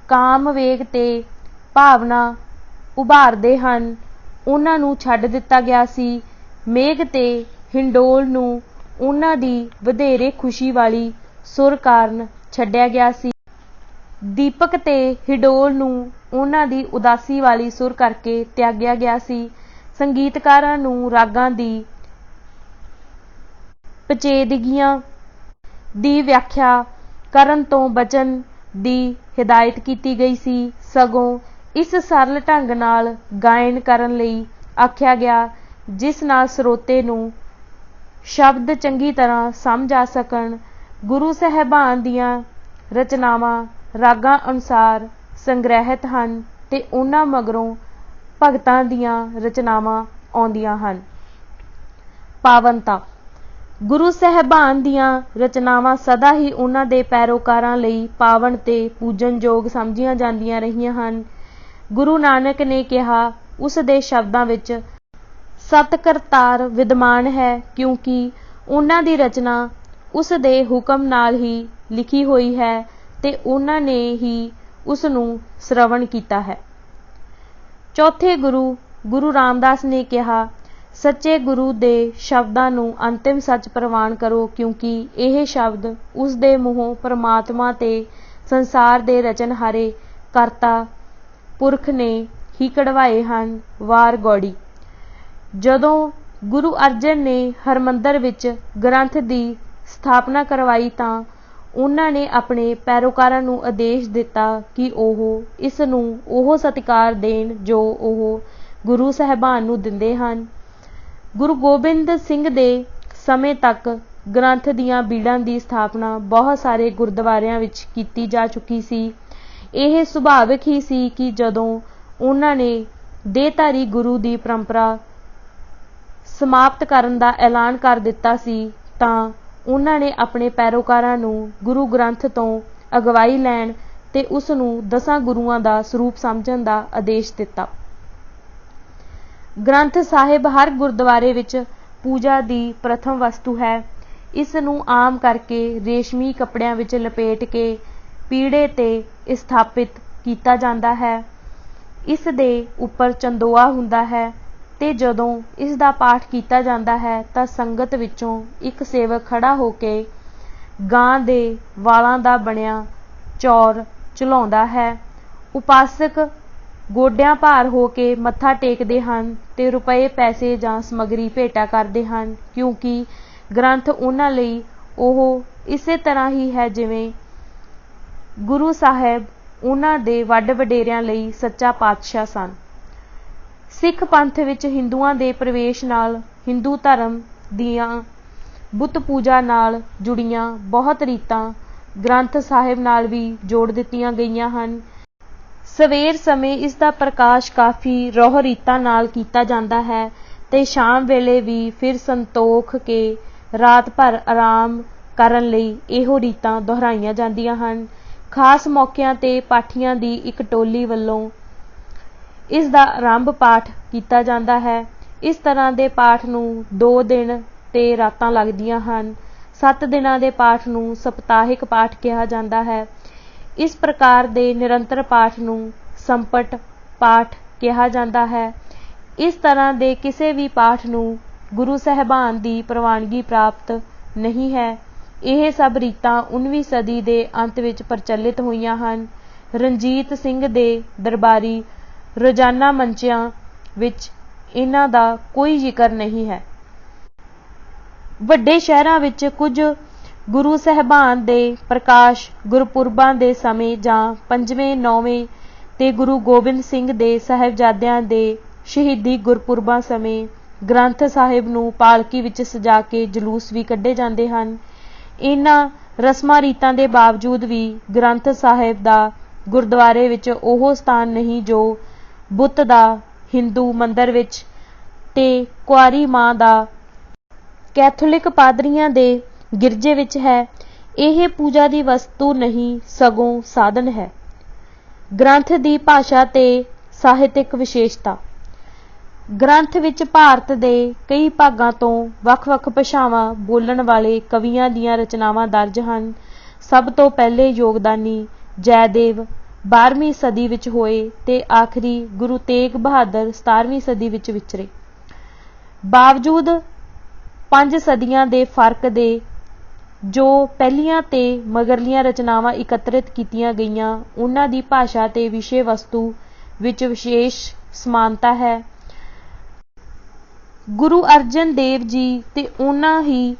ਕਾਮ ਵੇਗ ਤੇ ਭਾਵਨਾ ਉਭਾਰਦੇ ਹਨ ਉਹਨਾਂ ਨੂੰ ਛੱਡ ਦਿੱਤਾ ਗਿਆ ਸੀ। ਮੇਘ ਤੇ ਹਿੰਡੋਲ ਨੂੰ ਉਹਨਾਂ ਦੀ ਵਧੇਰੇ ਖੁਸ਼ੀ ਵਾਲੀ ਸੁਰ ਕਾਰਨ ਛੱਡਿਆ ਗਿਆ ਸੀ। ਦੀਪਕ ਤੇ ਹਿਡੋਲ ਨੂੰ ਉਹਨਾਂ ਦੀ ਉਦਾਸੀ ਵਾਲੀ ਸੁਰ ਕਰਕੇ ਤਿਆਗਿਆ ਗਿਆ ਸੀ। ਸੰਗੀਤਕਾਰਾਂ ਨੂੰ ਰਾਗਾਂ ਦੀ ਪੇਚੀਦਗੀਆਂ ਦੀ ਵਿਆਖਿਆ ਕਰਨ ਤੋਂ ਬਚਣ ਦੀ ਹਿਦਾਇਤ ਕੀਤੀ ਗਈ ਸੀ, ਸਗੋਂ ਇਸ ਸਰਲ ਢੰਗ ਨਾਲ ਗਾਇਨ ਕਰਨ ਲਈ ਆਖਿਆ ਗਿਆ ਜਿਸ ਨਾਲ ਸਰੋਤੇ ਨੂੰ ਸ਼ਬਦ ਚੰਗੀ ਤਰ੍ਹਾਂ ਸਮਝ ਆ ਸਕਣ। ਗੁਰੂ ਸਾਹਿਬਾਨ ਦੀਆਂ ਰਚਨਾਵਾਂ ਰਾਗਾਂ ਅਨੁਸਾਰ ਸੰਗ੍ਰਹਿਤ ਹਨ ਤੇ ਉਹਨਾਂ ਮਗਰੋਂ ਭਗਤਾਂ ਦੀਆਂ ਰਚਨਾਵਾਂ ਆਉਂਦੀਆਂ ਹਨ। ਪਾਵਨਤਾ। ਗੁਰੂ ਸਾਹਿਬਾਨ ਦੀਆਂ ਰਚਨਾਵਾਂ ਸਦਾ ਹੀ ਉਹਨਾਂ ਦੇ ਪੈਰੋਕਾਰਾਂ ਲਈ ਪਾਵਨ ਤੇ ਪੂਜਨਯੋਗ ਸਮਝੀਆਂ ਜਾਂਦੀਆਂ ਰਹੀਆਂ ਹਨ। ਗੁਰੂ ਨਾਨਕ ਨੇ ਕਿਹਾ, ਉਸ ਦੇ ਸ਼ਬਦਾਂ ਵਿੱਚ ਸਤ ਕਰਤਾਰ ਵਿਦਮਾਨ ਹੈ, ਕਿਉਂਕਿ ਉਹਨਾਂ ਦੀ ਰਚਨਾ ਉਸ ਦੇ ਹੁਕਮ ਨਾਲ ਹੀ ਲਿਖੀ ਹੋਈ ਹੈ ਤੇ ਉਹਨਾਂ ਨੇ ਹੀ ਉਸ ਨੂੰ ਸ਼ਰਵਣ ਕੀਤਾ ਹੈ। ਚੌਥੇ ਗੁਰੂ, ਗੁਰੂ ਰਾਮਦਾਸ ਨੇ ਕਿਹਾ, ਸੱਚੇ ਗੁਰੂ ਦੇ ਸ਼ਬਦਾਂ ਨੂੰ ਅੰਤਿਮ ਸੱਚ ਪ੍ਰਵਾਨ ਕਰੋ, ਕਿਉਂਕਿ ਇਹ ਸ਼ਬਦ ਉਸ ਦੇ ਮੂੰਹੋਂ ਪਰਮਾਤਮਾ ਤੇ ਸੰਸਾਰ ਦੇ ਰਚਨਹਾਰੇ ਕਰਤਾ ਪੁਰਖ ਨੇ ਹੀ ਕਢਵਾਏ ਹਨ। ਵਾਰ ਗੌੜੀ। ਜਦੋਂ ਗੁਰੂ ਅਰਜਨ ਨੇ ਹਰਿਮੰਦਰ ਵਿੱਚ ਗ੍ਰੰਥ ਦੀ ਸਥਾਪਨਾ ਕਰਵਾਈ ਤਾਂ ਉਹਨਾਂ ਨੇ ਆਪਣੇ ਪੈਰੋਕਾਰਾਂ ਨੂੰ ਆਦੇਸ਼ ਦਿੱਤਾ ਕਿ ਉਹ ਇਸ ਨੂੰ ਉਹ ਸਤਿਕਾਰ ਦੇਣ ਜੋ ਉਹ ਗੁਰੂ ਸਾਹਿਬਾਨ ਨੂੰ ਦਿੰਦੇ ਹਨ। ਗੁਰੂ ਗੋਬਿੰਦ ਸਿੰਘ ਦੇ ਸਮੇਂ ਤੱਕ ਗ੍ਰੰਥ ਦੀਆਂ ਬੀੜਾਂ ਦੀ ਸਥਾਪਨਾ ਬਹੁਤ ਸਾਰੇ ਗੁਰਦੁਆਰਿਆਂ ਵਿੱਚ ਕੀਤੀ ਜਾ ਚੁੱਕੀ ਸੀ। ਇਹ ਸੁਭਾਵਿਕ ਹੀ ਸੀ ਕਿ ਜਦੋਂ ਉਹਨਾਂ ਨੇ ਦੇਹਧਾਰੀ ਗੁਰੂ ਦੀ ਪਰੰਪਰਾ ਸਮਾਪਤ ਕਰਨ ਦਾ ਐਲਾਨ ਕਰ ਦਿੱਤਾ ਸੀ ਤਾਂ ਉਹਨਾਂ ਨੇ ਆਪਣੇ ਪੈਰੋਕਾਰਾਂ ਨੂੰ ਗੁਰੂ ਗ੍ਰੰਥ ਤੋਂ ਅਗਵਾਈ ਲੈਣ ਤੇ ਉਸ ਨੂੰ 10 ਗੁਰੂਆਂ ਦਾ ਸਰੂਪ ਸਮਝਣ ਦਾ ਆਦੇਸ਼ ਦਿੱਤਾ। ਗ੍ਰੰਥ ਸਾਹਿਬ ਹਰ ਗੁਰਦੁਆਰੇ ਵਿੱਚ ਪੂਜਾ ਦੀ ਪ੍ਰਥਮ ਵਸਤੂ ਹੈ। ਇਸ ਨੂੰ ਆਮ ਕਰਕੇ ਰੇਸ਼ਮੀ ਕੱਪੜਿਆਂ ਵਿੱਚ ਲਪੇਟ ਕੇ ਪੀੜ੍ਹੇ ਤੇ ਸਥਾਪਿਤ ਕੀਤਾ ਜਾਂਦਾ ਹੈ। ਇਸ ਦੇ ਉੱਪਰ ਚੰਦੋਆ ਹੁੰਦਾ ਹੈ ਤੇ ਜਦੋਂ ਇਸ ਦਾ ਪਾਠ ਕੀਤਾ ਜਾਂਦਾ ਹੈ ਤਾਂ ਸੰਗਤ ਵਿੱਚੋਂ ਇੱਕ ਸੇਵਕ ਖੜਾ ਹੋ ਕੇ ਗਾਂ ਦੇ ਵਾਲਾਂ ਦਾ ਬਣਿਆ ਚੌਰ ਝੁਲਾਉਂਦਾ ਹੈ। ਉਪਾਸਕ ਗੋਡਿਆਂ ਭਾਰ ਹੋ ਕੇ ਮੱਥਾ ਟੇਕਦੇ ਹਨ ਤੇ ਰੁਪਏ, ਪੈਸੇ ਜਾਂ ਸਮੱਗਰੀ ਭੇਟਾ ਕਰਦੇ ਹਨ, ਕਿਉਂਕਿ ਗ੍ਰੰਥ ਉਹਨਾਂ ਲਈ ਉਹ ਇਸੇ ਤਰ੍ਹਾਂ ਹੀ ਹੈ ਜਿਵੇਂ ਗੁਰੂ ਸਾਹਿਬ ਉਹਨਾਂ ਦੇ ਵੱਡ ਵਡੇਰਿਆਂ ਲਈ ਸੱਚਾ ਪਾਤਸ਼ਾਹ ਸਨ। ਸਿੱਖ ਪੰਥ ਵਿੱਚ ਹਿੰਦੂਆਂ ਦੇ ਪ੍ਰਵੇਸ਼ ਨਾਲ ਹਿੰਦੂ ਧਰਮ ਦੀਆਂ ਬੁੱਤ ਪੂਜਾ ਨਾਲ ਜੁੜੀਆਂ ਬਹੁਤ ਰੀਤਾਂ ਗ੍ਰੰਥ ਸਾਹਿਬ ਨਾਲ ਵੀ ਜੋੜ ਦਿੱਤੀਆਂ ਗਈਆਂ ਹਨ। ਸਵੇਰ ਸਮੇਂ ਇਸ ਦਾ ਪ੍ਰਕਾਸ਼ ਕਾਫੀ ਰੋਹ ਰੀਤਾਂ ਨਾਲ ਕੀਤਾ ਜਾਂਦਾ ਹੈ ਤੇ ਸ਼ਾਮ ਵੇਲੇ ਵੀ ਫਿਰ ਸੰਤੋਖ ਕੇ ਰਾਤ ਭਰ ਆਰਾਮ ਕਰਨ ਲਈ ਇਹੋ ਰੀਤਾਂ ਦੁਹਰਾਈਆਂ ਜਾਂਦੀਆਂ ਹਨ। ਖਾਸ ਮੌਕਿਆਂ ਤੇ ਪਾਠੀਆਂ ਦੀ ਇੱਕ ਟੋਲੀ ਵੱਲੋਂ ਇਸ ਦਾ ਆਰੰਭ ਪਾਠ ਕੀਤਾ ਜਾਂਦਾ ਹੈ। ਇਸ ਤਰ੍ਹਾਂ ਦੇ ਪਾਠ ਨੂੰ 2 ਦਿਨ ਤੇ ਰਾਤਾਂ ਲੱਗਦੀਆਂ ਹਨ। 7 ਦਿਨਾਂ ਦੇ ਪਾਠ ਨੂੰ ਸਪਤਾਹਿਕ ਪਾਠ ਕਿਹਾ ਜਾਂਦਾ ਹੈ। ਇਸ ਪ੍ਰਕਾਰ ਦੇ ਨਿਰੰਤਰ ਪਾਠ ਨੂੰ ਸੰਪਟ ਪਾਠ ਕਿਹਾ ਜਾਂਦਾ ਹੈ। ਇਸ ਤਰ੍ਹਾਂ ਦੇ ਕਿਸੇ ਵੀ ਪਾਠ ਨੂੰ ਗੁਰੂ ਸਾਹਿਬਾਨ ਦੀ ਪ੍ਰਵਾਨਗੀ ਪ੍ਰਾਪਤ ਨਹੀਂ ਹੈ। ਇਹ ਸਭ ਰੀਤਾਂ 19ਵੀਂ ਸਦੀ ਦੇ ਅੰਤ ਵਿੱਚ ਪ੍ਰਚਲਿਤ ਹੋਈਆਂ ਹਨ। ਰਣਜੀਤ ਸਿੰਘ ਦੇ ਦਰਬਾਰੀ ਰੋਜ਼ਾਨਾ ਮੰਚਿਆਂ ਵਿੱਚ ਇਹਨਾਂ ਦਾ ਕੋਈ ਜ਼ਿਕਰ ਨਹੀਂ ਹੈ। ਵੱਡੇ ਸ਼ਹਿਰਾਂ ਵਿੱਚ ਕੁਝ ਗੁਰੂ ਸਾਹਿਬਾਨ ਦੇ ਪ੍ਰਕਾਸ਼ ਗੁਰਪੁਰਬਾਂ ਦੇ ਸਮੇਂ ਜਾਂ 5ਵੇਂ 9ਵੇਂ ਤੇ ਗੁਰੂ ਗੋਬਿੰਦ ਸਿੰਘ ਦੇ ਸਾਹਿਬਜ਼ਾਦਿਆਂ ਦੇ ਸ਼ਹੀਦੀ ਗੁਰਪੁਰਬਾਂ ਸਮੇਂ ਗ੍ਰੰਥ ਸਾਹਿਬ ਨੂੰ ਪਾਲਕੀ ਵਿੱਚ ਸਜਾ ਕੇ ਜਲੂਸ ਵੀ ਕੱਢੇ ਜਾਂਦੇ ਹਨ। ਇਹਨਾਂ ਰਸਮਾਂ ਰੀਤਾਂ ਦੇ ਬਾਵਜੂਦ ਵੀ ਗ੍ਰੰਥ ਸਾਹਿਬ ਦਾ ਗੁਰਦੁਆਰੇ ਵਿੱਚ ਉਹ ਸਥਾਨ ਨਹੀਂ ਜੋ ਬੁੱਤ ਦਾ ਹਿੰਦੂ ਮੰਦਰ ਵਿੱਚ ਤੇ ਕੁਆਰੀ ਮਾਂ ਦਾ ਕੈਥੋਲਿਕ ਪਾਦਰੀਆਂ ਦੇ ਗਿਰਜੇ ਵਿੱਚ ਹੈ। ਇਹ ਪੂਜਾ ਦੀ ਵਸਤੂ ਨਹੀਂ ਸਗੋਂ ਸਾਧਨ ਹੈ। ਗ੍ਰੰਥ ਦੀ ਭਾਸ਼ਾ ਤੇ ਸਾਹਿਤਿਕ ਵਿਸ਼ੇਸ਼ਤਾ। ਗ੍ਰੰਥ ਵਿੱਚ ਭਾਰਤ ਦੇ ਕਈ ਭਾਗਾਂ ਤੋਂ ਵੱਖ-ਵੱਖ ਭਾਸ਼ਾਵਾਂ ਬੋਲਣ ਵਾਲੇ ਕਵੀਆਂ ਦੀਆਂ ਰਚਨਾਵਾਂ ਦਰਜ ਹਨ। ਸਭ ਤੋਂ ਪਹਿਲੇ ਯੋਗਦਾਨੀ ਜੈਦੇਵ 12ਵੀਂ ਸਦੀ ਵਿੱਚ ਹੋਏ ਤੇ ਆਖਰੀ ਗੁਰੂ ਤੇਗ ਬਹਾਦਰ 17ਵੀਂ ਸਦੀ ਵਿੱਚ ਵਿਚਰੇ। ਬਾਵਜੂਦ 5 ਸਦੀਆਂ ਦੇ ਫਰਕ ਦੇ ਜੋ ਪਹਿਲੀਆਂ ਤੇ ਮਗਰਲੀਆਂ ਰਚਨਾਵਾਂ ਇਕੱਤਰਿਤ ਕੀਤੀਆਂ ਗਈਆਂ, ਉਹਨਾਂ ਦੀ ਭਾਸ਼ਾ ਤੇ ਵਿਸ਼ੇ ਵਸਤੂ ਵਿੱਚ ਵਿਸ਼ੇਸ਼ ਸਮਾਨਤਾ ਹੈ। ਗੁਰੂ ਅਰਜਨ ਦੇਵ ਜੀ ਤੇ ਉਹਨਾਂ ਹੀ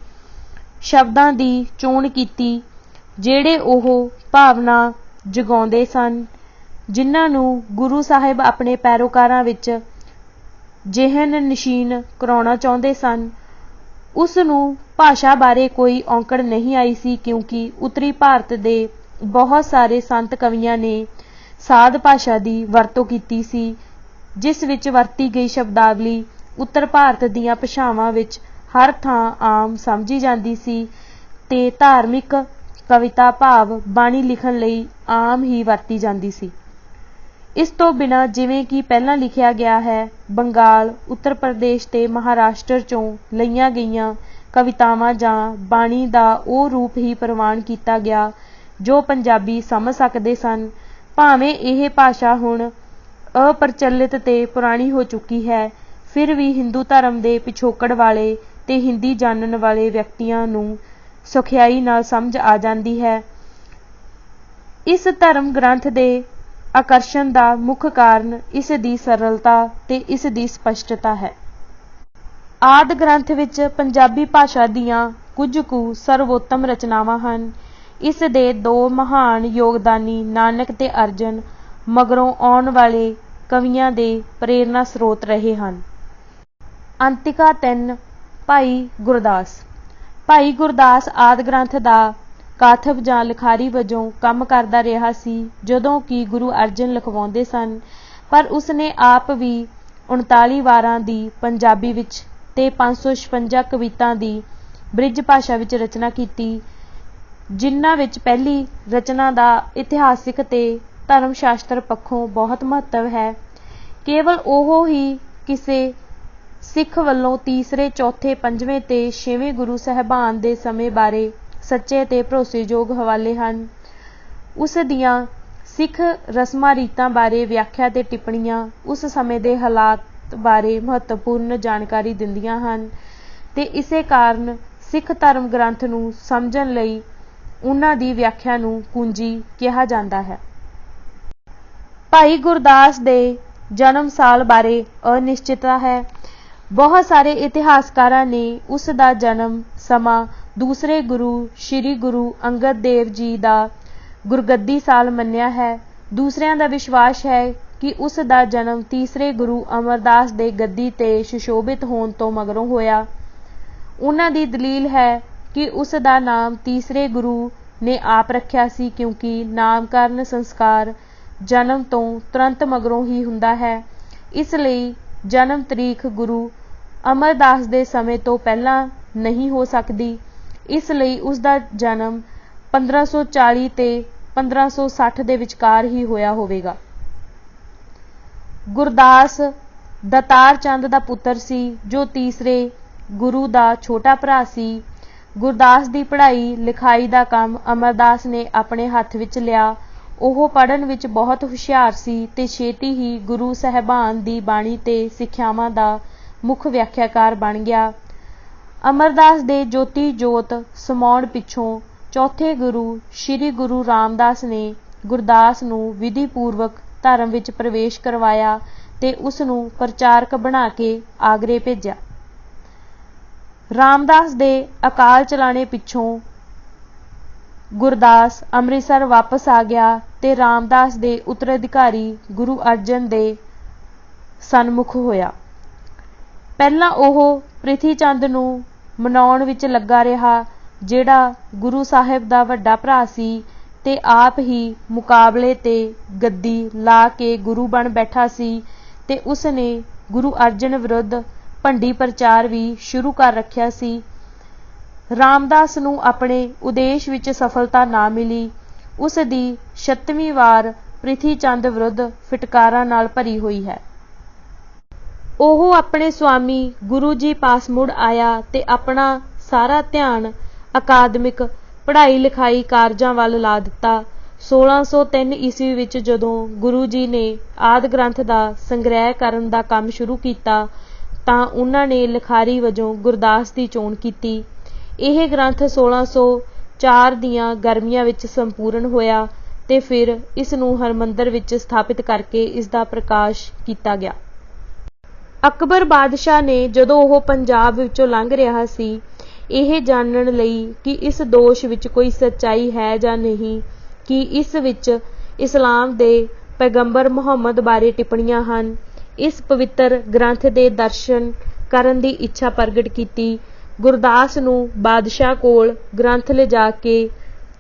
ਸ਼ਬਦਾਂ ਦੀ ਚੋਣ ਕੀਤੀ ਜਿਹੜੇ ਉਹ ਭਾਵਨਾ ਜਗਾਉਂਦੇ ਸਨ, ਜਿਨ੍ਹਾਂ ਨੂੰ ਗੁਰੂ ਸਾਹਿਬ ਆਪਣੇ ਪੈਰੋਕਾਰਾਂ ਵਿੱਚ ਜਿਹਨ ਨਸ਼ੀਨ ਕਰਾਉਣਾ ਚਾਹੁੰਦੇ ਸਨ। ਉਸ ਨੂੰ ਭਾਸ਼ਾ ਬਾਰੇ ਕੋਈ ਔਕੜ ਨਹੀਂ ਆਈ ਸੀ, ਕਿਉਂਕਿ ਉੱਤਰੀ ਭਾਰਤ ਦੇ ਬਹੁਤ ਸਾਰੇ ਸੰਤ ਕਵੀਆਂ ਨੇ ਸਾਧ ਭਾਸ਼ਾ ਦੀ ਵਰਤੋਂ ਕੀਤੀ ਸੀ, ਜਿਸ ਵਿੱਚ ਵਰਤੀ ਗਈ ਸ਼ਬਦਾਵਲੀ ਉੱਤਰ ਭਾਰਤ ਦੀਆਂ ਭਾਸ਼ਾਵਾਂ ਵਿੱਚ ਹਰ ਥਾਂ ਆਮ ਸਮਝੀ ਜਾਂਦੀ ਸੀ ਤੇ ਧਾਰਮਿਕ ਕਵਿਤਾ ਭਾਵ ਬਾਣੀ ਲਿਖਣ ਲਈ ਆਮ ਹੀ ਵਰਤੀ ਜਾਂਦੀ ਸੀ। ਇਸ ਤੋਂ ਬਿਨਾਂ ਜਿਵੇਂ ਕਿ ਪਹਿਲਾਂ ਲਿਖਿਆ ਗਿਆ ਹੈ, ਬੰਗਾਲ, ਉੱਤਰ ਪ੍ਰਦੇਸ਼ ਤੇ ਮਹਾਰਾਸ਼ਟਰ ਚੋਂ ਲਈਆਂ ਗਈਆਂ ਕਵਿਤਾਵਾਂ ਜਾਂ ਬਾਣੀ ਦਾ ਉਹ ਰੂਪ ਹੀ ਪ੍ਰਵਾਨ ਕੀਤਾ ਗਿਆ ਜੋ ਪੰਜਾਬੀ ਸਮਝ ਸਕਦੇ ਸਨ। ਭਾਵੇਂ ਇਹ ਭਾਸ਼ਾ ਹੁਣ ਅਪ੍ਰਚਲਿਤ ਤੇ ਪੁਰਾਣੀ ਹੋ ਚੁੱਕੀ ਹੈ, ਫਿਰ ਵੀ ਹਿੰਦੂ ਧਰਮ ਦੇ ਪਿਛੋਕੜ ਵਾਲੇ ਤੇ ਹਿੰਦੀ ਜਾਣਨ ਵਾਲੇ ਵਿਅਕਤੀਆਂ ਨੂੰ ਸੌਖਿਆਈ ਨਾਲ ਸਮਝ ਆ ਜਾਂਦੀ ਹੈ। ਇਸ ਧਰਮ ਗ੍ਰੰਥ ਦੇ ਆਕਰਸ਼ਣ ਦਾ ਮੁੱਖ ਕਾਰਨ ਇਸ ਦੀ ਸਰਲਤਾ ਤੇ ਇਸ ਦੀ ਸਪਸ਼ਟਤਾ ਹੈ। ਆਦਿ ਗ੍ਰੰਥ ਵਿੱਚ ਪੰਜਾਬੀ ਭਾਸ਼ਾ ਦੀਆਂ ਕੁਝ ਕੁ ਸਰਵੋਤਮ ਰਚਨਾਵਾਂ ਹਨ। ਇਸ ਦੇ ਦੋ ਮਹਾਨ ਯੋਗਦਾਨੀ ਨਾਨਕ ਤੇ ਅਰਜਨ ਮਗਰੋਂ ਆਉਣ ਵਾਲੇ ਕਵੀਆਂ ਦੇ ਪ੍ਰੇਰਨਾ ਸਰੋਤ ਰਹੇ ਹਨ। ਅੰਤਿਕਾ 3 ਭਾਈ ਗੁਰਦਾਸ। ਭਾਈ ਗੁਰਦਾਸ ਆਦਿ ਗ੍ਰੰਥ ਦਾ ਕਾਥਵ ਜਾਂ ਲਿਖਾਰੀ ਵਜੋਂ ਕੰਮ ਕਰਦਾ ਰਿਹਾ ਸੀ ਜਦੋਂ ਕਿ ਗੁਰੂ ਅਰਜਨ ਲਿਖਵਾਉਂਦੇ ਸਨ, ਪਰ ਉਸਨੇ ਆਪ ਵੀ 39 ਵਾਰਾਂ ਦੀ ਪੰਜਾਬੀ ਵਿੱਚ ਤੇ 556 ਕਵਿਤਾ ਦੀ ਬ੍ਰਿਜ ਭਾਸ਼ਾ ਵਿੱਚ ਰਚਨਾ ਕੀਤੀ, ਜਿਨ੍ਹਾਂ ਵਿੱਚ ਪਹਿਲੀ ਰਚਨਾ ਦਾ ਇਤਿਹਾਸਿਕ ਤੇ ਧਰਮ ਸ਼ਾਸਤਰ ਪੱਖੋਂ ਬਹੁਤ ਮਹੱਤਵ ਹੈ। ਕੇਵਲ ਉਹ ਹੀ ਕਿਸੇ ਸਿੱਖ ਵੱਲੋਂ ਤੀਸਰੇ, ਚੌਥੇ, ਪੰਜਵੇਂ ਤੇ ਛੇਵੇਂ ਗੁਰੂ ਸਾਹਿਬਾਨ ਦੇ ਸਮੇਂ ਬਾਰੇ ਸੱਚੇ ਤੇ ਭਰੋਸੇਯੋਗ ਹਵਾਲੇ ਹਨ। ਉਸ ਦੀਆਂ ਸਿੱਖ ਰਸਮਾਂ ਰੀਤਾਂ ਬਾਰੇ ਵਿਆਖਿਆ ਤੇ ਟਿੱਪਣੀਆਂ ਉਸ ਸਮੇਂ ਦੇ ਹਾਲਾਤ ਬਾਰੇ ਮਹੱਤਵਪੂਰਨ ਜਾਣਕਾਰੀ ਦਿੰਦੀਆਂ ਹਨ ਤੇ ਇਸੇ ਕਾਰਨ ਸਿੱਖ ਧਰਮ ਗ੍ਰੰਥ ਨੂੰ ਸਮਝਣ ਲਈ ਉਹਨਾਂ ਦੀ ਵਿਆਖਿਆ ਨੂੰ ਕੁੰਜੀ ਕਿਹਾ ਜਾਂਦਾ ਹੈ। ਭਾਈ ਗੁਰਦਾਸ ਦੇ ਜਨਮ ਸਾਲ ਬਾਰੇ ਅਨਿਸ਼ਚਿਤਤਾ ਹੈ। ਬਹੁਤ ਸਾਰੇ ਇਤਿਹਾਸਕਾਰਾਂ ਨੇ ਉਸ ਦਾ ਜਨਮ ਸਮਾਂ ਦੂਸਰੇ ਗੁਰੂ ਸ੍ਰੀ ਗੁਰੂ ਅੰਗਦ ਦੇਵ ਜੀ ਦਾ ਗੁਰਗੱਦੀ ਸਾਲ ਮੰਨਿਆ ਹੈ। ਦੂਸਰਿਆਂ ਦਾ ਵਿਸ਼ਵਾਸ ਹੈ ਕਿ ਉਸ ਦਾ ਜਨਮ ਤੀਸਰੇ ਗੁਰੂ ਅਮਰਦਾਸ ਦੇ ਗੱਦੀ ਤੇ ਸੁਸ਼ੋਭਿਤ ਹੋਣ ਤੋਂ ਮਗਰੋਂ ਹੋਇਆ। ਉਹਨਾਂ ਦੀ ਦਲੀਲ ਹੈ ਕਿ ਉਸ ਦਾ ਨਾਮ ਤੀਸਰੇ ਗੁਰੂ ਨੇ ਆਪ ਰੱਖਿਆ ਸੀ, ਕਿਉਂਕਿ ਨਾਮਕਰਨ ਸੰਸਕਾਰ ਜਨਮ ਤੋਂ ਤੁਰੰਤ ਮਗਰੋਂ ਹੀ ਹੁੰਦਾ ਹੈ। ਇਸ ਲਈ ਜਨਮ ਤਰੀਕ ਗੁਰੂ ਅਮਰਦਾਸ ਦੇ ਸਮੇਂ ਤੋਂ ਪਹਿਲਾਂ ਨਹੀਂ ਹੋ ਸਕਦੀ। ਇਸ ਲਈ ਉਸ ਦਾ ਜਨਮ 1540 ਤੇ 1560 ਦੇ ਵਿਚਕਾਰ ਹੀ ਹੋਇਆ ਹੋਵੇਗਾ। ਗੁਰਦਾਸ ਦਤਾਰ ਚੰਦ ਦਾ ਪੁੱਤਰ ਸੀ, ਜੋ ਤੀਸਰੇ ਗੁਰੂ ਦਾ ਛੋਟਾ ਭਰਾ ਸੀ। ਗੁਰਦਾਸ ਦੀ ਪੜ੍ਹਾਈ ਲਿਖਾਈ ਦਾ ਕੰਮ ਅਮਰਦਾਸ ਨੇ ਆਪਣੇ ਹੱਥ ਵਿੱਚ ਲਿਆ। ਉਹ ਪੜ੍ਹਨ ਵਿੱਚ ਬਹੁਤ ਹੁਸ਼ਿਆਰ ਸੀ ਤੇ ਛੇਤੀ ਹੀ ਗੁਰੂ ਸਾਹਿਬਾਨ ਦੀ ਬਾਣੀ ਤੇ ਸਿੱਖਿਆਵਾਂ ਦਾ ਮੁੱਖ ਵਿਆਖਿਆਕਾਰ ਬਣ ਗਿਆ। ਅਮਰਦਾਸ ਦੇ ਜੋਤੀ ਜੋਤ ਸਮਾਉਣ ਪਿੱਛੋਂ ਚੌਥੇ ਗੁਰੂ ਸ੍ਰੀ ਗੁਰੂ ਰਾਮਦਾਸ ਨੇ ਗੁਰਦਾਸ ਨੂੰ ਵਿਧੀ ਪੂਰਵਕ ਧਰਮ ਵਿੱਚ ਪ੍ਰਵੇਸ਼ ਕਰਵਾਇਆ ਤੇ ਉਸ ਨੂੰ ਪ੍ਰਚਾਰਕ ਬਣਾ ਕੇ ਆਗਰੇ ਭੇਜਿਆ। ਰਾਮਦਾਸ ਦੇ ਅਕਾਲ ਚਲਾਣੇ ਪਿੱਛੋਂ ਗੁਰਦਾਸ ਅੰਮ੍ਰਿਤਸਰ ਵਾਪਸ ਆ ਗਿਆ ਤੇ ਰਾਮਦਾਸ ਦੇ ਉੱਤਰਾਧਿਕਾਰੀ ਗੁਰੂ ਅਰਜਨ ਦੇ ਸਨਮੁਖ ਹੋਇਆ। ਪਹਿਲਾਂ ਉਹ ਪ੍ਰਿਥੀ ਚੰਦ ਨੂੰ ਮਨਾਉਣ ਵਿੱਚ ਲੱਗਾ ਰਿਹਾ, ਜਿਹੜਾ ਗੁਰੂ ਸਾਹਿਬ ਦਾ ਵੱਡਾ ਭਰਾ ਸੀ ਤੇ ਆਪ ਹੀ ਮੁਕਾਬਲੇ ਤੇ ਗੱਦੀ ਲਾ ਕੇ ਗੁਰੂ ਬਣ ਬੈਠਾ ਸੀ ਤੇ ਉਸ ਨੇ ਗੁਰੂ ਅਰਜਨ ਵਿਰੁੱਧ ਭੰਡੀ ਪ੍ਰਚਾਰ ਵੀ ਸ਼ੁਰੂ ਕਰ ਰੱਖਿਆ ਸੀ। ਰਾਮਦਾਸ ਨੂੰ ਆਪਣੇ ਉਦੇਸ਼ ਵਿੱਚ ਸਫਲਤਾ ਨਾ ਮਿਲੀ। ਉਸ ਦੀ 36ਵੀਂ ਵਾਰ ਪ੍ਰਿਥੀ ਚੰਦ ਵਿਰੁੱਧ ਫਿਟਕਾਰਾਂ ਨਾਲ ਭਰੀ ਹੋਈ ਹੈ। ਉਹ ਆਪਣੇ ਸਵਾਮੀ ਗੁਰੂ ਜੀ ਪਾਸ ਮੁੜ ਆਇਆ ਤੇ ਆਪਣਾ ਸਾਰਾ ਧਿਆਨ ਅਕਾਦਮਿਕ ਪੜ੍ਹਾਈ ਲਿਖਾਈ ਕਾਰਜਾਂ ਵੱਲ ਲਾ ਦਿੱਤਾ। 1603 ਈਸਵੀ ਵਿੱਚ ਜਦੋਂ ਗੁਰੂ ਜੀ ਨੇ ਆਦਿ ਗ੍ਰੰਥ ਦਾ ਸੰਗ੍ਰਹਿ ਕਰਨ ਦਾ ਕੰਮ ਸ਼ੁਰੂ ਕੀਤਾ ਤਾਂ ਉਹਨਾਂ ਨੇ ਲਿਖਾਰੀ ਵਜੋਂ ਗੁਰਦਾਸ ਦੀ ਚੋਣ ਕੀਤੀ। ਇਹ ਗ੍ਰੰਥ 1604 ਦੀਆਂ ਗਰਮੀਆਂ ਵਿੱਚ ਸੰਪੂਰਨ ਹੋਇਆ ਤੇ ਫਿਰ ਇਸ ਨੂੰ ਹਰਮੰਦਰ ਵਿੱਚ ਸਥਾਪਿਤ ਕਰਕੇ ਇਸ ਦਾ ਪ੍ਰਕਾਸ਼ ਕੀਤਾ ਗਿਆ। ਅਕਬਰ ਬਾਦਸ਼ਾਹ ਨੇ ਜਦੋਂ ਉਹ ਪੰਜਾਬ ਵਿੱਚੋਂ ਲੰਘ ਰਿਹਾ ਸੀ, ਇਹ ਜਾਣਨ ਲਈ ਕਿ ਇਸ ਦੋਸ਼ ਵਿੱਚ ਕੋਈ ਸੱਚਾਈ ਹੈ ਜਾਂ ਨਹੀਂ, ਕਿ ਇਸ ਵਿੱਚ ਇਸਲਾਮ ਦੇ ਪੈਗੰਬਰ ਮੁਹੰਮਦ ਬਾਰੇ ਟਿੱਪਣੀਆਂ ਹਨ, ਇਸ ਪਵਿੱਤਰ ਗ੍ਰੰਥ ਦੇ ਦਰਸ਼ਨ ਕਰਨ ਦੀ ਇੱਛਾ ਪ੍ਰਗਟ ਕੀਤੀ। ਗੁਰਦਾਸ ਨੂੰ ਬਾਦਸ਼ਾਹ ਕੋਲ ਗ੍ਰੰਥ ਲਿਜਾ ਕੇ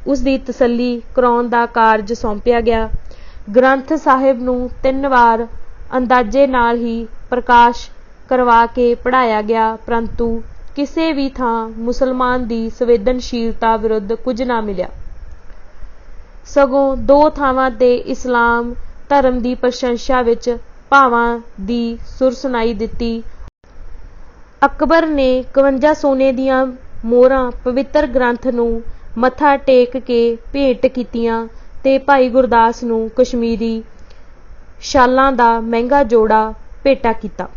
ਉਸ ਦੀ ਤਸੱਲੀ ਕਰਾਉਣ ਦਾ ਕਾਰਜ ਸੌਂਪਿਆ ਗਿਆ। ਗ੍ਰੰਥ ਸਾਹਿਬ ਨੂੰ 3 ਵਾਰ ਅੰਦਾਜ਼ੇ ਨਾਲ ਹੀ ਪ੍ਰਕਾਸ਼ ਕਰਵਾ ਕੇ ਪੜ੍ਹਾਇਆ ਗਿਆ, ਪਰੰਤੂ ਕਿਸੇ ਵੀ ਥਾਂ ਮੁਸਲਮਾਨ ਦੀ ਸੰਵੇਦਨਸ਼ੀਲਤਾ ਵਿਰੁੱਧ ਕੁਝ ਨਾ ਮਿਲਿਆ। ਸਗੋਂ 2 ਥਾਵਾਂ ਤੇ ਇਸਲਾਮ ਧਰਮ ਦੀ ਪ੍ਰਸ਼ੰਸਾ ਵਿੱਚ ਭਾਵਾਂ ਦੀ ਸੁਰ ਸੁਣਾਈ ਦਿੱਤੀ। ਅਕਬਰ ਨੇ 51 ਸੋਨੇ ਦੀਆਂ ਮੋਹਰਾਂ ਪਵਿੱਤਰ ਗ੍ਰੰਥ ਨੂੰ ਮੱਥਾ ਟੇਕ ਕੇ ਭੇਂਟ ਕੀਤੀਆਂ ਤੇ ਭਾਈ ਗੁਰਦਾਸ ਨੂੰ ਕਸ਼ਮੀਰੀ ਸ਼ਾਲਾਂ ਦਾ ਮਹਿੰਗਾ ਜੋੜਾ ਭੇਟਾ ਕੀਤਾ।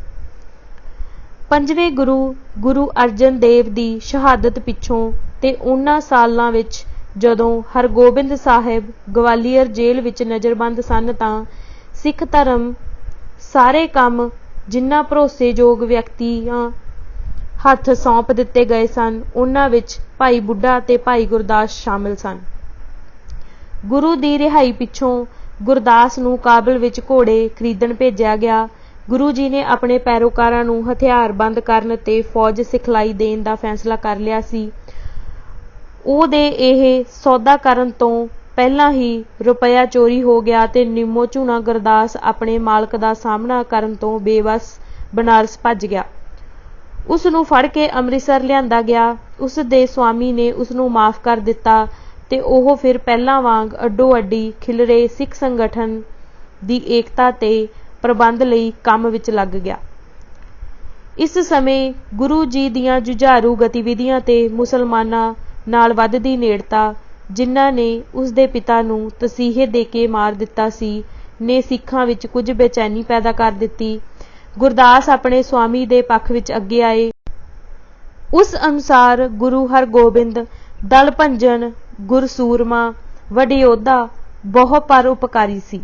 5ਵੇਂ ਗੁਰੂ ਅਰਜਨ ਦੇਵ ਦੀ ਸ਼ਹਾਦਤ ਪਿੱਛੋਂ ਤੇ ਉਹਨਾਂ ਸਾਲਾਂ ਵਿੱਚ ਜਦੋਂ ਹਰਗੋਬਿੰਦ ਸਾਹਿਬ ਗਵਾਲੀਅਰ ਜੇਲ੍ਹ ਵਿੱਚ ਨਜ਼ਰਬੰਦ ਸਨ ਤਾਂ ਸਿੱਖ ਧਰਮ ਸਾਰੇ ਕੰਮ ਜਿਨ੍ਹਾਂ ਭਰੋਸੇਯੋਗ ਵਿਅਕਤੀਆਂ ਹੱਥ ਸੌਂਪ ਦਿੱਤੇ ਗਏ ਸਨ, ਉਹਨਾਂ ਵਿੱਚ ਭਾਈ ਬੁੱਢਾ ਤੇ ਭਾਈ ਗੁਰਦਾਸ ਸ਼ਾਮਿਲ ਸਨ। ਗੁਰੂ ਦੀ ਰਿਹਾਈ ਪਿੱਛੋਂ ਗੁਰਦਾਸ ਨੂੰ ਕਾਬਲ ਵਿੱਚ ਘੋੜੇ ਖਰੀਦਣ ਭੇਜਿਆ ਗਿਆ। ਗੁਰੂ ਜੀ ਨੇ ਆਪਣੇ ਪੈਰੋਕਾਰਾਂ ਨੂੰ ਹਥਿਆਰਬੰਦ ਕਰਨ ਤੇ ਫੌਜ ਸਿਖਲਾਈ ਦੇਣ ਦਾ ਫੈਸਲਾ ਕਰ ਲਿਆ ਸੀ। ਉਹਦੇ ਇਹ ਸੌਦਾ ਕਰਨ ਤੋਂ ਪਹਿਲਾਂ ਹੀ ਰੁਪਇਆ ਚੋਰੀ ਹੋ ਗਿਆ ਤੇ ਨਿੰਮੋ ਝੂਣਾ ਗੁਰਦਾਸ ਆਪਣੇ ਮਾਲਕ ਦਾ ਸਾਹਮਣਾ ਕਰਨ ਤੋਂ ਬੇਵੱਸ ਬਨਾਰਸ ਭੱਜ ਗਿਆ। ਉਸ ਨੂੰ ਫੜ ਕੇ ਅੰਮ੍ਰਿਤਸਰ ਲਿਆਂਦਾ ਗਿਆ। ਉਸ ਦੇ ਸੁਆਮੀ ਨੇ ਉਸ ਨੂੰ ਮਾਫ਼ ਕਰ ਦਿੱਤਾ ਤੇ ਉਹ ਫਿਰ ਪਹਿਲਾਂ ਵਾਂਗ ਅੱਡੋ ਅੱਡੀ ਖਿਲਰੇ ਸਿੱਖ ਸੰਗਠਨ ਦੀ ਏਕਤਾ ਤੇ ਪ੍ਰਬੰਧ ਲਈ ਕੰਮ ਵਿੱਚ ਲੱਗ ਗਿਆ। ਇਸ ਸਮੇਂ ਗੁਰੂ ਜੀ ਦੀਆਂ ਜੁਝਾਰੂ ਗਤੀਵਿਧੀਆਂ ਤੇ ਮੁਸਲਮਾਨਾਂ ਨਾਲ ਵੱਧਦੀ ਨੇੜਤਾ, ਜਿਨ੍ਹਾਂ ਨੇ ਉਸ ਦੇ ਪਿਤਾ ਨੂੰ ਤਸੀਹੇ ਦੇ ਕੇ ਮਾਰ ਦਿੱਤਾ ਸੀ, ਨੇ ਸਿੱਖਾਂ ਵਿੱਚ ਕੁਝ ਬੇਚੈਨੀ ਪੈਦਾ ਕਰ ਦਿੱਤੀ। ਗੁਰਦਾਸ ਆਪਣੇ ਸੁਆਮੀ ਦੇ ਪੱਖ ਵਿੱਚ ਅੱਗੇ ਆਏ। ਉਸ ਅਨੁਸਾਰ ਗੁਰੂ ਹਰਗੋਬਿੰਦ ਦਲ ਭੰਜਨ, ਗੁਰਸੂਰਮਾ, ਵਡਯੋਧਾ, ਬਹੁ ਪਰਉਪਕਾਰੀ ਸੀ।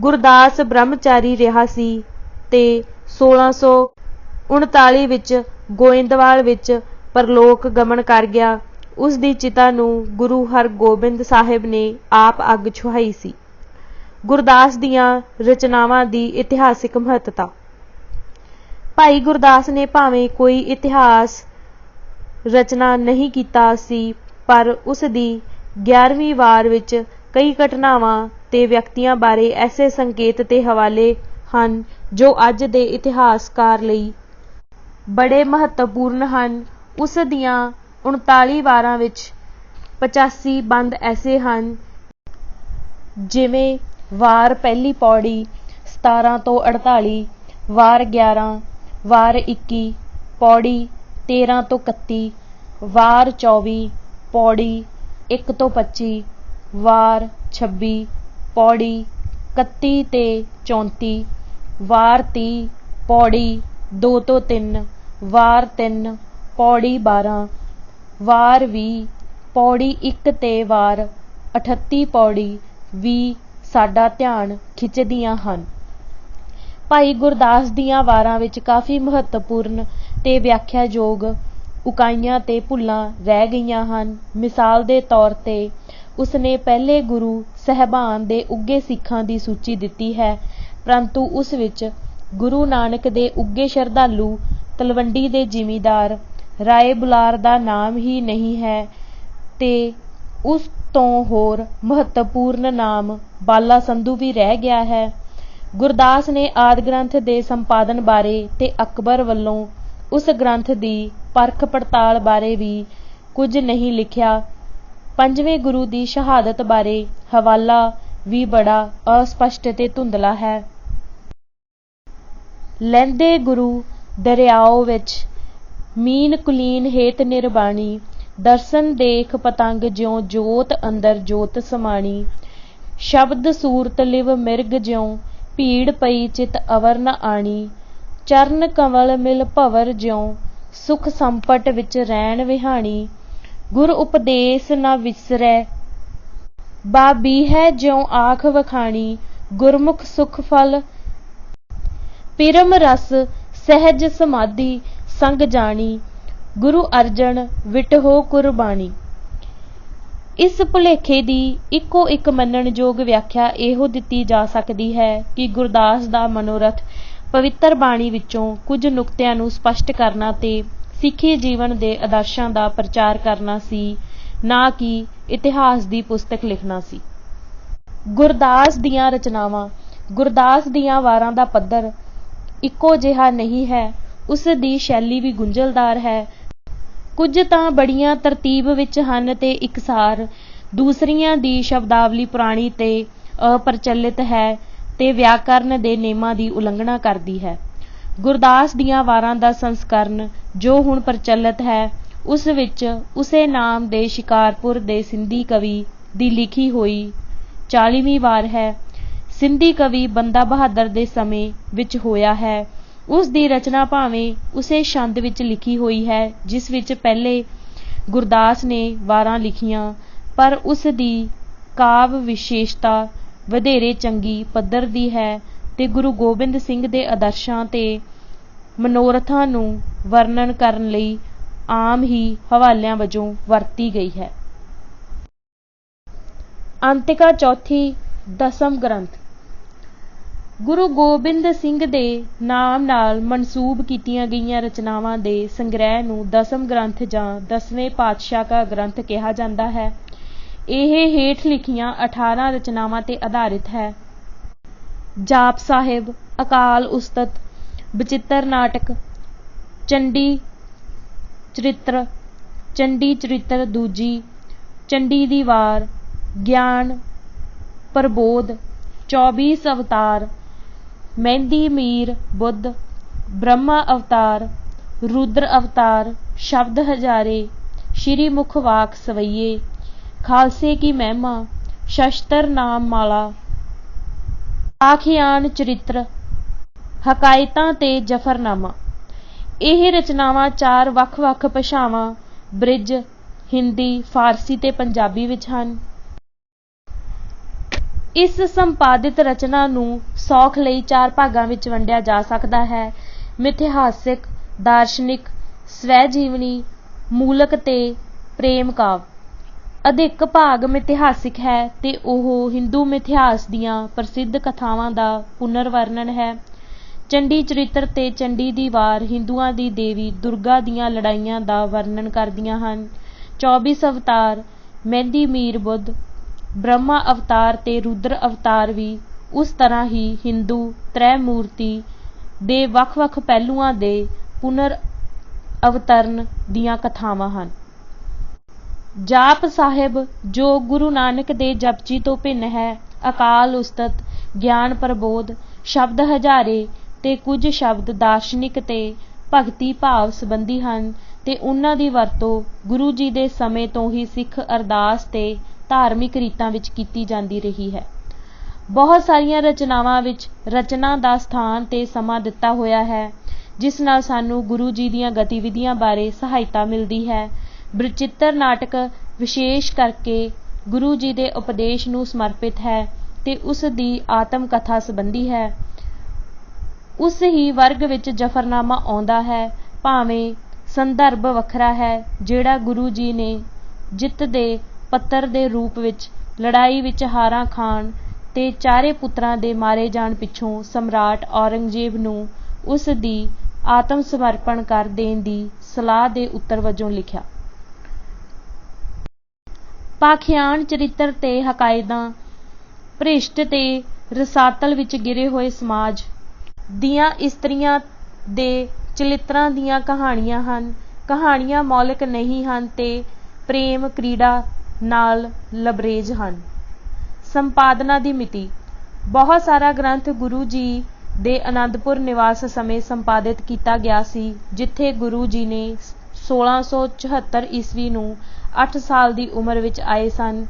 ਗੁਰਦਾਸ ਬ੍ਰਹਮਚਾਰੀ ਰਿਹਾ ਸੀ ਤੇ 1639 ਵਿੱਚ ਗੋਇੰਦਵਾਲ ਵਿੱਚ ਪਰਲੋਕ ਗਮਨ ਕਰ ਗਿਆ। ਉਸ ਦੀ ਚਿਤਾ ਨੂੰ ਗੁਰੂ ਹਰਗੋਬਿੰਦ ਸਾਹਿਬ ਨੇ ਆਪ ਅੱਗ ਛੁਹਾਈ ਸੀ। ਗੁਰਦਾਸ ਦੀਆਂ ਰਚਨਾਵਾਂ ਦੀ ਇਤਿਹਾਸਿਕ ਮਹੱਤਤਾ। ਭਾਈ ਗੁਰਦਾਸ ਨੇ ਭਾਵੇਂ ਕੋਈ ਇਤਿਹਾਸ ਰਚਨਾ ਨਹੀਂ ਕੀਤਾ ਸੀ, ਪਰ ਉਸ ਦੀ 11ਵੀਂ ਵਾਰ ਵਿੱਚ ਕਈ ਘਟਨਾਵਾਂ ਤੇ ਵਿਅਕਤੀਆਂ ਬਾਰੇ ਐਸੇ ਸੰਕੇਤ ਤੇ ਹਵਾਲੇ ਹਨ ਜੋ ਅੱਜ ਦੇ ਇਤਿਹਾਸਕਾਰ ਲਈ ਬੜੇ ਮਹੱਤਵਪੂਰਨ ਹਨ। ਉਸ ਦੀਆਂ 39 ਵਾਰਾਂ ਵਿੱਚ 85 ਬੰਦ ਐਸੇ ਹਨ, ਜਿਵੇਂ ਵਾਰ ਪਹਿਲੀ ਪੌੜੀ 17 ਤੋਂ 48, ਵਾਰ 11, ਵਾਰ 21, ਪੌੜੀ 13 ਤੋਂ 31, ਵਾਰ 24, ਪੌੜੀ 1 ਤੋਂ 25, ਵਾਰ 26, ਪੌੜੀ 31 ਤੇ 34, ਵਾਰ 30, ਪੌੜੀ 2 ਤੋਂ 3, ਵਾਰ 3, ਪੌੜੀ 12, ਵਾਰ 20, ਪੌੜੀ 1 ਤੇ ਵਾਰ 38, ਪੌੜੀ 20 ਸਾਡਾ ਧਿਆਨ ਖਿੱਚਦੀਆਂ ਹਨ। ਭਾਈ ਗੁਰਦਾਸ ਦੀਆਂ ਵਾਰਾਂ ਵਿੱਚ ਕਾਫੀ ਮਹੱਤਵਪੂਰਨ ਤੇ ਵਿਆਖਿਆਯੋਗ ਉਕਾਈਆਂ ਤੇ ਭੁੱਲਾਂ ਰਹਿ ਗਈਆਂ ਹਨ। ਮਿਸਾਲ ਦੇ ਤੌਰ ਤੇ ਉਸਨੇ ਪਹਿਲੇ ਗੁਰੂ ਸਾਹਿਬਾਨ ਦੇ ਉੱਘੇ ਸਿੱਖਾਂ ਦੀ ਸੂਚੀ ਦਿੱਤੀ ਹੈ, ਪਰੰਤੂ ਉਸ ਵਿੱਚ ਗੁਰੂ ਨਾਨਕ ਦੇ ਉੱਘੇ ਸ਼ਰਧਾਲੂ ਤਲਵੰਡੀ ਦੇ ਜ਼ਿਮੀਂਦਾਰ ਰਾਏ ਬੁਲਾਰ ਦਾ ਨਾਮ ਹੀ ਨਹੀਂ ਹੈ ਤੇ ਉਸ ਤੋਂ ਹੋਰ ਮਹੱਤਵਪੂਰਨ ਨਾਮ ਬਾਲਾ ਸੰਧੂ ਵੀ ਰਹਿ ਗਿਆ ਹੈ। ਗੁਰਦਾਸ ਨੇ ਆਦਿ ਗ੍ਰੰਥ ਦੇ ਸੰਪਾਦਨ ਬਾਰੇ ਤੇ ਅਕਬਰ ਵੱਲੋਂ ਉਸ ਗ੍ਰੰਥ ਦੀ ਪਰਖ ਪੜਤਾਲ ਬਾਰੇ ਵੀ ਕੁਝ ਨਹੀਂ ਲਿਖਿਆ। 5ਵੇਂ ਗੁਰੂ ਦੀ ਸ਼ਹਾਦਤ ਬਾਰੇ ਹਵਾਲਾ ਵੀ ਬੜਾ ਅਸਪਸ਼ਟ ਤੇ ਧੁੰਦਲਾ ਹੈ। ਲਹਿੰਦੇ ਗੁਰੂ ਦਰਿਆਓ ਵਿੱਚ ਮੀਨ ਕੁਲੀਨ ਹੇਤ ਨਿਰਬਾਣੀ, ਦਰਸ਼ਨ ਦੇਖ ਪਤੰਗ ਜਿਉਂ ਜੋਤ ਅੰਦਰ ਜੋਤ ਸਮਾਣੀ, ਸ਼ਬਦ ਸੂਰਤ ਲਿਵ ਮਿਰਗ ਜਿਉਂ ਭੀੜ ਪਈ ਚਿਤ ਅਵਰ ਨ ਆਣੀ, ਚਰਨ ਕੰਵਲ ਮਿਲ ਭਵਰ ਜਿਉਂ ਸੁਖ ਸੰਪਟ ਵਿੱਚ ਰਹਿਣ ਵਿਹਾਣੀ, ਗੁਰ ਉਪਦੇਸ ਨ ਵਿਸਰੈ ਬਾਬੀਹੈ ਜਿਉਂ ਆਖ ਵਖਾਣੀ, ਗੁਰਮੁਖ ਸੁਖ ਫਲ ਪਿਰਮ ਰਸ ਸਹਿਜ ਸਮਾਧੀ ਸੰਗ ਜਾਣੀ, ਗੁਰੂ ਅਰਜਨ ਵਿਟਹੋ ਕੁਰਬਾਣੀ। ਇਸ ਭੁਲੇਖੇ ਦੀ ਇੱਕੋ ਇੱਕ ਮੰਨਣਯੋਗ ਵਿਆਖਿਆ ਇਹੋ ਦਿੱਤੀ ਜਾ ਸਕਦੀ ਹੈ ਕਿ ਗੁਰਦਾਸ ਦਾ ਮਨੋਰਥ ਪਵਿੱਤਰ ਬਾਣੀ ਵਿੱਚੋਂ ਕੁਝ ਨੁਕਤਿਆਂ ਨੂੰ ਸਪਸ਼ਟ ਕਰਨਾ ਤੇ ਸਿੱਖੀ ਜੀਵਨ ਦੇ ਆਦਰਸ਼ਾਂ ਦਾ ਪ੍ਰਚਾਰ ਕਰਨਾ ਸੀ, ਨਾ ਕਿ इतिहास दी पुस्तक लिखना सी। गुरदास दीआं रचनावां, गुरदास दीआं वारां दा पੱਧਰ ਇੱਕੋ ਜਿਹਾ नहीं है, उस दी शैली भी गुंझलदार है। कुछ तां बड़ियां तरतीब विच हन ते इकसार, दूसरियां दी शब्दावली पुरानी ते अप्रचलित है ते व्याकरण दे नेमां दी उलंघना करदी है। गुरदास दीआं वारां दा संस्करण जो हुण प्रचलित है, उस विच उसे नाम दे शिकारपुर दे सिंधी कवि दी लिखी हुई 40ਵੀਂ वार है। सिंधी कवि बंदा बहादुर दे समय विच होया है। उस दी रचना भावें उसे छंद विच लिखी हुई है जिस विच पहले गुरदास ने वारां लिखियां, पर उस दी काव्य विशेषता ਵਧੇਰੇ ਚੰਗੀ ਪੱਧਰ ਦੀ ਹੈ ਤੇ ਗੁਰੂ ਗੋਬਿੰਦ ਸਿੰਘ ਦੇ ਆਦਰਸ਼ਾਂ ਤੇ ਮਨੋਰਥਾਂ ਨੂੰ ਵਰਣਨ ਕਰਨ ਲਈ ਆਮ ਹੀ ਹਵਾਲਿਆਂ ਵਜੋਂ ਵਰਤੀ ਗਈ ਹੈ। ਅੰਤਿਕਾ ਚੌਥੀ ਦਸਮ ਗ੍ਰੰਥ ਗੁਰੂ ਗੋਬਿੰਦ ਸਿੰਘ ਦੇ ਨਾਮ ਨਾਲ ਮਨਸੂਬ ਕੀਤੀਆਂ ਗਈਆਂ ਰਚਨਾਵਾਂ ਦੇ ਸੰਗ੍ਰਹਿ ਨੂੰ ਦਸਮ ਗ੍ਰੰਥ ਜਾਂ 10ਵੇਂ ਪਾਤਸ਼ਾਹ ਕਾ ਗ੍ਰੰਥ ਕਿਹਾ ਜਾਂਦਾ ਹੈ। ਇਹ ਹੇਠ ਲਿਖੀਆਂ 18 ਰਚਨਾਵਾਂ ਤੇ ਆਧਾਰਿਤ ਹੈ। ਜਾਪ ਸਾਹਿਬ, ਅਕਾਲ ਉਸਤਤ, ਬਚਿੱਤਰ ਨਾਟਕ, ਚੰਡੀ ਚਰਿੱਤਰ ਦੂਜੀ, ਚੰਡੀ ਦੀ ਵਾਰ, ਗਿਆਨ ਪ੍ਰਬੋਧ, 24 ਅਵਤਾਰ, ਮਹਿੰਦੀ ਮੀਰ ਬੁੱਧ, ਬ੍ਰਹਮਾ ਅਵਤਾਰ, ਰੁਦਰ ਅਵਤਾਰ, ਸ਼ਬਦ ਹਜ਼ਾਰੇ, ਸ਼੍ਰੀ ਮੁਖ ਵਾਕ ਸਵਈਏ, ਖਾਲਸੇ ਕੀ ਮਹਿਮਾ, ਸ਼ਸਤਰ ਨਾਮ ਮਾਲਾ, ਆਖਿਆਨ ਚਰਿੱਤਰ, ਹਕਾਇਤਾਂ ਤੇ ਜਫਰਨਾਮਾ। ਇਹ ਰਚਨਾਵਾਂ 4 ਵੱਖ-ਵੱਖ ਭਾਸ਼ਾਵਾਂ ਬ੍ਰਿਜ, ਹਿੰਦੀ, ਫਾਰਸੀ ਤੇ ਪੰਜਾਬੀ ਵਿੱਚ ਹਨ। ਇਸ ਸੰਪਾਦਿਤ ਰਚਨਾ ਨੂੰ ਸੌਖ ਲਈ 4 ਭਾਗਾਂ ਵਿੱਚ ਵੰਡਿਆ ਜਾ ਸਕਦਾ ਹੈ। ਮਿਥਿਹਾਸਿਕ, ਦਾਰਸ਼ਨਿਕ, ਸਵੈ ਜੀਵਨੀ, ਮੂਲਕ ਤੇ ਪ੍ਰੇਮ ਕਾਵਿ। ਅਧਿਕ ਭਾਗ ਮਿਥਿਹਾਸਿਕ ਹੈ ਤੇ ਉਹ ਹਿੰਦੂ ਮਿਥਿਹਾਸ ਦੀਆਂ ਪ੍ਰਸਿੱਧ ਕਥਾਵਾਂ ਦਾ ਪੁਨਰ ਵਰਣਨ ਹੈ। ਚੰਡੀ ਚਰਿੱਤਰ ਤੇ ਚੰਡੀ ਦੀ ਵਾਰ ਹਿੰਦੂਆਂ ਦੀ ਦੇਵੀ ਦੁਰਗਾ ਦੀਆਂ ਲੜਾਈਆਂ ਦਾ ਵਰਣਨ ਕਰਦੀਆਂ ਹਨ। 24 ਅਵਤਾਰ, ਮਹਿੰਦੀ ਮੀਰ ਬੁੱਧ, ਬ੍ਰਹਮਾ ਅਵਤਾਰ ਤੇ ਰੁਦਰ ਅਵਤਾਰ ਵੀ ਉਸ ਤਰ੍ਹਾਂ ਹੀ ਹਿੰਦੂ ਤ੍ਰੈ ਮੂਰਤੀ ਦੇ ਵੱਖ-ਵੱਖ ਪਹਿਲੂਆਂ ਦੇ ਪੁਨਰ ਅਵਤਰਨ ਦੀਆਂ ਕਥਾਵਾਂ ਹਨ। ਜਾਪ ਸਾਹਿਬ ਜੋ ਗੁਰੂ ਨਾਨਕ ਦੇ ਜਪਜੀ ਤੋਂ ਭਿੰਨ ਹੈ। ਅਕਾਲ ਉਸਤਤ, ਗਿਆਨ ਪ੍ਰਬੋਧ, ਸ਼ਬਦ ਹਜ਼ਾਰੇ ਤੇ ਕੁਝ ਸ਼ਬਦ ਦਾਰਸ਼ਨਿਕ ਤੇ ਭਗਤੀ ਭਾਵ ਸੰਬੰਧੀ ਹਨ ਤੇ ਉਹਨਾਂ ਦੀ ਵਰਤੋਂ ਗੁਰੂ ਜੀ ਦੇ ਸਮੇਂ ਤੋਂ ਹੀ ਸਿੱਖ ਅਰਦਾਸ ਤੇ ਧਾਰਮਿਕ ਰੀਤਾਂ ਵਿੱਚ ਕੀਤੀ ਜਾਂਦੀ ਰਹੀ ਹੈ। ਬਹੁਤ ਸਾਰੀਆਂ ਰਚਨਾਵਾਂ ਵਿੱਚ ਰਚਨਾ ਦਾ ਸਥਾਨ ਤੇ ਸਮਾਂ ਦਿੱਤਾ ਹੋਇਆ ਹੈ, ਜਿਸ ਨਾਲ ਸਾਨੂੰ ਗੁਰੂ ਜੀ ਦੀਆਂ ਗਤੀਵਿਧੀਆਂ ਬਾਰੇ ਸਹਾਇਤਾ ਮਿਲਦੀ ਹੈ। ਬਚਿੱਤਰ ਨਾਟਕ ਵਿਸ਼ੇਸ਼ ਕਰਕੇ ਗੁਰੂ ਜੀ ਦੇ ਉਪਦੇਸ਼ ਨੂੰ ਸਮਰਪਿਤ ਹੈ ਤੇ ਉਸ ਦੀ ਆਤਮ ਕਥਾ ਸੰਬੰਧੀ ਹੈ। ਉਸ ਹੀ ਵਰਗ ਵਿੱਚ ਜਫਰਨਾਮਾ ਆਉਂਦਾ ਹੈ, ਭਾਵੇਂ ਸੰਦਰਭ ਵੱਖਰਾ ਹੈ, ਜਿਹੜਾ ਗੁਰੂ ਜੀ ਨੇ ਜਿੱਤ ਦੇ ਪੱਤਰ ਦੇ ਰੂਪ ਵਿੱਚ ਲੜਾਈ ਵਿੱਚ ਹਾਰਾਂ ਖਾਣ ਤੇ 4 ਪੁੱਤਰਾਂ ਦੇ ਮਾਰੇ ਜਾਣ ਪਿੱਛੋਂ ਸਮਰਾਟ ਔਰੰਗਜ਼ੇਬ ਨੂੰ ਉਸ ਦੀ ਆਤਮ ਸਮਰਪਣ ਕਰ ਦੇਣ ਦੀ ਸਲਾਹ ਦੇ ਉੱਤਰ ਵਜੋਂ ਲਿਖਿਆ। ਪਾਖਿਆਨ ਚਰਿੱਤਰ ਤੇ ਹਕਾਇਤਾਂ ਭ੍ਰਿਸ਼ਟ ਤੇ ਰਸਾਤਲ ਵਿੱਚ ਗਿਰੇ ਹੋਏ ਸਮਾਜ ਦੀਆਂ ਇਸਤਰੀਆਂ ਦੇ ਚਰਿੱਤਰਾਂ ਦੀਆਂ ਕਹਾਣੀਆਂ ਹਨ। ਕਹਾਣੀਆਂ ਮੌਲਿਕ ਨਹੀਂ ਹਨ ਤੇ ਪ੍ਰੇਮ ਕ੍ਰੀੜਾ ਨਾਲ ਲਬਰੇਜ਼ ਹਨ। ਸੰਪਾਦਨਾ ਦੀ ਮਿਤੀ। ਬਹੁਤ ਸਾਰਾ ਗ੍ਰੰਥ ਗੁਰੂ ਜੀ ਦੇ ਅਨੰਦਪੁਰ ਨਿਵਾਸ ਸਮੇਂ ਸੰਪਾਦਿਤ ਕੀਤਾ ਗਿਆ ਸੀ, ਜਿੱਥੇ ਗੁਰੂ ਜੀ ਨੇ 1674 ਈਸਵੀ ਨੂੰ 8 ਸਾਲ ਦੀ ਉਮਰ ਵਿੱਚ ਆਏ ਸਨ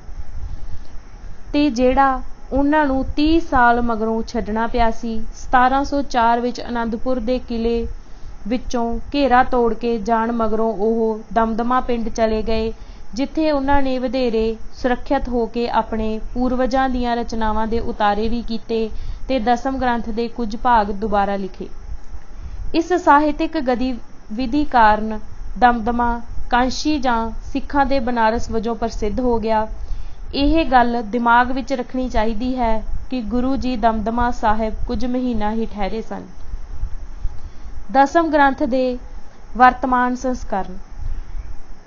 ਤੇ ਜਿਹੜਾ ਉਹਨਾਂ ਨੂੰ 30 ਸਾਲ ਮਗਰੋਂ ਛੱਡਣਾ ਪਿਆ ਸੀ। 1704 ਵਿੱਚ ਅਨੰਦਪੁਰ ਦੇ ਕਿਲੇ ਵਿੱਚੋਂ ਘੇਰਾ ਤੋੜ ਕੇ ਜਾਣ ਮਗਰੋਂ ਉਹ ਦਮਦਮਾ ਪਿੰਡ ਚਲੇ ਗਏ, ਜਿੱਥੇ ਉਹਨਾਂ ਨੇ ਵਧੇਰੇ ਸੁਰੱਖਿਅਤ ਹੋ ਕੇ ਆਪਣੇ ਪੂਰਵਜਾਂ ਦੀਆਂ ਰਚਨਾਵਾਂ ਦੇ ਉਤਾਰੇ ਵੀ ਕੀਤੇ ਤੇ ਦਸਮ ਗ੍ਰੰਥ ਦੇ ਕੁਝ ਭਾਗ ਦੁਬਾਰਾ ਲਿਖੇ। ਇਸ ਸਾਹਿਤਕ ਗਤੀਵਿਧੀ ਕਾਰਨ ਦਮਦਮਾ ਕਾਂਸ਼ੀ ਜਾਂ ਸਿੱਖਾਂ ਦੇ ਬਨਾਰਸ ਵਜੋਂ ਪ੍ਰਸਿੱਧ ਹੋ ਗਿਆ। ਇਹ ਗੱਲ ਦਿਮਾਗ ਵਿੱਚ ਰੱਖਣੀ ਚਾਹੀਦੀ ਹੈ ਕਿ ਗੁਰੂ ਜੀ ਦਮਦਮਾ ਸਾਹਿਬ ਕੁਝ ਮਹੀਨਾ ਹੀ ਠਹਿਰੇ ਸਨ। ਦਸਮ ਗ੍ਰੰਥ ਦੇ ਵਰਤਮਾਨ ਸੰਸਕਰਣ।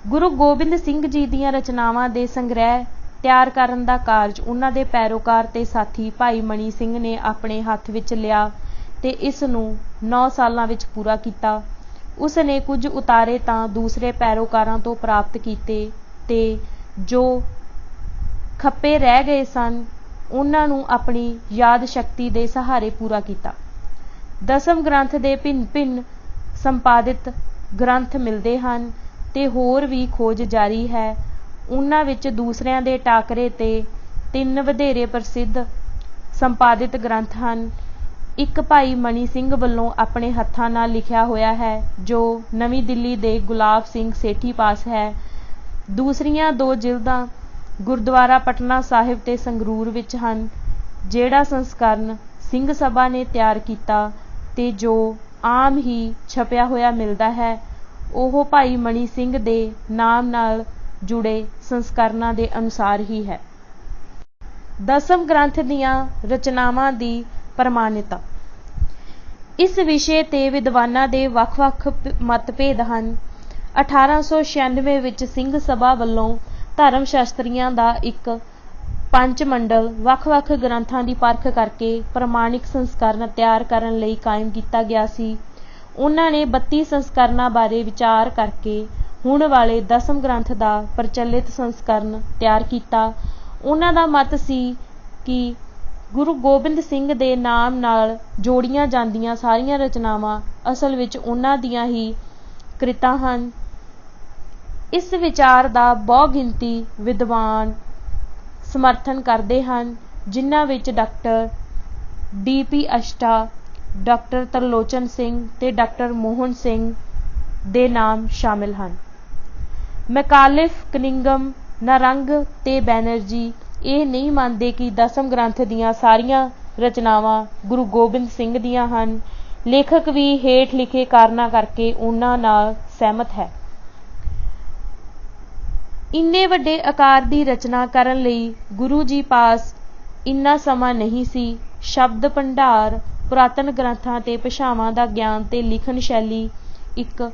ਗੁਰੂ ਗੋਬਿੰਦ ਸਿੰਘ ਜੀ ਦੀਆਂ ਰਚਨਾਵਾਂ ਦੇ ਸੰਗ੍ਰਹਿ ਤਿਆਰ ਕਰਨ ਦਾ ਕਾਰਜ ਉਹਨਾਂ ਦੇ ਪੈਰੋਕਾਰ ਤੇ ਸਾਥੀ ਭਾਈ ਮਣੀ ਸਿੰਘ ਨੇ ਆਪਣੇ ਹੱਥ ਵਿੱਚ ਲਿਆ ਤੇ ਇਸ ਨੂੰ 9 ਸਾਲਾਂ ਵਿੱਚ ਪੂਰਾ ਕੀਤਾ। ਉਸ ਨੇ ਕੁਝ ਉਤਾਰੇ ਤਾਂ ਦੂਸਰੇ ਪੈਰੋਕਾਰਾਂ ਤੋਂ ਪ੍ਰਾਪਤ ਕੀਤੇ ਤੇ ਜੋ ਖੱਪੇ ਰਹਿ ਗਏ ਸਨ ਉਹਨਾਂ ਨੂੰ ਆਪਣੀ ਯਾਦ ਸ਼ਕਤੀ ਦੇ ਸਹਾਰੇ ਪੂਰਾ ਕੀਤਾ। ਦਸਮ ਗ੍ਰੰਥ ਦੇ ਭਿੰਨ ਸੰਪਾਦਿਤ ਗ੍ਰੰਥ ਮਿਲਦੇ ਹਨ ਤੇ ਹੋਰ ਵੀ ਖੋਜ ਜਾਰੀ ਹੈ। ਉਹਨਾਂ ਵਿੱਚ ਦੂਸਰਿਆਂ ਦੇ ਟਾਕਰੇ ਤੇ 3 ਵਧੇਰੇ ਪ੍ਰਸਿੱਧ ਸੰਪਾਦਿਤ ਗ੍ਰੰਥ ਹਨ। ਇੱਕ ਭਾਈ ਮਣੀ ਸਿੰਘ ਵੱਲੋਂ ਆਪਣੇ ਹੱਥਾਂ ਨਾਲ ਲਿਖਿਆ ਹੋਇਆ ਹੈ ਜੋ ਨਵੀਂ ਦਿੱਲੀ ਦੇ ਗੁਲਾਬ ਸਿੰਘ ਸੇਠੀ ਪਾਸ ਹੈ। ਦੂਸਰੀਆਂ 2 ਜਿਲਦਾਂ ਗੁਰਦੁਆਰਾ ਪਟਨਾ ਸਾਹਿਬ ਤੇ ਸੰਗਰੂਰ ਵਿੱਚ ਹਨ। ਜਿਹੜਾ ਸੰਸਕਰਣ ਸਿੰਘ ਸਭਾ ਨੇ ਤਿਆਰ ਕੀਤਾ ਤੇ ਜੋ ਆਮ ਹੀ ਛਪਿਆ ਹੋਇਆ ਮਿਲਦਾ ਹੈ ਉਹ ਭਾਈ ਮਣੀ ਸਿੰਘ ਦੇ ਨਾਮ ਨਾਲ ਜੁੜੇ ਸੰਸਕਰਣਾਂ ਦੇ ਅਨੁਸਾਰ ਹੀ ਹੈ। ਦਸਮ ਗ੍ਰੰਥ ਦੀਆਂ ਰਚਨਾਵਾਂ ਦੀ ਪ੍ਰਮਾਣਿਕਤਾ। ਇਸ ਵਿਸ਼ੇ ਤੇ ਵਿਦਵਾਨਾਂ ਦੇ ਵੱਖ-ਵੱਖ ਮਤਭੇਦ ਹਨ। 1896 ਵਿੱਚ ਸਿੰਘ ਸਭਾ ਵੱਲੋਂ ਧਰਮ ਸ਼ਾਸਤਰੀਆਂ ਦਾ ਇੱਕ ਪੰਚ ਮੰਡਲ ਵੱਖ-ਵੱਖ ਗ੍ਰੰਥਾਂ ਦੀ ਪਰਖ ਕਰਕੇ ਪ੍ਰਮਾਣਿਕ ਸੰਸਕਰਣ ਤਿਆਰ ਕਰਨ ਲਈ ਕਾਇਮ ਕੀਤਾ ਗਿਆ ਸੀ। ਉਹਨਾਂ ਨੇ 32 ਸੰਸਕਰਣਾਂ ਬਾਰੇ ਵਿਚਾਰ ਕਰਕੇ ਹੁਣ ਵਾਲੇ ਦਸਮ ਗ੍ਰੰਥ ਦਾ ਪ੍ਰਚਲਿਤ ਸੰਸਕਰਣ ਤਿਆਰ ਕੀਤਾ। ਉਹਨਾਂ ਦਾ ਮਤ ਸੀ ਕਿ ਗੁਰੂ ਗੋਬਿੰਦ ਸਿੰਘ ਦੇ ਨਾਮ ਨਾਲ ਜੋੜੀਆਂ ਜਾਂਦੀਆਂ ਸਾਰੀਆਂ ਰਚਨਾਵਾਂ ਅਸਲ ਵਿੱਚ ਉਹਨਾਂ ਦੀਆਂ ਹੀ ਕ੍ਰਿਤਾਂ ਹਨ। ਇਸ ਵਿਚਾਰ ਦਾ ਬਹੁ-ਗਿਣਤੀ ਵਿਦਵਾਨ ਸਮਰਥਨ ਕਰਦੇ ਹਨ, ਜਿਨ੍ਹਾਂ ਵਿੱਚ doctor D.P. Ashta, doctor Tarlochan Singh ਤੇ ਡਾਕਟਰ ਮੋਹਨ ਸਿੰਘ ਦੇ ਨਾਮ ਸ਼ਾਮਿਲ ਹਨ। ਮੈਕਾਲਿਫ, ਕਨਿੰਗਮ, ਨਾਰੰਗ ਤੇ ਬੈਨਰਜੀ ਇਹ ਨਹੀਂ ਮੰਨਦੇ ਕਿ ਦਸਮ ਗ੍ਰੰਥ ਦੀਆਂ ਸਾਰੀਆਂ ਰਚਨਾਵਾਂ ਗੁਰੂ ਗੋਬਿੰਦ ਸਿੰਘ ਦੀਆਂ ਹਨ। ਲੇਖਕ ਵੀ ਹੇਠ ਲਿਖੇ ਕਾਰਨਾਂ ਕਰਕੇ ਉਹਨਾਂ ਨਾਲ ਸਹਿਮਤ ਹੈ। ਇੰਨੇ ਵੱਡੇ ਆਕਾਰ ਦੀ ਰਚਨਾ ਕਰਨ ਲਈ ਗੁਰੂ ਜੀ ਪਾਸ ਇੰਨਾ ਸਮਾਂ ਨਹੀਂ ਸੀ। ਸ਼ਬਦ ਭੰਡਾਰ, ਪੁਰਾਤਨ ਗ੍ਰੰਥਾਂ ਤੇ ਭਾਸ਼ਾਵਾਂ ਦਾ ਗਿਆਨ ਤੇ ਲਿਖਣ ਸ਼ੈਲੀ ਇੱਕ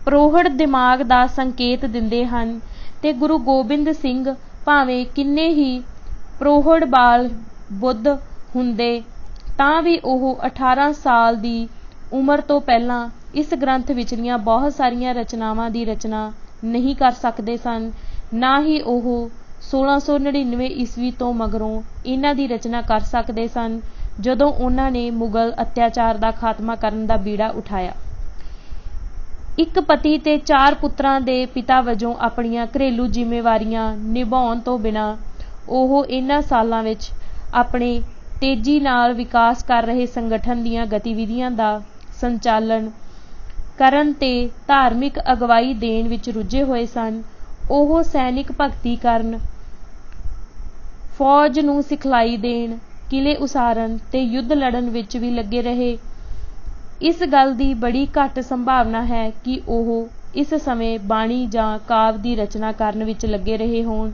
ਪ੍ਰੌੜ੍ਹ ਦਿਮਾਗ ਦਾ ਸੰਕੇਤ ਦਿੰਦੇ ਹਨ ਤੇ ਗੁਰੂ ਗੋਬਿੰਦ ਸਿੰਘ ਭਾਵੇਂ ਕਿੰਨੇ ਹੀ ਪ੍ਰੌੜ੍ਹ ਬਾਲ ਬੁੱਧ ਹੁੰਦੇ ਤਾਂ ਵੀ ਉਹ 18 ਸਾਲ ਦੀ ਉਮਰ ਤੋਂ ਪਹਿਲਾਂ ਇਸ ਗ੍ਰੰਥ ਵਿਚਲੀਆਂ ਬਹੁਤ ਸਾਰੀਆਂ ਰਚਨਾਵਾਂ ਦੀ ਰਚਨਾ ਨਹੀਂ ਕਰ ਸਕਦੇ ਸਨ। ਨਾ ਹੀ ਉਹ 1699 ਈਸਵੀ ਤੋਂ ਮਗਰੋਂ ਇਹਨਾਂ ਦੀ ਰਚਨਾ ਕਰ ਸਕਦੇ ਸਨ, ਜਦੋਂ ਉਹਨਾਂ ਨੇ ਮੁਗਲ ਅਤਿਆਚਾਰ ਦਾ ਖਾਤਮਾ ਕਰਨ ਦਾ ਬੀੜਾ ਉਠਾਇਆ। ਇੱਕ ਪਤੀ ਤੇ 4 ਪੁੱਤਰਾਂ ਦੇ ਪਿਤਾ ਵਜੋਂ ਆਪਣੀਆਂ ਘਰੇਲੂ ਜ਼ਿੰਮੇਵਾਰੀਆਂ ਨਿਭਾਉਣ ਤੋਂ ਬਿਨਾਂ ਉਹ ਇਹਨਾਂ ਸਾਲਾਂ ਵਿੱਚ ਆਪਣੇ ਤੇਜ਼ੀ ਨਾਲ ਵਿਕਾਸ ਕਰ ਰਹੇ ਸੰਗਠਨ ਦੀਆਂ ਗਤੀਵਿਧੀਆਂ ਦਾ ਸੰਚਾਲਨ ਕਰਨ ਤੇ ਧਾਰਮਿਕ ਅਗਵਾਈ ਦੇਣ ਵਿੱਚ ਰੁੱਝੇ ਹੋਏ ਸਨ। ਉਹ ਸੈਨਿਕ ਭਰਤੀ ਕਰਨ, ਫੌਜ ਨੂੰ ਸਿਖਲਾਈ ਦੇਣ, ਕਿਲੇ ਉਸਾਰਨ ਤੇ ਯੁੱਧ ਲੜਨ ਵਿੱਚ ਵੀ ਲੱਗੇ ਰਹੇ। ਇਸ ਗੱਲ ਦੀ ਬੜੀ ਘੱਟ ਸੰਭਾਵਨਾ ਹੈ ਕਿ ਉਹ ਇਸ ਸਮੇਂ ਬਾਣੀ ਜਾਂ ਕਾਵਿ ਦੀ ਰਚਨਾ ਕਰਨ ਵਿੱਚ ਲੱਗੇ ਰਹੇ ਹੋਣ।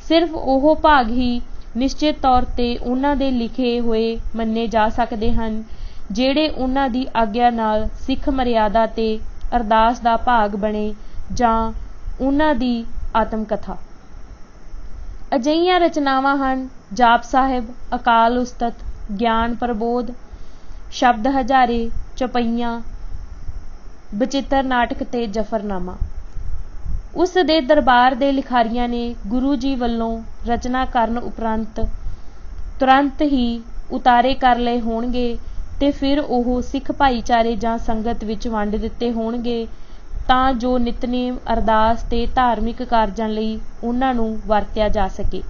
ਸਿਰਫ ਉਹ ਭਾਗ ਹੀ ਨਿਸ਼ਚਿਤ ਤੌਰ ਤੇ ਉਹਨਾਂ ਦੇ ਲਿਖੇ ਹੋਏ ਮੰਨੇ ਜਾ ਸਕਦੇ ਹਨ ਜਿਹੜੇ ਉਹਨਾਂ ਦੀ ਆਗਿਆ ਨਾਲ ਸਿੱਖ ਮਰਿਆਦਾ ਤੇ ਅਰਦਾਸ ਦਾ ਭਾਗ ਬਣੇ ਜਾਂ ਉਹਨਾਂ ਦੀ ਆਤਮ ਕਥਾ। ਅਜਿਹੀਆਂ ਰਚਨਾਵਾਂ ਹਨ ਜਾਪ ਸਾਹਿਬ, ਅਕਾਲ ਉਸਤਤ, ਗਿਆਨ ਪ੍ਰਬੋਧ, ਸ਼ਬਦ ਹਜ਼ਾਰੇ, ਚੌਪਈਆਂ, ਬਚਿੱਤਰ ਨਾਟਕ ਤੇ ਜ਼ਫ਼ਰਨਾਮਾ। ਉਸ ਦੇ ਦਰਬਾਰ ਦੇ ਲਿਖਾਰੀਆਂ ਨੇ ਗੁਰੂ ਜੀ ਵੱਲੋਂ ਰਚਨਾ ਕਰਨ ਉਪਰੰਤ ਤੁਰੰਤ ਹੀ ਉਤਾਰੇ ਕਰ ਲਏ ਹੋਣਗੇ ਤੇ ਫਿਰ ਉਹ ਸਿੱਖ ਭਾਈਚਾਰੇ ਜਾਂ ਸੰਗਤ ਵਿੱਚ ਵੰਡ ਦਿੱਤੇ ਹੋਣਗੇ ਤਾਂ ਜੋ ਨਿਤਨੇਮ, ਅਰਦਾਸ ਤੇ ਧਾਰਮਿਕ ਕਾਰਜਾਂ ਲਈ ਉਹਨਾਂ ਨੂੰ ਵਰਤਿਆ ਜਾ ਸਕੇ।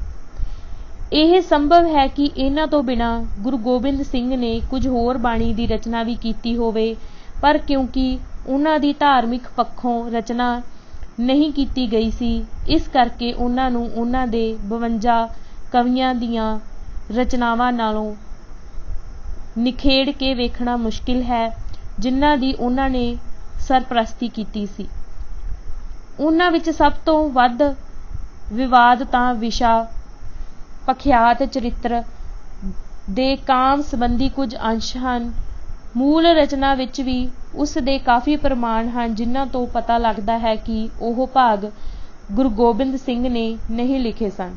ਇਹ ਸੰਭਵ ਹੈ ਕਿ ਇਹਨਾਂ ਤੋਂ ਬਿਨਾਂ ਗੁਰੂ ਗੋਬਿੰਦ ਸਿੰਘ ਨੇ ਕੁਝ ਹੋਰ ਬਾਣੀ ਦੀ ਰਚਨਾ ਵੀ ਕੀਤੀ ਹੋਵੇ, ਪਰ ਕਿਉਂਕਿ ਉਹਨਾਂ ਦੀ ਧਾਰਮਿਕ ਪੱਖੋਂ ਰਚਨਾ ਨਹੀਂ ਕੀਤੀ ਗਈ ਸੀ, ਇਸ ਕਰਕੇ ਉਹਨਾਂ ਨੂੰ ਉਹਨਾਂ ਦੇ 52 ਕਵੀਆਂ ਦੀਆਂ ਰਚਨਾਵਾਂ ਨਾਲੋਂ ਨਿਖੇੜ ਕੇ ਵੇਖਣਾ ਮੁਸ਼ਕਿਲ ਹੈ ਜਿਨ੍ਹਾਂ ਦੀ ਉਹਨਾਂ ਨੇ ਸਰਪ੍ਰਸਤੀ ਕੀਤੀ ਸੀ। ਉਹਨਾਂ ਵਿੱਚ ਸਭ ਤੋਂ ਵੱਧ ਵਿਵਾਦ ਤਾਂ ਵਿਸ਼ਾ ਪਖਿਆਤ ਚਰਿੱਤਰ ਦੇ ਕਾਮ ਸੰਬੰਧੀ ਕੁਝ ਅੰਸ਼ ਹਨ। ਮੂਲ ਰਚਨਾ ਵਿੱਚ ਵੀ ਉਸ ਦੇ ਕਾਫੀ ਪ੍ਰਮਾਣ ਹਨ ਜਿਨ੍ਹਾਂ ਤੋਂ ਪਤਾ ਲੱਗਦਾ ਹੈ ਕਿ ਉਹ ਭਾਗ ਗੁਰੂ ਗੋਬਿੰਦ ਸਿੰਘ ਨੇ ਨਹੀਂ ਲਿਖੇ ਸਨ।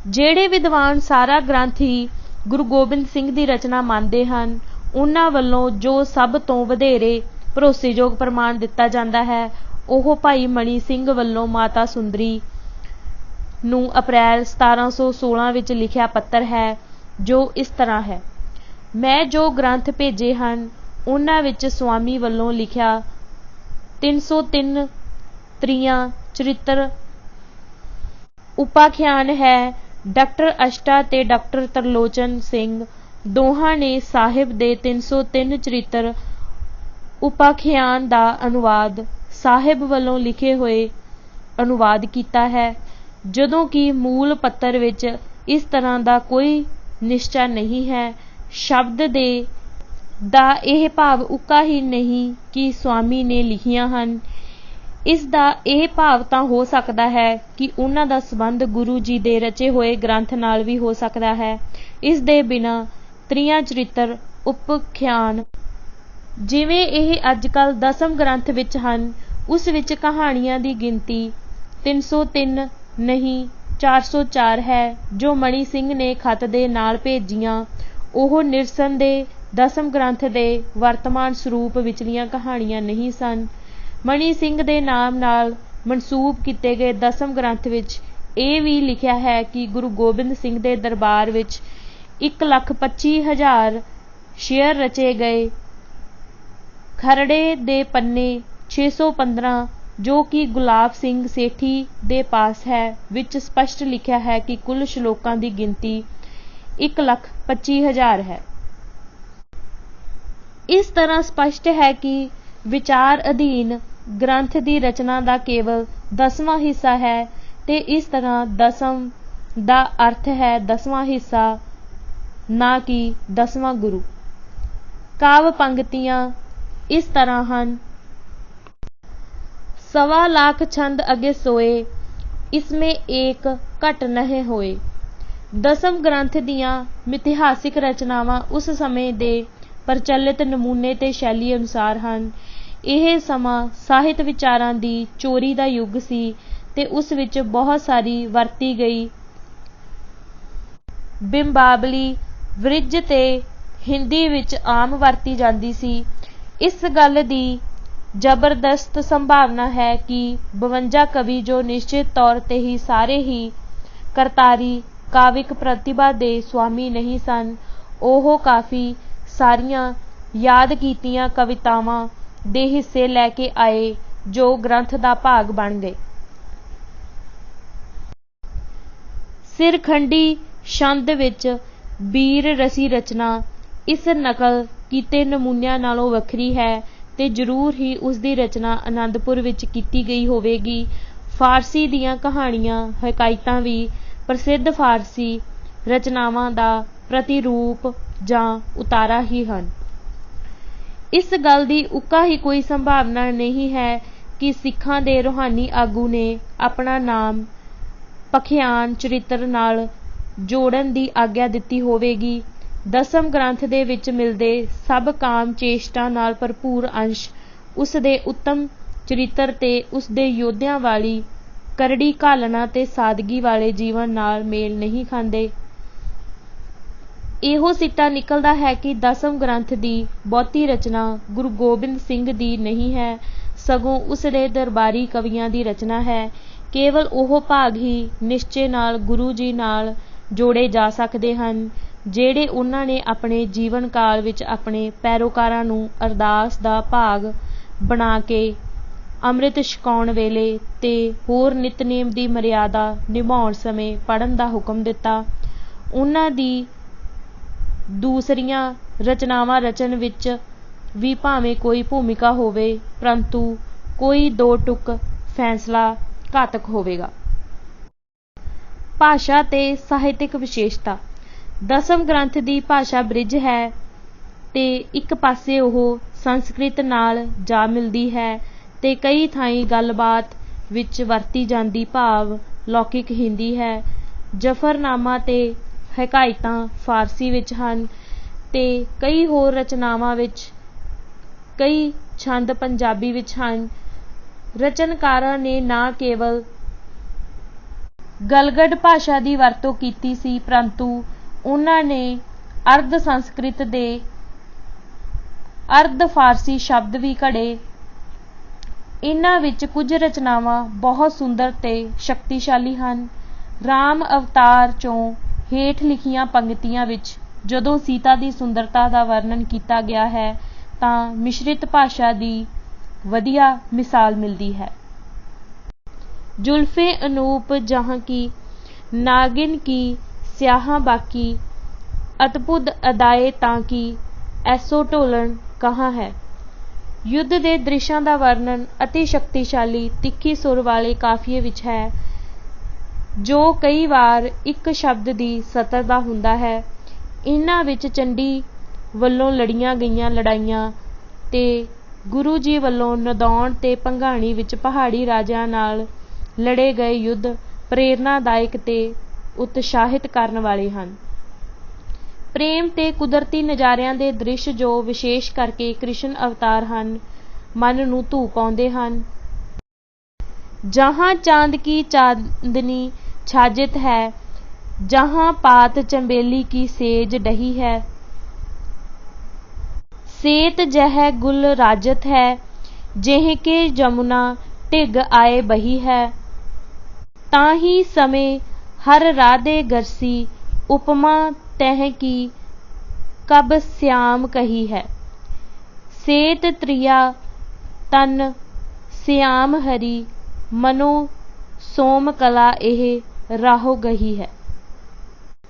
ਜਿਹੜੇ ਵਿਦਵਾਨ ਸਾਰਾ ਗ੍ਰੰਥ ਹੀ ਗੁਰੂ ਗੋਬਿੰਦ ਸਿੰਘ ਦੀ ਰਚਨਾ ਮੰਨਦੇ ਹਨ, ਉਹਨਾਂ ਵੱਲੋਂ ਜੋ ਸਭ ਤੋਂ ਵਧੇਰੇ ਭਰੋਸੇਯੋਗ ਪ੍ਰਮਾਣ ਦਿੱਤਾ ਜਾਂਦਾ ਹੈ ਉਹ ਭਾਈ ਮਣੀ ਸਿੰਘ ਵੱਲੋਂ ਮਾਤਾ ਸੁੰਦਰੀ ਨੂੰ ਅਪ੍ਰੈਲ 1716 ਵਿੱਚ ਲਿਖਿਆ ਪੱਤਰ ਹੈ, ਜੋ ਇਸ ਤਰ੍ਹਾਂ ਹੈ। ਮੈਂ ਜੋ ਗ੍ਰੰਥ ਭੇਜੇ ਹਨ ਉਹਨਾਂ ਵਿੱਚ ਸੁਆਮੀ ਵੱਲੋਂ ਲਿਖਿਆ 303 ਤ੍ਰਿਆਂ ਚਰਿੱਤਰ ਉਪਾਖਿਆਨ ਹੈ। ਡਾਕਟਰ ਅਸ਼ਟਾ ਤੇ ਡਾਕਟਰ ਤਰਲੋਚਨ ਸਿੰਘ ਦੋਹਾਂ ਨੇ ਸਾਹਿਬ ਦੇ 303 ਚਰਿੱਤਰ ਉਪਾਖਿਆਨ ਦਾ ਅਨੁਵਾਦ ਸਾਹਿਬ ਵੱਲੋਂ ਲਿਖੇ ਹੋਏ ਅਨੁਵਾਦ ਕੀਤਾ ਹੈ, ਜਦੋਂ ਕਿ ਮੂਲ ਪੱਤਰ ਵਿੱਚ ਇਸ ਤਰ੍ਹਾਂ ਦਾ ਕੋਈ ਨਿਸ਼ਚਾ ਨਹੀਂ ਹੈ। ਸ਼ਬਦ ਦਾ ਇਹ ਭਾਵ ਉੱਕਾ ਹੀ ਨਹੀਂ ਕਿ ਸੁਆਮੀ ਨੇ ਲਿਖੀਆਂ ਹਨ, ਇਸ ਦਾ ਇਹ ਭਾਵ ਤਾਂ ਹੋ ਸਕਦਾ ਹੈ ਕਿ ਉਹਨਾਂ ਦਾ ਸੰਬੰਧ ਗੁਰੂ ਜੀ ਦੇ ਰਚੇ ਹੋਏ ਗ੍ਰੰਥ ਨਾਲ ਵੀ ਹੋ ਸਕਦਾ ਹੈ। ਇਸ ਦੇ ਬਿਨਾਂ ਤ੍ਰਿਆਂ ਚਰਿੱਤਰ ਉਪਖਿਆਨ ਜਿਵੇਂ ਇਹ ਅੱਜ ਕੱਲ੍ਹ ਦਸਮ ਗ੍ਰੰਥ ਵਿੱਚ ਹਨ, ਉਸ ਵਿੱਚ ਕਹਾਣੀਆਂ ਦੀ ਗਿਣਤੀ 303 ਨਹੀਂ 404 ਹੈ, ਜੋ ਮਣੀ ਸਿੰਘ ਨੇ ਖਤ ਦੇ ਨਾਲ ਭੇਜੀਆਂ। ਉਹ ਨਿਰਸਨ ਦੇ ਦਸਮ ਗ੍ਰੰਥ ਦੇ ਵਰਤਮਾਨ ਸਰੂਪ ਵਿਚਲੀਆਂ ਕਹਾਣੀਆਂ ਨਹੀਂ ਸਨ। ਮਣੀ ਸਿੰਘ ਦੇ ਨਾਮ ਨਾਲ ਮਨਸੂਬ ਕੀਤੇ ਗਏ ਦਸਮ ਗ੍ਰੰਥ ਵਿੱਚ ਇਹ ਵੀ ਲਿਖਿਆ ਹੈ ਕਿ ਗੁਰੂ ਗੋਬਿੰਦ ਸਿੰਘ ਦੇ ਦਰਬਾਰ ਵਿੱਚ 1,25,000 ਸ਼ੇਅਰ ਰਚੇ ਗਏ। ਖਰੜੇ ਦੇ ਪੰਨੇ 615 ਜੋ ਕਿ ਗੁਲਾਬ ਸਿੰਘ ਸੇਠੀ ਦੇ ਪਾਸ ਹੈ ਵਿੱਚ ਸਪਸ਼ਟ ਲਿਖਿਆ ਹੈ ਕਿ ਕੁੱਲ ਸ਼ਲੋਕਾਂ ਦੀ ਗਿਣਤੀ 1,25,000 ਹੈ। ਇਸ ਤਰ੍ਹਾਂ ਸਪਸ਼ਟ ਹੈ ਕਿ ਵਿਚਾਰ ਅਧੀਨ ਗ੍ਰੰਥ ਦੀ ਰਚਨਾ ਦਾ ਕੇਵਲ 10ਵਾਂ ਹਿੱਸਾ ਹੈ ਤੇ ਇਸ ਤਰ੍ਹਾਂ ਦਸਮ ਦਾ ਅਰਥ ਹੈ 10ਵਾਂ ਹਿੱਸਾ, ਨਾ ਕਿ 10ਵਾਂ ਗੁਰੂ। ਕਾਵਿ ਪੰਗਤੀਆਂ ਇਸ ਤਰ੍ਹਾਂ ਹਨ। 1.25 लाख छंद अगे सोए, इसमें एक घट नहे होए। दसम ग्रंथ दियां मिथिहासिक रचनावां उस समय दे प्रचलित नमूने ते शैली अनुसार ਹਨ। ਇਹ ਸਮਾਂ ਸਾਹਿਤ ਵਿਚਾਰਾਂ ਦੀ ਚੋਰੀ ਦਾ ਯੁੱਗ ਸੀ ਤੇ ਉਸ ਵਿੱਚ ਬਹੁਤ ਸਾਰੀ ਵਰਤੀ ਗਈ ਬਿੰਬਾਵਲੀ ਵ੍ਰਿਜ ਤੇ ਹਿੰਦੀ ਵਿੱਚ ਆਮ ਵਰਤੀ ਜਾਂਦੀ ਸੀ। ਇਸ ਗੱਲ ਦੀ ਜ਼ਬਰਦਸਤ ਸੰਭਾਵਨਾ ਹੈ ਕਿ 52 ਕਵੀ ਜੋ ਨਿਸ਼ਚਿਤ ਤੌਰ ਤੇ ਹੀ ਸਾਰੇ ਹੀ ਕਰਤਾਰੀ ਕਾਵਿਕ ਪ੍ਰਤਿਭਾ ਦੇ ਸੁਆਮੀ ਨਹੀਂ ਸਨ, ਉਹ ਕਾਫੀ ਸਾਰੀਆਂ ਯਾਦ ਕੀਤੀਆਂ ਕਵਿਤਾਵਾਂ ਦੇ ਹਿੱਸੇ ਲੈ ਕੇ ਆਏ ਜੋ ਗ੍ਰੰਥ ਦਾ ਭਾਗ ਬਣ ਗਏ। ਸਿਰਖੰਡੀ ਛੰਦ ਵਿੱਚ ਬੀਰ ਰਸੀ ਰਚਨਾ ਇਸ ਨਕਲ ਕੀਤੇ ਨਮੂਨਿਆਂ ਨਾਲੋਂ ਵੱਖਰੀ ਹੈ ਤੇ ਜ਼ਰੂਰ ਹੀ ਉਸ ਦੀ ਰਚਨਾ ਆਨੰਦਪੁਰ ਵਿੱਚ ਕੀਤੀ ਗਈ ਹੋਵੇਗੀ। ਫਾਰਸੀ ਦੀਆਂ ਕਹਾਣੀਆਂ ਹਕਾਇਤਾਂ ਵੀ ਪ੍ਰਸਿੱਧ ਫਾਰਸੀ ਰਚਨਾਵਾਂ ਦਾ ਪ੍ਰਤੀਰੂਪ ਜਾਂ ਉਤਾਰਾ ਹੀ ਹਨ। ਇਸ ਗੱਲ ਦੀ ਉੱਕਾ ਹੀ ਕੋਈ ਸੰਭਾਵਨਾ ਨਹੀਂ ਹੈ ਕਿ ਸਿੱਖਾਂ ਦੇ ਰੂਹਾਨੀ ਆਗੂ ਨੇ ਆਪਣਾ ਨਾਮ ਪਖਿਆਨ ਚਰਿੱਤਰ ਨਾਲ ਜੋੜਨ ਦੀ ਆਗਿਆ ਦਿੱਤੀ ਹੋਵੇਗੀ। ਦਸਮ ਗ੍ਰੰਥ ਦੇ ਵਿੱਚ ਮਿਲਦੇ ਸਭ ਕਾਮ ਚੇਸ਼ਟਾ ਨਾਲ ਭਰਪੂਰ ਅੰਸ਼ ਉਸ ਦੇ ਉੱਤਮ ਚਰਿੱਤਰ ਤੇ ਉਸ ਦੇ ਯੋਧਿਆਂ ਵਾਲੀ ਕਰੜੀ ਘਾਲਣਾ ਤੇ ਸਾਦਗੀ ਵਾਲੇ ਜੀਵਨ ਨਾਲ ਮੇਲ ਨਹੀਂ ਖਾਂਦੇ। ਇਹੋ ਸਿੱਟਾ ਨਿਕਲਦਾ ਹੈ ਕਿ ਦਸਮ ਗ੍ਰੰਥ ਦੀ ਬਹੁਤੀ ਰਚਨਾ ਗੁਰੂ ਗੋਬਿੰਦ ਸਿੰਘ ਦੀ ਨਹੀਂ ਹੈ, ਸਗੋਂ ਉਸ ਦੇ ਦਰਬਾਰੀ ਕਵੀਆਂ ਦੀ ਰਚਨਾ ਹੈ। ਕੇਵਲ ਉਹ ਭਾਗ ਹੀ ਨਿਸ਼ਚੇ ਨਾਲ ਗੁਰੂ ਜੀ ਨਾਲ ਜੋੜੇ ਜਾ ਸਕਦੇ ਹਨ ਜਿਹੜੇ ਉਹਨਾਂ ਨੇ ਆਪਣੇ ਜੀਵਨ ਕਾਲ ਵਿੱਚ ਆਪਣੇ ਪੈਰੋਕਾਰਾਂ ਨੂੰ ਅਰਦਾਸ ਦਾ ਭਾਗ ਬਣਾ ਕੇ ਅੰਮ੍ਰਿਤ ਛਕਾਉਣ ਵੇਲੇ ਤੇ ਹੋਰ ਨਿਤਨੇਮ ਦੀ ਮਰਿਆਦਾ ਨਿਭਾਉਣ ਸਮੇਂ ਪੜ੍ਹਨ ਦਾ ਹੁਕਮ ਦਿੱਤਾ। ਉਹਨਾਂ ਦੀ ਦੂਸਰੀਆਂ ਰਚਨਾਵਾਂ ਰਚਨ ਵਿੱਚ ਵੀ ਭਾਵੇਂ ਕੋਈ ਭੂਮਿਕਾ ਹੋਵੇ, ਪਰੰਤੂ ਕੋਈ ਦੋ ਟੁਕ ਫੈਸਲਾ ਘਾਤਕ ਹੋਵੇਗਾ। ਭਾਸ਼ਾ ਤੇ ਸਾਹਿਤਿਕ ਵਿਸ਼ੇਸ਼ਤਾ। ਦਸਮ ਗ੍ਰੰਥ ਦੀ ਭਾਸ਼ਾ ਬ੍ਰਿਜ ਹੈ ਤੇ ਇੱਕ ਪਾਸੇ ਉਹ ਸੰਸਕ੍ਰਿਤ ਨਾਲ ਜਾ ਮਿਲਦੀ ਹੈ ਤੇ ਕਈ ਥਾਈਂ ਗੱਲਬਾਤ ਵਿੱਚ ਵਰਤੀ ਜਾਂਦੀ ਭਾਵ ਲੌਕਿਕ ਹਿੰਦੀ ਹੈ। ਜ਼ਫਰਨਾਮਾ ਤੇ ਹਕਾਇਤਾਂ ਫਾਰਸੀ ਵਿੱਚ ਹਨ ਤੇ ਕਈ ਹੋਰ ਰਚਨਾਵਾਂ ਵਿੱਚ ਕਈ ਛੰਦ ਪੰਜਾਬੀ ਵਿੱਚ ਹਨ। ਰਚਨਕਾਰਾਂ ਨੇ ਨਾ ਕੇਵਲ ਗਲਗਟ ਭਾਸ਼ਾ ਦੀ ਵਰਤੋਂ ਕੀਤੀ ਸੀ, ਪਰੰਤੂ ਉਹਨਾਂ ਨੇ ਅਰਧ ਸੰਸਕ੍ਰਿਤ ਦੇ ਅਰਧ ਫਾਰਸੀ ਸ਼ਬਦ ਵੀ ਘੜੇ। ਇਹਨਾਂ ਵਿੱਚ ਕੁਝ ਰਚਨਾਵਾਂ ਬਹੁਤ ਸੁੰਦਰ ਤੇ ਸ਼ਕਤੀਸ਼ਾਲੀ ਹਨ। ਰਾਮ ਅਵਤਾਰ 'ਚੋਂ ਹੇਠ ਲਿਖੀਆਂ ਪੰਕਤੀਆਂ ਵਿੱਚ ਜਦੋਂ ਸੀਤਾ ਦੀ ਸੁੰਦਰਤਾ ਦਾ ਵਰਣਨ ਕੀਤਾ ਗਿਆ ਹੈ ਤਾਂ ਮਿਸ਼ਰਿਤ ਭਾਸ਼ਾ ਦੀ ਵਧੀਆ ਮਿਸਾਲ ਮਿਲਦੀ ਹੈ। जुल्फ़े अनूप जहाँ की नागिन की स्याह बाकी अद्भुत अदाए ताकि ऐसो ढोलन कहाँ है। युद्ध ਦੇ ਦ੍ਰਿਸ਼ਾਂ ਦਾ ਵਰਣਨ ਅਤੀ ਸ਼ਕਤੀਸ਼ਾਲੀ ਤਿੱਖੀ ਸੁਰ ਵਾਲੇ ਕਾਫੀਏ ਵਿੱਚ ਹੈ ਜੋ ਕਈ ਵਾਰ ਇੱਕ ਸ਼ਬਦ ਦੀ ਸਤਰ ਦਾ ਹੁੰਦਾ ਹੈ। ਇਹਨਾਂ ਵਿੱਚ ਚੰਡੀ ਵੱਲੋਂ ਲੜੀਆਂ ਗਈਆਂ ਲੜਾਈਆਂ ਤੇ ਗੁਰੂ ਜੀ ਵੱਲੋਂ ਨਦੌਣ ਤੇ ਭੰਗਾਣੀ ਵਿੱਚ ਪਹਾੜੀ ਰਾਜਿਆਂ ਨਾਲ ਲੜੇ ਗਏ ਯੁੱਧ ਪ੍ਰੇਰਨਾਦਾਇਕ ਤੇ ਉਤਸ਼ਾਹਿਤ ਕਰਨ ਵਾਲੇ ਹਨ। ਪ੍ਰੇਮ ਤੇ ਕੁਦਰਤੀ ਨਜ਼ਾਰਿਆਂ ਦੇ ਦ੍ਰਿਸ਼ ਜੋ ਵਿਸ਼ੇਸ਼ ਕਰਕੇ ਕ੍ਰਿਸ਼ਨ ਅਵਤਾਰ ਹਨ, ਮਨ ਨੂੰ ਧੂ ਪਾਉਂਦੇ ਹਨ। ਜਹਾਂ ਚਾਂਦ ਕੀ ਚਾਂਦਨੀ ਛਾਜਿਤ ਹੈ, ਜਹਾਂ ਪਾਤ ਚੰਬੇਲੀ ਕੀ ਸੇਜ ਡਹੀ ਹੈ। ਸੇਤ ਜਹ ਗੁਲ ਰਾਜਤ ਹੈ, ਜਿਹ ਕੇ ਜमुना ਢਿੱਗ ਆਏ ਬਹੀ ਹੈ। ਤਾਹੀਂ ਸਮੇਂ ਹਰ ਰਾਧੇ ਗਰਸੀ, ਉਪਮਾ ਤਹ ਕੀ ਕਬ ਸਿਆਮ ਕਹੀ ਹੈ। ਸੇਤ ਤ੍ਰਿਆ ਤਨ ਸਿਆਮ ਹਰੀ, ਮਨੋ ਸੋਮ ਕਲਾ ਇਹ ਰਾਹੋ ਗਹੀ ਹੈ।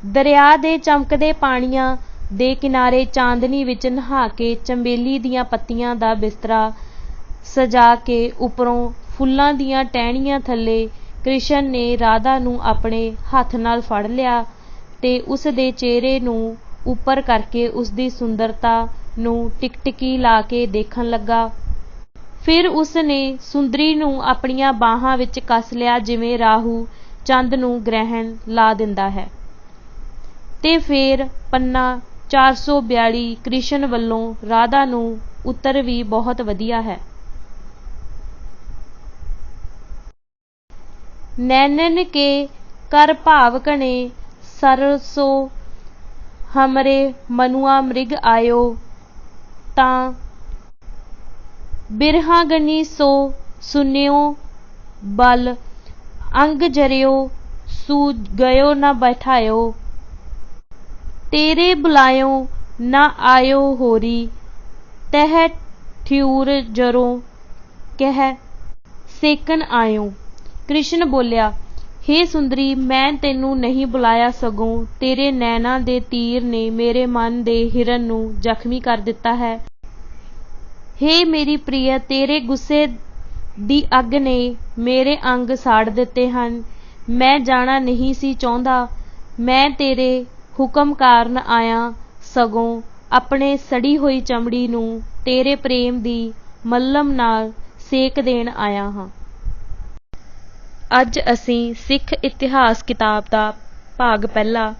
ਦਰਿਆ ਦੇ ਚਮਕਦੇ ਪਾਣੀਆਂ ਦੇ ਕਿਨਾਰੇ ਚਾਂਦਨੀ ਵਿੱਚ ਨਹਾ ਕੇ ਚੰਬੇਲੀ ਦੀਆਂ ਪੱਤੀਆਂ ਦਾ ਬਿਸਤਰਾ ਸਜਾ ਕੇ ਉੱਪਰੋਂ ਫੁੱਲਾਂ ਦੀਆਂ ਟਹਿਣੀਆਂ ਥੱਲੇ ਕ੍ਰਿਸ਼ਨ ਨੇ ਰਾਧਾ ਨੂੰ ਆਪਣੇ ਹੱਥ ਨਾਲ ਫੜ ਲਿਆ ਤੇ ਉਸ ਦੇ ਚਿਹਰੇ ਨੂੰ ਉੱਪਰ ਕਰਕੇ ਉਸ ਦੀ ਸੁੰਦਰਤਾ ਨੂੰ ਟਿਕਟਿਕੀ ਲਾ ਕੇ ਦੇਖਣ ਲੱਗਾ। ਫਿਰ ਉਸ ਨੇ ਸੁੰਦਰੀ ਨੂੰ ਆਪਣੀਆਂ ਬਾਹਾਂ ਵਿੱਚ ਕੱਸ ਲਿਆ ਜਿਵੇਂ ਰਾਹੂ ਚੰਦ ਨੂੰ ਗ੍ਰਹਿਣ ਲਾ ਦਿੰਦਾ ਹੈ। ਤੇ ਫਿਰ ਪੰਨਾ 442 ਕ੍ਰਿਸ਼ਨ ਵੱਲੋਂ ਰਾਧਾ ਨੂੰ ਉੱਤਰ ਵੀ ਬਹੁਤ ਵਧੀਆ ਹੈ। नैनन के कर भाव घने, सरसो हमरे मनुआ मृग आयो। तां बिरहागनी सो सुन्यो बल, अंग जरियो सू गयो न बैठायो। तेरे बुलायो न आयो होरी, तह ठियूर जरो कह सेकन आयो। ਕ੍ਰਿਸ਼ਨ ਬੋਲਿਆ, ਹੇ ਸੁੰਦਰੀ, ਮੈਂ ਤੈਨੂੰ ਨਹੀਂ ਬੁਲਾਇਆ, ਸਗੋਂ ਤੇਰੇ ਨੈਣਾਂ ਦੇ ਤੀਰ ਨੇ ਮੇਰੇ ਮਨ ਦੇ ਹਿਰਨ ਨੂੰ ਜ਼ਖਮੀ ਕਰ ਦਿੱਤਾ ਹੈ। ਹੇ ਮੇਰੀ ਪ੍ਰਿਯ, ਤੇਰੇ ਗੁੱਸੇ ਦੀ ਅੱਗ ਨੇ ਮੇਰੇ ਅੰਗ ਸਾੜ ਦਿੱਤੇ ਹਨ। ਮੈਂ ਜਾਣਾ ਨਹੀਂ ਸੀ ਚਾਹੁੰਦਾ, ਮੈਂ ਤੇਰੇ ਹੁਕਮ ਕਾਰਨ ਆਇਆ, ਸਗੋਂ ਆਪਣੇ ਸੜੀ ਹੋਈ ਚਮੜੀ ਨੂੰ ਤੇਰੇ ਪ੍ਰੇਮ ਦੀ ਮੱਲਮ ਨਾਲ ਸੇਕ ਦੇਣ ਆਇਆ ਹਾਂ। ਅੱਜ ਅਸੀਂ ਸਿੱਖ ਇਤਿਹਾਸ ਕਿਤਾਬ ਦਾ ਭਾਗ ਪਹਿਲਾ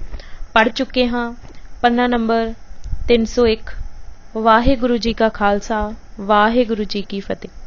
ਪੜ੍ਹ ਚੁੱਕੇ ਹਾਂ। ਪੰਨਾ ਨੰਬਰ 301। ਵਾਹਿਗੁਰੂ ਜੀ ਕਾ ਖਾਲਸਾ, ਵਾਹਿਗੁਰੂ ਜੀ ਕੀ ਫਤਿਹ।